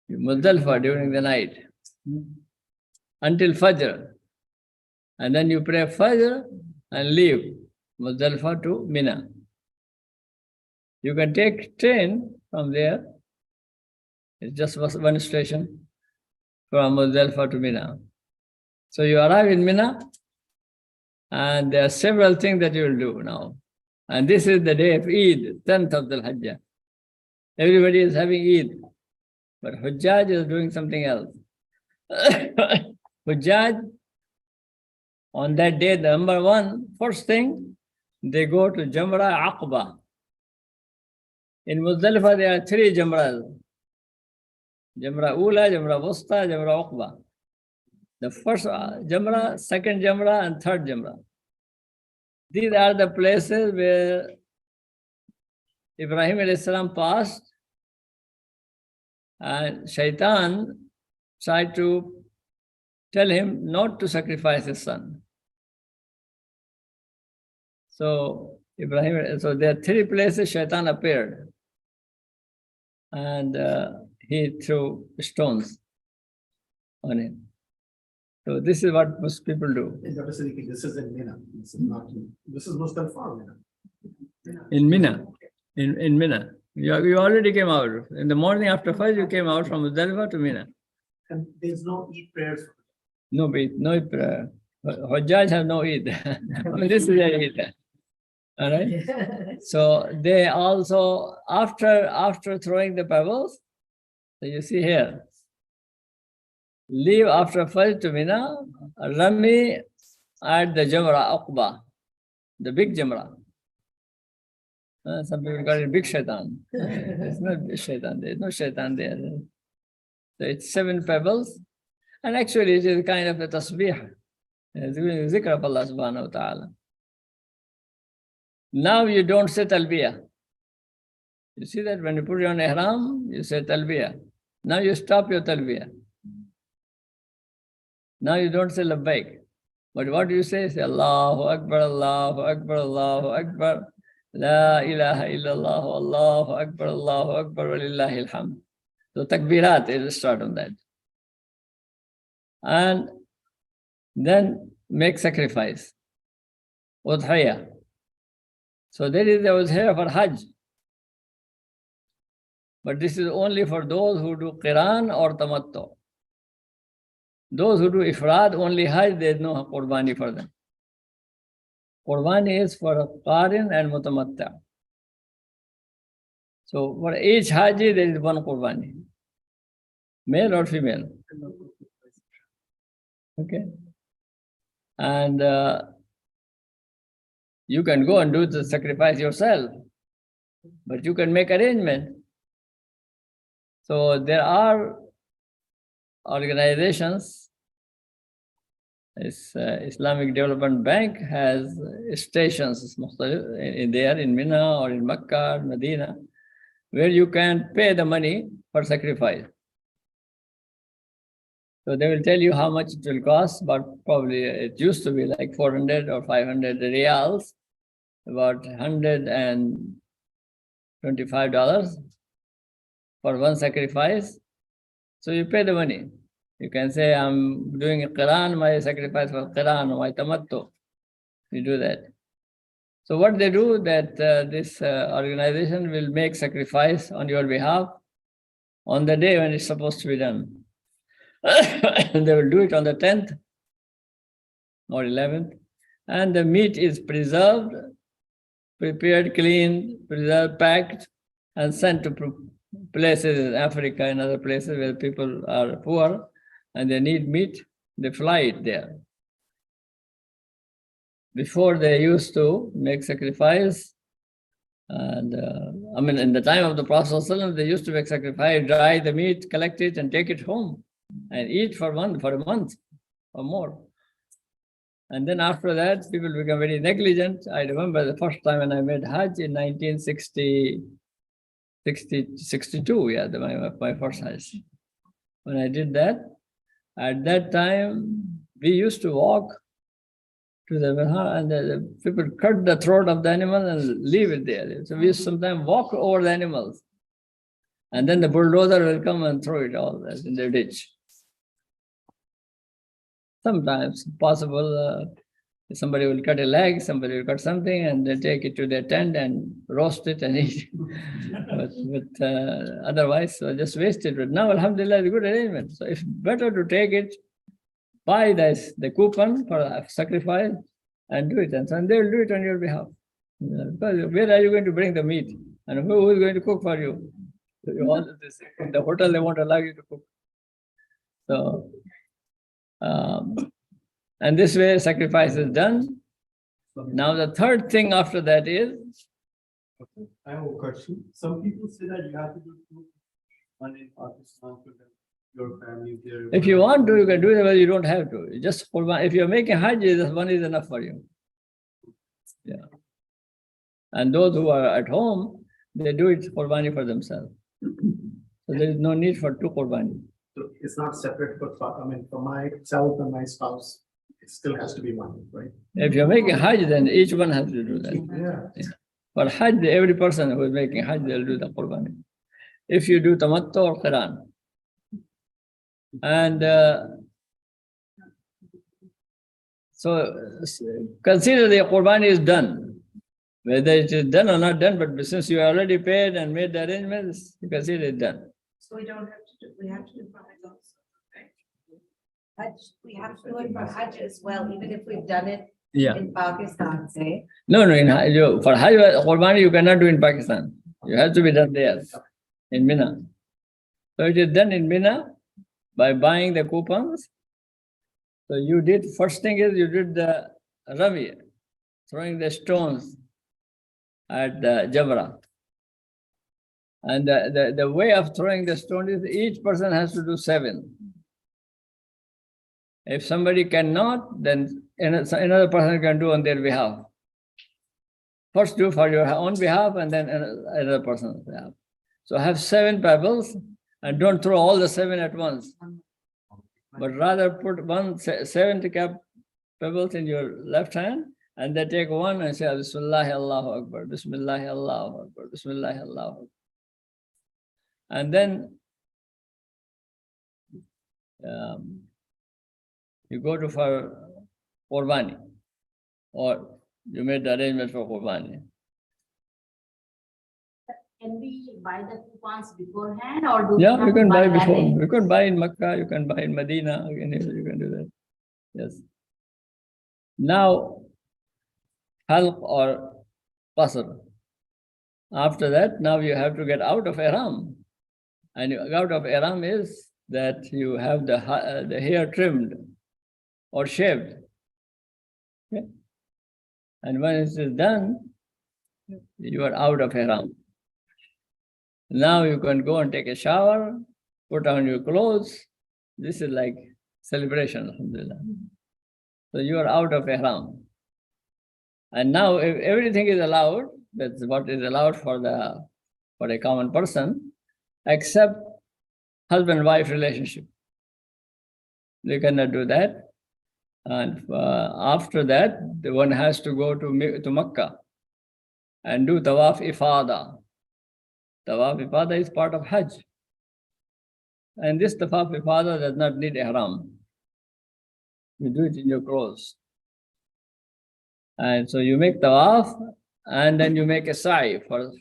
[SPEAKER 1] Muzdalifah during the night until Fajr. And then you pray Fajr and leave Muzdalifah to Mina. You can take train from there. It's just one station from Muzdalifah to Mina. So you arrive in Mina, and there are several things that you will do now. And this is the day of Eid, 10th of the Hajj. Everybody is having Eid, but Hujjaj is doing something else. Hujjaj, on that day, the number 1, first thing, they go to Jamra Aqba. In Muzdalifah, there are 3 Jamras. Jamra Ula, Jamra Wusta, Jamra Uqba. The first Jamra, second Jamra, and third Jamra. These are the places where Ibrahim alayhi salam passed, and Shaitan tried to tell him not to sacrifice his son. So so there are three places Shaitan appeared, and he threw stones on him. So this is what most people do.
[SPEAKER 6] Dr. Siddiqui, this is in Mina. This is not, this is Mustalfa, Mina.
[SPEAKER 1] In Mina, in Mina. You already came out. In the morning after Fajr, you came out from Muzammil to Mina.
[SPEAKER 6] And there's no Eid prayers.
[SPEAKER 1] No Eid, no prayer. Hajjaj have no Eid. I mean, this is their Eid. All right. So they also, after throwing the pebbles, so you see here, leave after Fajr to Mina, Rami at the Jamra Aqba, the big Jamra. Some people call it big shaitan. It's not big shaitan, there's no shaitan there. So it's 7 pebbles, and actually it is kind of a tasbih. It's zikr of Allah subhanahu wa ta'ala. Now you don't say talbiyah. You see that when you put on ihram, you say talbiyah. Now you stop your talbiyah. Now you don't say labbaik. But what do you say? Say Allahu Akbar, Allahu Akbar, Allahu Akbar. La ilaha illallah, Allahu Akbar, Allahu Akbar, walillahi alhamd. So takbirat is start on that. And then make sacrifice. Udhiyah. So there is the udhiyah for Hajj. But this is only for those who do Qiran or Tamattu. Those who do Ifrad, only Hajj, there is no Qurbani for them. Qurbani is for Qarin and Mutamatta. So for each Haji, there is one Qurbani. Male or female. Okay. And you can go and do the sacrifice yourself, but you can make arrangement. So there are organizations. Islamic Development Bank has stations there in Mina or in Makkah, Medina, where you can pay the money for sacrifice. So they will tell you how much it will cost, but probably it used to be like 400 or 500 riyals, about $125 for one sacrifice. So you pay the money. You can say, I'm doing a Quran, my sacrifice for Quran, or my Tamattu. You do that. So what they do, that this organization will make sacrifice on your behalf on the day when it's supposed to be done. And they will do it on the 10th or 11th. And the meat is preserved, prepared, cleaned, preserved, packed, and sent to places in Africa and other places where people are poor and they need meat, they fly it there. Before they used to make sacrifice, and I mean, in the time of the Prophet ﷺ, they used to make sacrifice, dry the meat, collect it, and take it home and eat for a month or more. And then after that, people become very negligent. I remember the first time when I made Hajj in 1962, yeah, my first Hajj. When I did that, at that time, we used to walk to the Vihar, and the people cut the throat of the animal and leave it there. So we used to sometimes walk over the animals, and then the bulldozer will come and throw it all in the ditch. Sometimes possible, somebody will cut a leg, somebody will cut something, and they take it to their tent and roast it and eat it. but otherwise, just waste it. But now, alhamdulillah, it's a good arrangement. So it's better to take it, buy the coupon for a sacrifice, and do it. And so they will do it on your behalf. Because where are you going to bring the meat? And who is going to cook for you? So you want this, in the hotel, they won't allow you to cook. So, and this way, sacrifice is done. Now, the third thing after that is.
[SPEAKER 8] I have a question. Some people say that you have to do 2, one in Pakistan for them, your family there?
[SPEAKER 1] If you want to, you can do it, but you don't have to. You just Qurban. If you're making Hajj, this one is enough for you. Yeah. And those who are at home, they do it Qurbani for themselves. So there is no need for two Qurbani.
[SPEAKER 10] So it's not separate for, I mean, for myself and my spouse, it still has to be one, right?
[SPEAKER 1] If you're making Hajj, then each one has to do that.
[SPEAKER 10] Yeah.
[SPEAKER 1] For Hajj, every person who is making Hajj, they'll do the Qurbani. If you do Tamattu or Qiran. And so consider the Qurbani is done. Whether it is done or not done, but since you already paid and made the arrangements, you consider it done.
[SPEAKER 3] So we don't have to do, we have to do for Hajj also, right? Hajj, we have to do it for Hajj as well, even if we've done it
[SPEAKER 1] Yeah.
[SPEAKER 3] in Pakistan, say.
[SPEAKER 1] No, for Hajj Qurbani, you cannot do in Pakistan. You have to be done there, in Mina. So it is done in Mina by buying the coupons. So you did, first thing is you did the Rami, throwing the stones at the Jamra. And the way of throwing the stone is each person has to do 7. If somebody cannot, then another person can do on their behalf. First do for your own behalf and then another person's behalf. So have 7 pebbles and don't throw all the 7 at once. But rather put 70 pebbles in your left hand and then take one and say Bismillah Allahu Akbar, Bismillah Allahu Akbar, Bismillah Allahu Akbar. And then you go to for Qurbani, or you made the arrangement for Qurbani.
[SPEAKER 7] Can we buy the coupons beforehand or do we
[SPEAKER 1] Yeah,
[SPEAKER 7] have
[SPEAKER 1] you
[SPEAKER 7] to
[SPEAKER 1] can buy
[SPEAKER 7] that
[SPEAKER 1] before.
[SPEAKER 7] in?
[SPEAKER 1] You can buy in Makkah, you can buy in Medina, you can do that. Yes. Now, halq or qasr. After that, now you have to get out of ihram. And out of ihram is that you have the hair trimmed or shaved. Okay? And when it is done, you are out of ihram. Now you can go and take a shower, put on your clothes. This is like celebration, alhamdulillah. So you are out of ihram. And now if everything is allowed, that's what is allowed for a common person, except husband-wife relationship. They cannot do that. And after that, the one has to go to Makkah and do tawaf ifada. Tawaf ifada is part of Hajj. And this tawaf ifada does not need ihram. You do it in your clothes. And so you make tawaf and then you make a sa'i for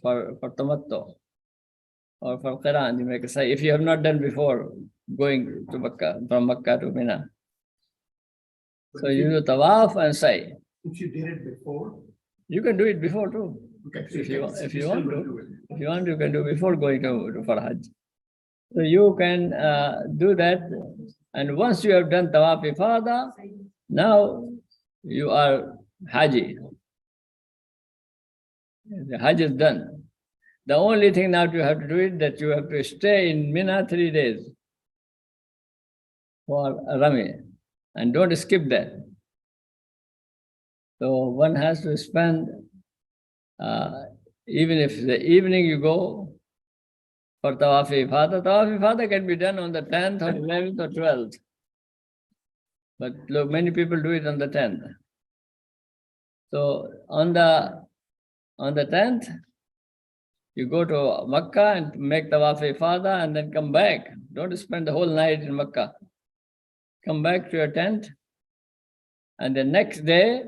[SPEAKER 1] tamattu. Or for Qiran, you make a sa'i. If you have not done before going to Makkah, from Makkah to Mina. So you do tawaf and sa'i.
[SPEAKER 10] If you did it before.
[SPEAKER 1] You can do it before too.
[SPEAKER 10] Okay.
[SPEAKER 1] If you want to, if you want, you can do before going to for Hajj. So you can do that, and once you have done tawaf ifada, now you are Haji. The Hajj is done. The only thing now you have to do is that you have to stay in Mina 3 days for Rami, and don't skip that. So one has to spend, even if the evening you go for Tawaf Ifada can be done on the 10th or 11th or 12th. But look, many people do it on the 10th. So on the 10th, you go to Makkah and make Tawaf Ifada and then come back. Don't spend the whole night in Makkah. Come back to your tent, and the next day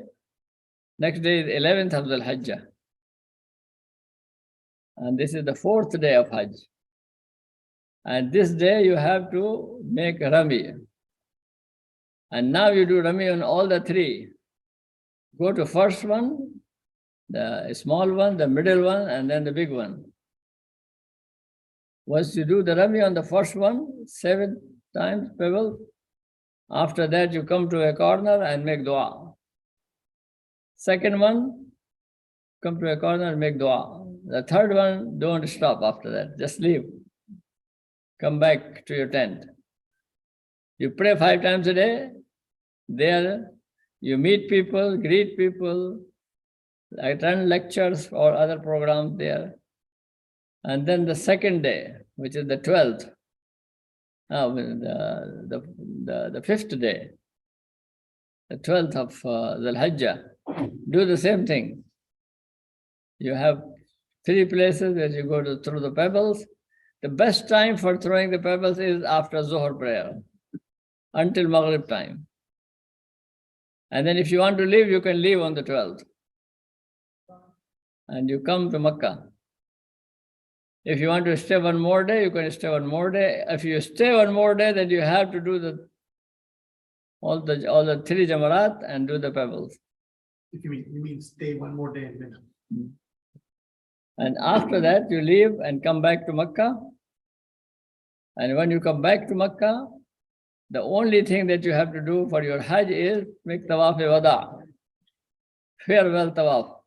[SPEAKER 1] is 11th of the Hajj. And this is the 4th day of Hajj. And this day you have to make Rami. And now you do Rami on all the 3. Go to first one, the small one, the middle one, and then the big one. Once you do the Rami on the first one, 7 times pebble, after that you come to a corner and make dua. Second one, come to a corner and make dua. The third one, don't stop after that, just leave. Come back to your tent. You pray 5 times a day. There, you meet people, greet people, attend lectures or other programs there. And then the second day, which is the 12th, the 5th day, the 12th of the Hajj, do the same thing. You have 3 places where you go to throw the pebbles. The best time for throwing the pebbles is after Zuhr prayer, until Maghrib time. And then if you want to leave, you can leave on the 12th. And you come to Makkah. If you want to stay one more day, you can stay one more day. If you stay one more day, then you have to do all the 3 jamarat and do the pebbles.
[SPEAKER 10] If you mean stay one more day in Mina.
[SPEAKER 1] And after that, you leave and come back to Makkah. And when you come back to Makkah, the only thing that you have to do for your Hajj is make tawaf-e-wada, farewell tawaf.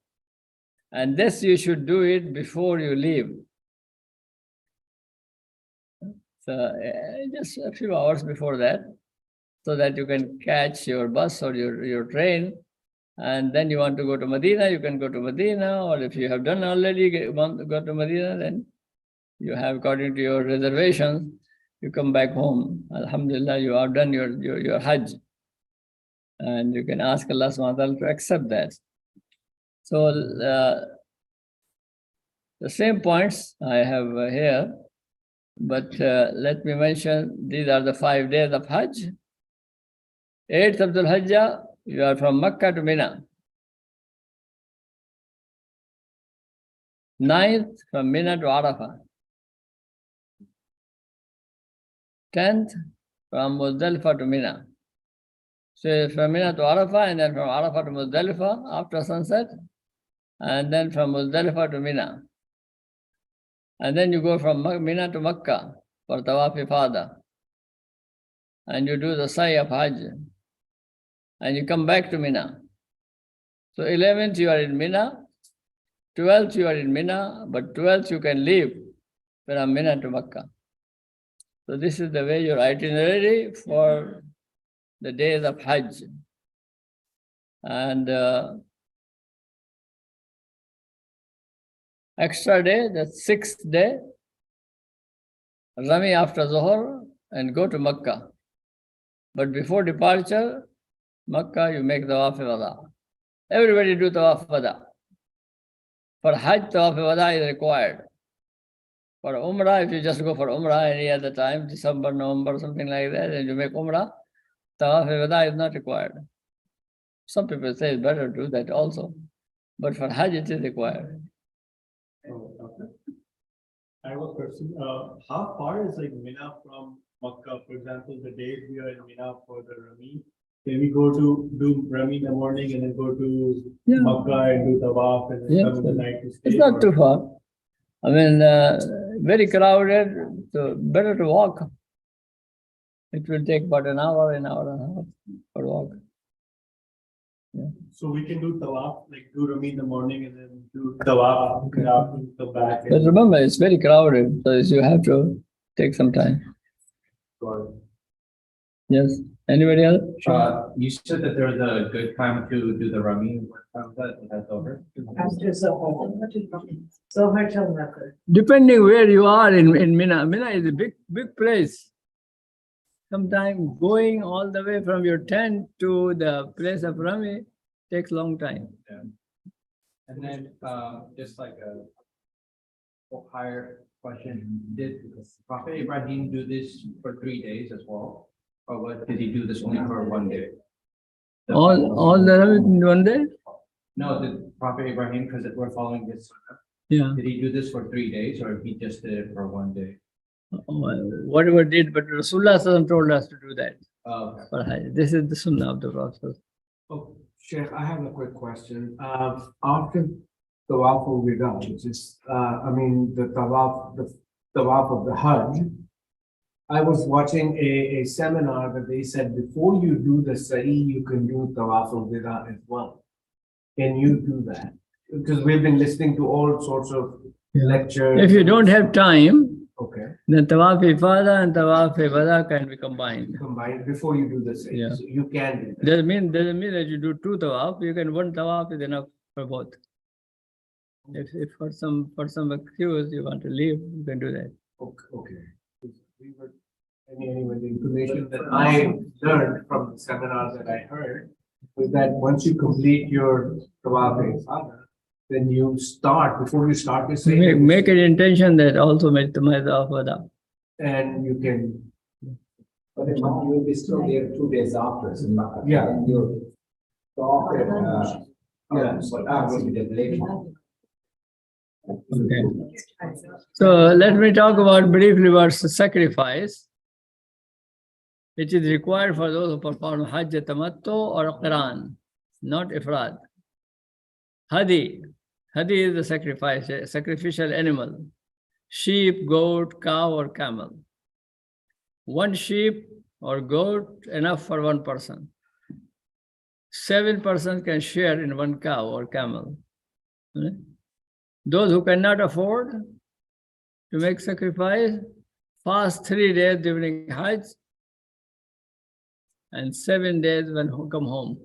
[SPEAKER 1] And this you should do it before you leave. So just a few hours before that, so that you can catch your bus or your train. And then you want to go to Medina, you can go to Medina, or if you have done already, want to go to Medina, then you have, according to your reservations, you come back home. Alhamdulillah, you have done your Hajj. And you can ask Allah subhanahu wa ta'ala to accept that. So the same points I have here, but let me mention, these are the 5 days of Hajj. 8th of Dhul Hijjah, you are from Makkah to Mina. 9th, from Mina to Arafah. 10th, from Muzdalifah to Mina. So from Mina to Arafah, and then from Arafah to Muzdalifah after sunset, and then from Muzdalifah to Mina. And then you go from Mina to Makkah for Tawaf Ifada. And you do the Sa'i of Hajj. And you come back to Mina. So 11th you are in Mina, 12th you are in Mina, but 12th you can leave from Mina to Makkah. So this is the way your itinerary for the days of Hajj. And extra day, the 6th day, Rami after Zuhr and go to Makkah. But before departure, Makkah, you make tawaf-e-wada. Everybody do tawaf-e-wada. For Hajj, tawaf-e-wada is required. For Umrah, if you just go for Umrah any other time, December, November, something like that, and you make Umrah, tawaf-e-wada is not required. Some people say it's better to do that also. But for Hajj, it is required.
[SPEAKER 8] Oh, okay. I have a question. How far is like Mina from Makkah? For example, the days we are in Mina for the Rami, can we go to do Rami in the morning and then go to Makkah and do Tawaf and then come in the night to stay?
[SPEAKER 1] It's not too far. I mean, very crowded, so better to walk. It will take about an hour and a half for walk. Yeah.
[SPEAKER 8] So we can do Tawaf, like do Rami in the morning and then do Tawaf and after come back.
[SPEAKER 1] But remember, it's very crowded, so you have to take some time. Yes. Anybody else?
[SPEAKER 2] You said that there was a good time to do the Rami. What time was that? That's over?
[SPEAKER 3] After Zohar till Maghrib.
[SPEAKER 1] Depending where you are in Mina. Mina is a big place. Sometimes going all the way from your tent to the place of Rami takes a long time.
[SPEAKER 2] Yeah. And then just like a higher question, did Prophet Ibrahim do this for 3 days as well? Or what, did he do this only for 1 day?
[SPEAKER 1] All the Rami in 1 day?
[SPEAKER 2] No, the Prophet Ibrahim, because we're following his sunnah.
[SPEAKER 1] Yeah.
[SPEAKER 2] Did he do this for 3 days or he just did it for 1 day?
[SPEAKER 1] Whatever did, but Rasulullah told us to do that.
[SPEAKER 2] Oh, okay.
[SPEAKER 1] This is the sunnah of the Prophet.
[SPEAKER 4] Oh, Sheikh, I have a quick question. After Tawaf al-Wida, which is, the Tawaf of the Hajj, I was watching a seminar that they said before you do the Sa'i, you can do Tawaf al-Wida as well. Can you do that? Because we've been listening to all sorts of lectures.
[SPEAKER 1] If you don't have time,
[SPEAKER 4] Okay.
[SPEAKER 1] Then tawaf ifada and tawaf wada can be combined.
[SPEAKER 4] Combined before you do the same,
[SPEAKER 1] Yeah.
[SPEAKER 4] so you can do that.
[SPEAKER 1] Doesn't mean that you do two tawaf. You can one tawaf is enough for both. If for some excuse you want to leave, you can do that.
[SPEAKER 4] Okay. We were, anyway, the information that I learned from the seminar that I heard was that once you complete your tawaf ifada, then you start, before you start your saying.
[SPEAKER 1] Make an intention that also make the tawaf wada.
[SPEAKER 4] And you can,
[SPEAKER 2] But then you will be still there 2 days after, so not.
[SPEAKER 4] Yeah.
[SPEAKER 2] And you stop it,
[SPEAKER 4] Yeah.
[SPEAKER 2] but I will be delayed.
[SPEAKER 1] Okay. So let me talk about briefly about sacrifice. It is required for those who perform Hajj Tamattu or Qiran, not Ifrad. Hadi is the sacrifice, a sacrificial animal. Sheep, goat, cow, or camel. One sheep or goat enough for one person. 7 persons can share in one cow or camel. Those who cannot afford to make sacrifice, fast 3 days during Hajj and 7 days when you come home.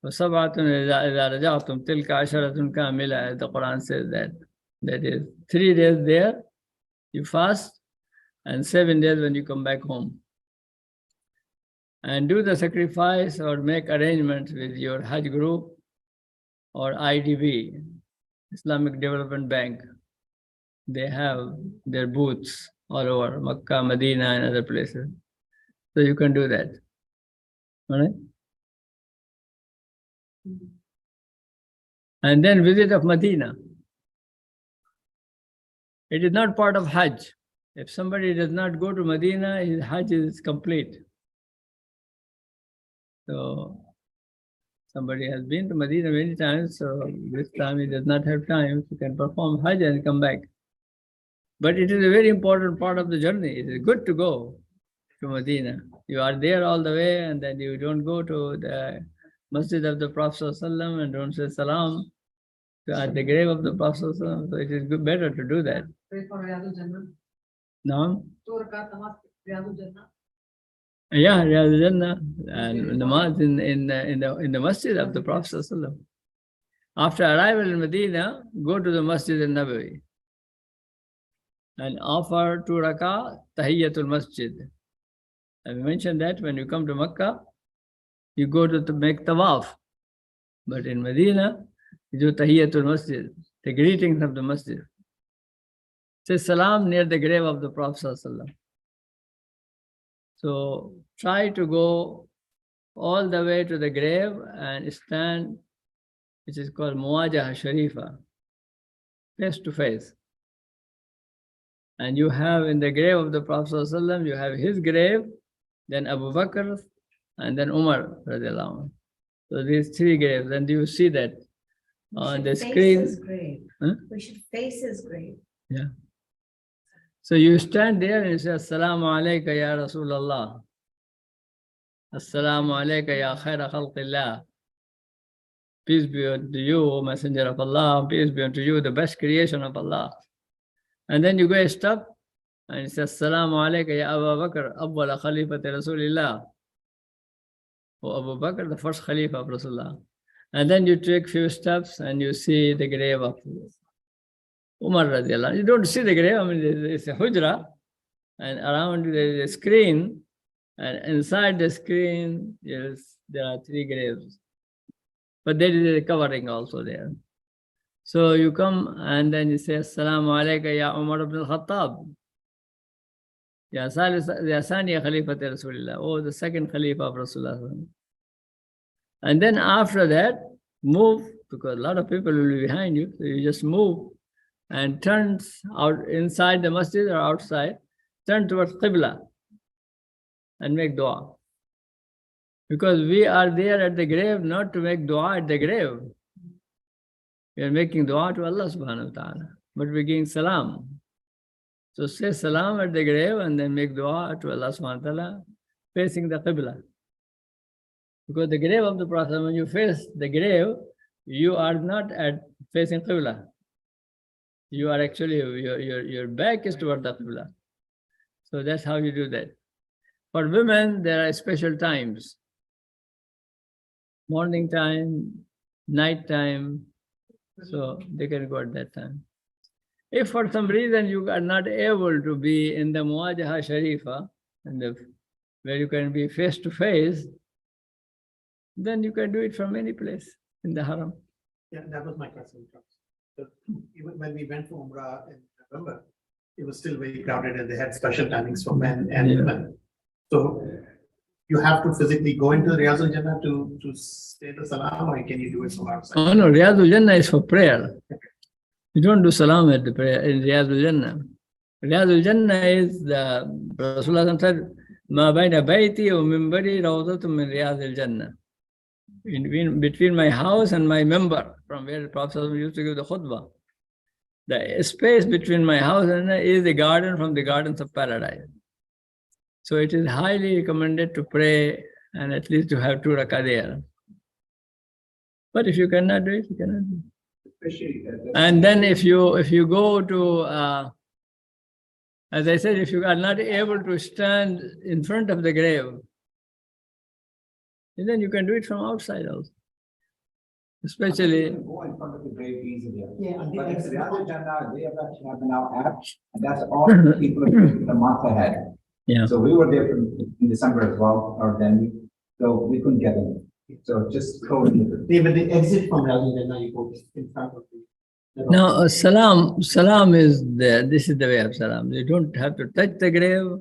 [SPEAKER 1] وَسَبْعَةٌ إِذَا رَجَعْتُمْ تِلْكَ عَشَرَةٌ كَامِلَةٌ. The Quran says that. That is 3 days there, you fast, and 7 days when you come back home. And do the sacrifice or make arrangements with your Hajj group or IDB, Islamic Development Bank. They have their booths all over Makkah, Medina, and other places. So you can do that. All right? And then visit of Medina. It is not part of Hajj. If somebody does not go to Medina, his Hajj is complete. So somebody has been to Medina many times, so this time he does not have time, he can perform Hajj and come back. But it is a very important part of the journey. It is good to go to Medina. You are there all the way, and then you don't go to the Masjid of the Prophet ﷺ and don't say salam at the grave of the Prophet ﷺ. So it is good, better to do that. No? Yeah, Riyadh Jannah and namaz in the Masjid of the Prophet ﷺ. After arrival in Medina, go to the Masjid al-Nabawi and offer 2 rakah Tahiyyatul Masjid. I mentioned that when you come to Makkah, you go to make tawaf. But in Medina, you do Tahiyyatul Masjid, the greetings of the Masjid. Say salam near the grave of the Prophet ﷺ. So try to go all the way to the grave and stand, which is called Muwajaha Sharifa, face to face. And you have in the grave of the Prophet ﷺ, you have his grave, then Abu Bakr, and then Umar radiallahu anhu. So these 3 graves, and you see that on the screen.
[SPEAKER 3] Face his grave.
[SPEAKER 1] Huh?
[SPEAKER 3] We should face his grave.
[SPEAKER 1] Yeah. So you stand there and you say, Assalamu alayka ya Rasulallah. Assalamu alayka ya khaira khalqillah. Peace be unto you, O Messenger of Allah. Peace be unto you, the best creation of Allah. And then you go a step and you say, Assalamu alayka ya Abu Bakr, awwala khalifati Rasulillah. O Abu Bakr, the first Khalifa of Rasulullah. And then you take few steps and you see the grave of Umar radiallahu anhu. You don't see the grave, I mean, it's a hujra, and around there is a screen, and inside the screen, yes, there are 3 graves. But there is a covering also there. So you come and then you say, Assalamu alayka ya Umar ibn al-Khattab. Ya Saniya Khalifat Rasulullah. Oh, the second Khalifa of Rasulullah. And then after that, move, because a lot of people will be behind you. So you just move and turn out inside the masjid or outside, turn towards Qibla and make dua. Because we are there at the grave not to make dua at the grave. We are making dua to Allah subhanahu wa ta'ala, but we're giving salam. So say salam at the grave and then make dua to Allah subhanahu wa ta'ala facing the Qibla. Because the grave of the Prophet, when you face the grave, you are not at facing Qibla. You are actually, your back is toward the Qibla. So that's how you do that. For women, there are special times. Morning time, night time. So they can go at that time. If for some reason you are not able to be in the Muwajaha Sharifa, where you can be face to face, then you can do it from any place in the Haram.
[SPEAKER 10] Yeah, that was my question. So even when we went for Umrah in November, it was still very crowded and they had special timings for men and
[SPEAKER 1] Yeah.
[SPEAKER 10] women. So you have to physically go into Riyadh Jannah to say the salam, or can you do it from outside?
[SPEAKER 1] Oh no, Riyadul Jannah is for prayer. You don't do salam at the prayer in Riyadul Jannah. Riyadul Jannah is the Rasulullah said, Ma baina bayti wa minbari rawdatun min Riyadul Jannah. Between my house and my member, from where the Prophet used to give the khutbah. The space between my house and is the garden from the gardens of paradise. So it is highly recommended to pray and at least to have 2 rakah there. But if you cannot do it, you cannot do it.
[SPEAKER 2] Especially.
[SPEAKER 1] And then if you go to, as I said, if you are not able to stand in front of the grave, then you can do it from outside also. Especially,
[SPEAKER 2] Go in front of the grave easily.
[SPEAKER 10] Yeah, and
[SPEAKER 2] But
[SPEAKER 10] the
[SPEAKER 2] it's
[SPEAKER 10] exit
[SPEAKER 2] the other
[SPEAKER 10] point.
[SPEAKER 2] Jannah, they have actually have an out app, and that's all the people are doing the month ahead.
[SPEAKER 1] yeah.
[SPEAKER 2] So we were there in December as well, or then, so we couldn't get in. So just go in.
[SPEAKER 10] Even the exit from Riyadh Jannah, you go in front of the.
[SPEAKER 1] Now, salam is there. This is the way of salam. You don't have to touch the grave.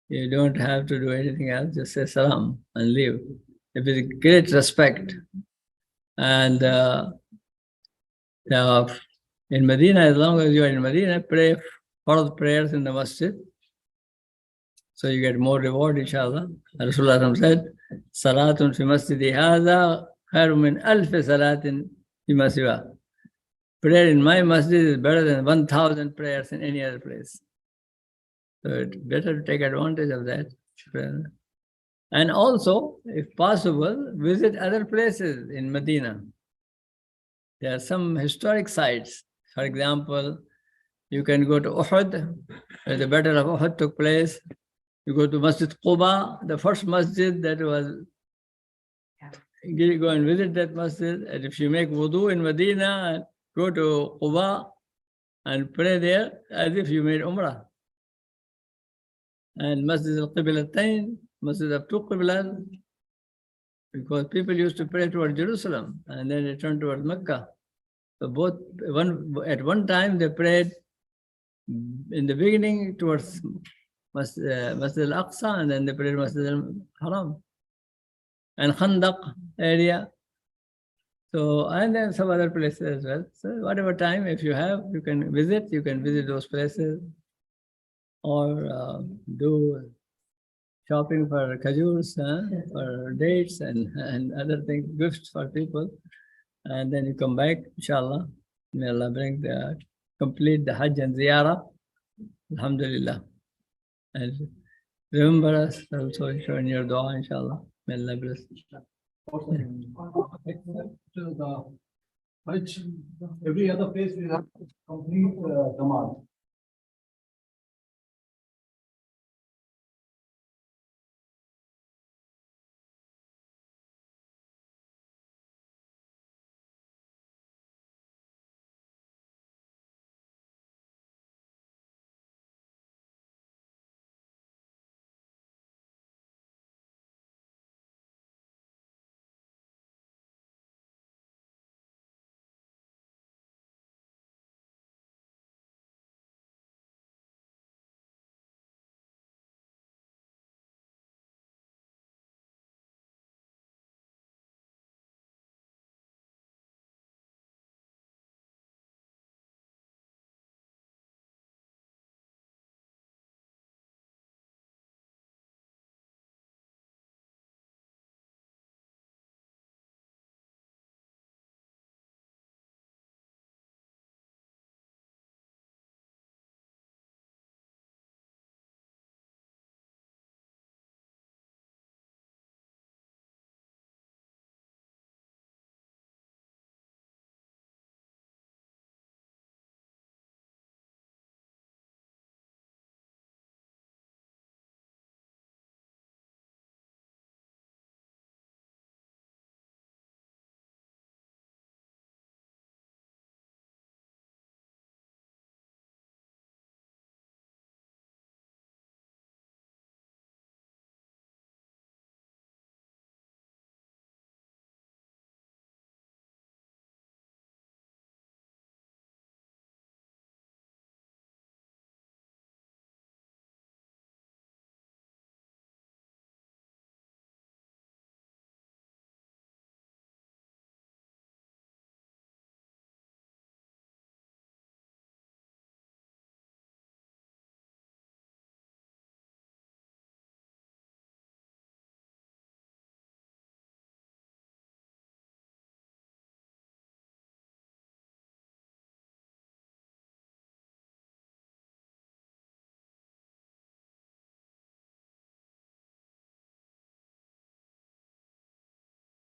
[SPEAKER 1] You don't have to do anything else. Just say salam and leave. With great respect. And in Medina, as long as you are in Medina, pray Fard prayers in the masjid. So you get more reward, inshallah. Rasulullah said, Salatun fi masjidi hadha khairu min alfi salatin fi masjidah. Prayer in my masjid is better than 1,000 prayers in any other place. So it's better to take advantage of that. And also, if possible, visit other places in Medina. There are some historic sites. For example, you can go to Uhud, where the Battle of Uhud took place. You go to Masjid Quba, the first masjid that was. Go and visit that masjid. And if you make wudu in Medina, go to Quba and pray there as if you made Umrah. And Masjid al-Qiblatayn, Masjid of 2 Qiblas, because people used to pray towards Jerusalem and then they turned towards Mecca. So at one time they prayed in the beginning towards Masjid al-Aqsa, and then they prayed Masjid al-Haram and Khandaq area. So, and then some other places as well. So whatever time, if you have, you can visit those places, or do shopping for khajurs, for dates and other things, gifts for people. And then you come back, inshallah. May Allah complete the Hajj and Ziyarah. Alhamdulillah. And remember us also in your dua, inshallah. May Allah bless.
[SPEAKER 4] To the Hajj, every other place we have complete Kamal.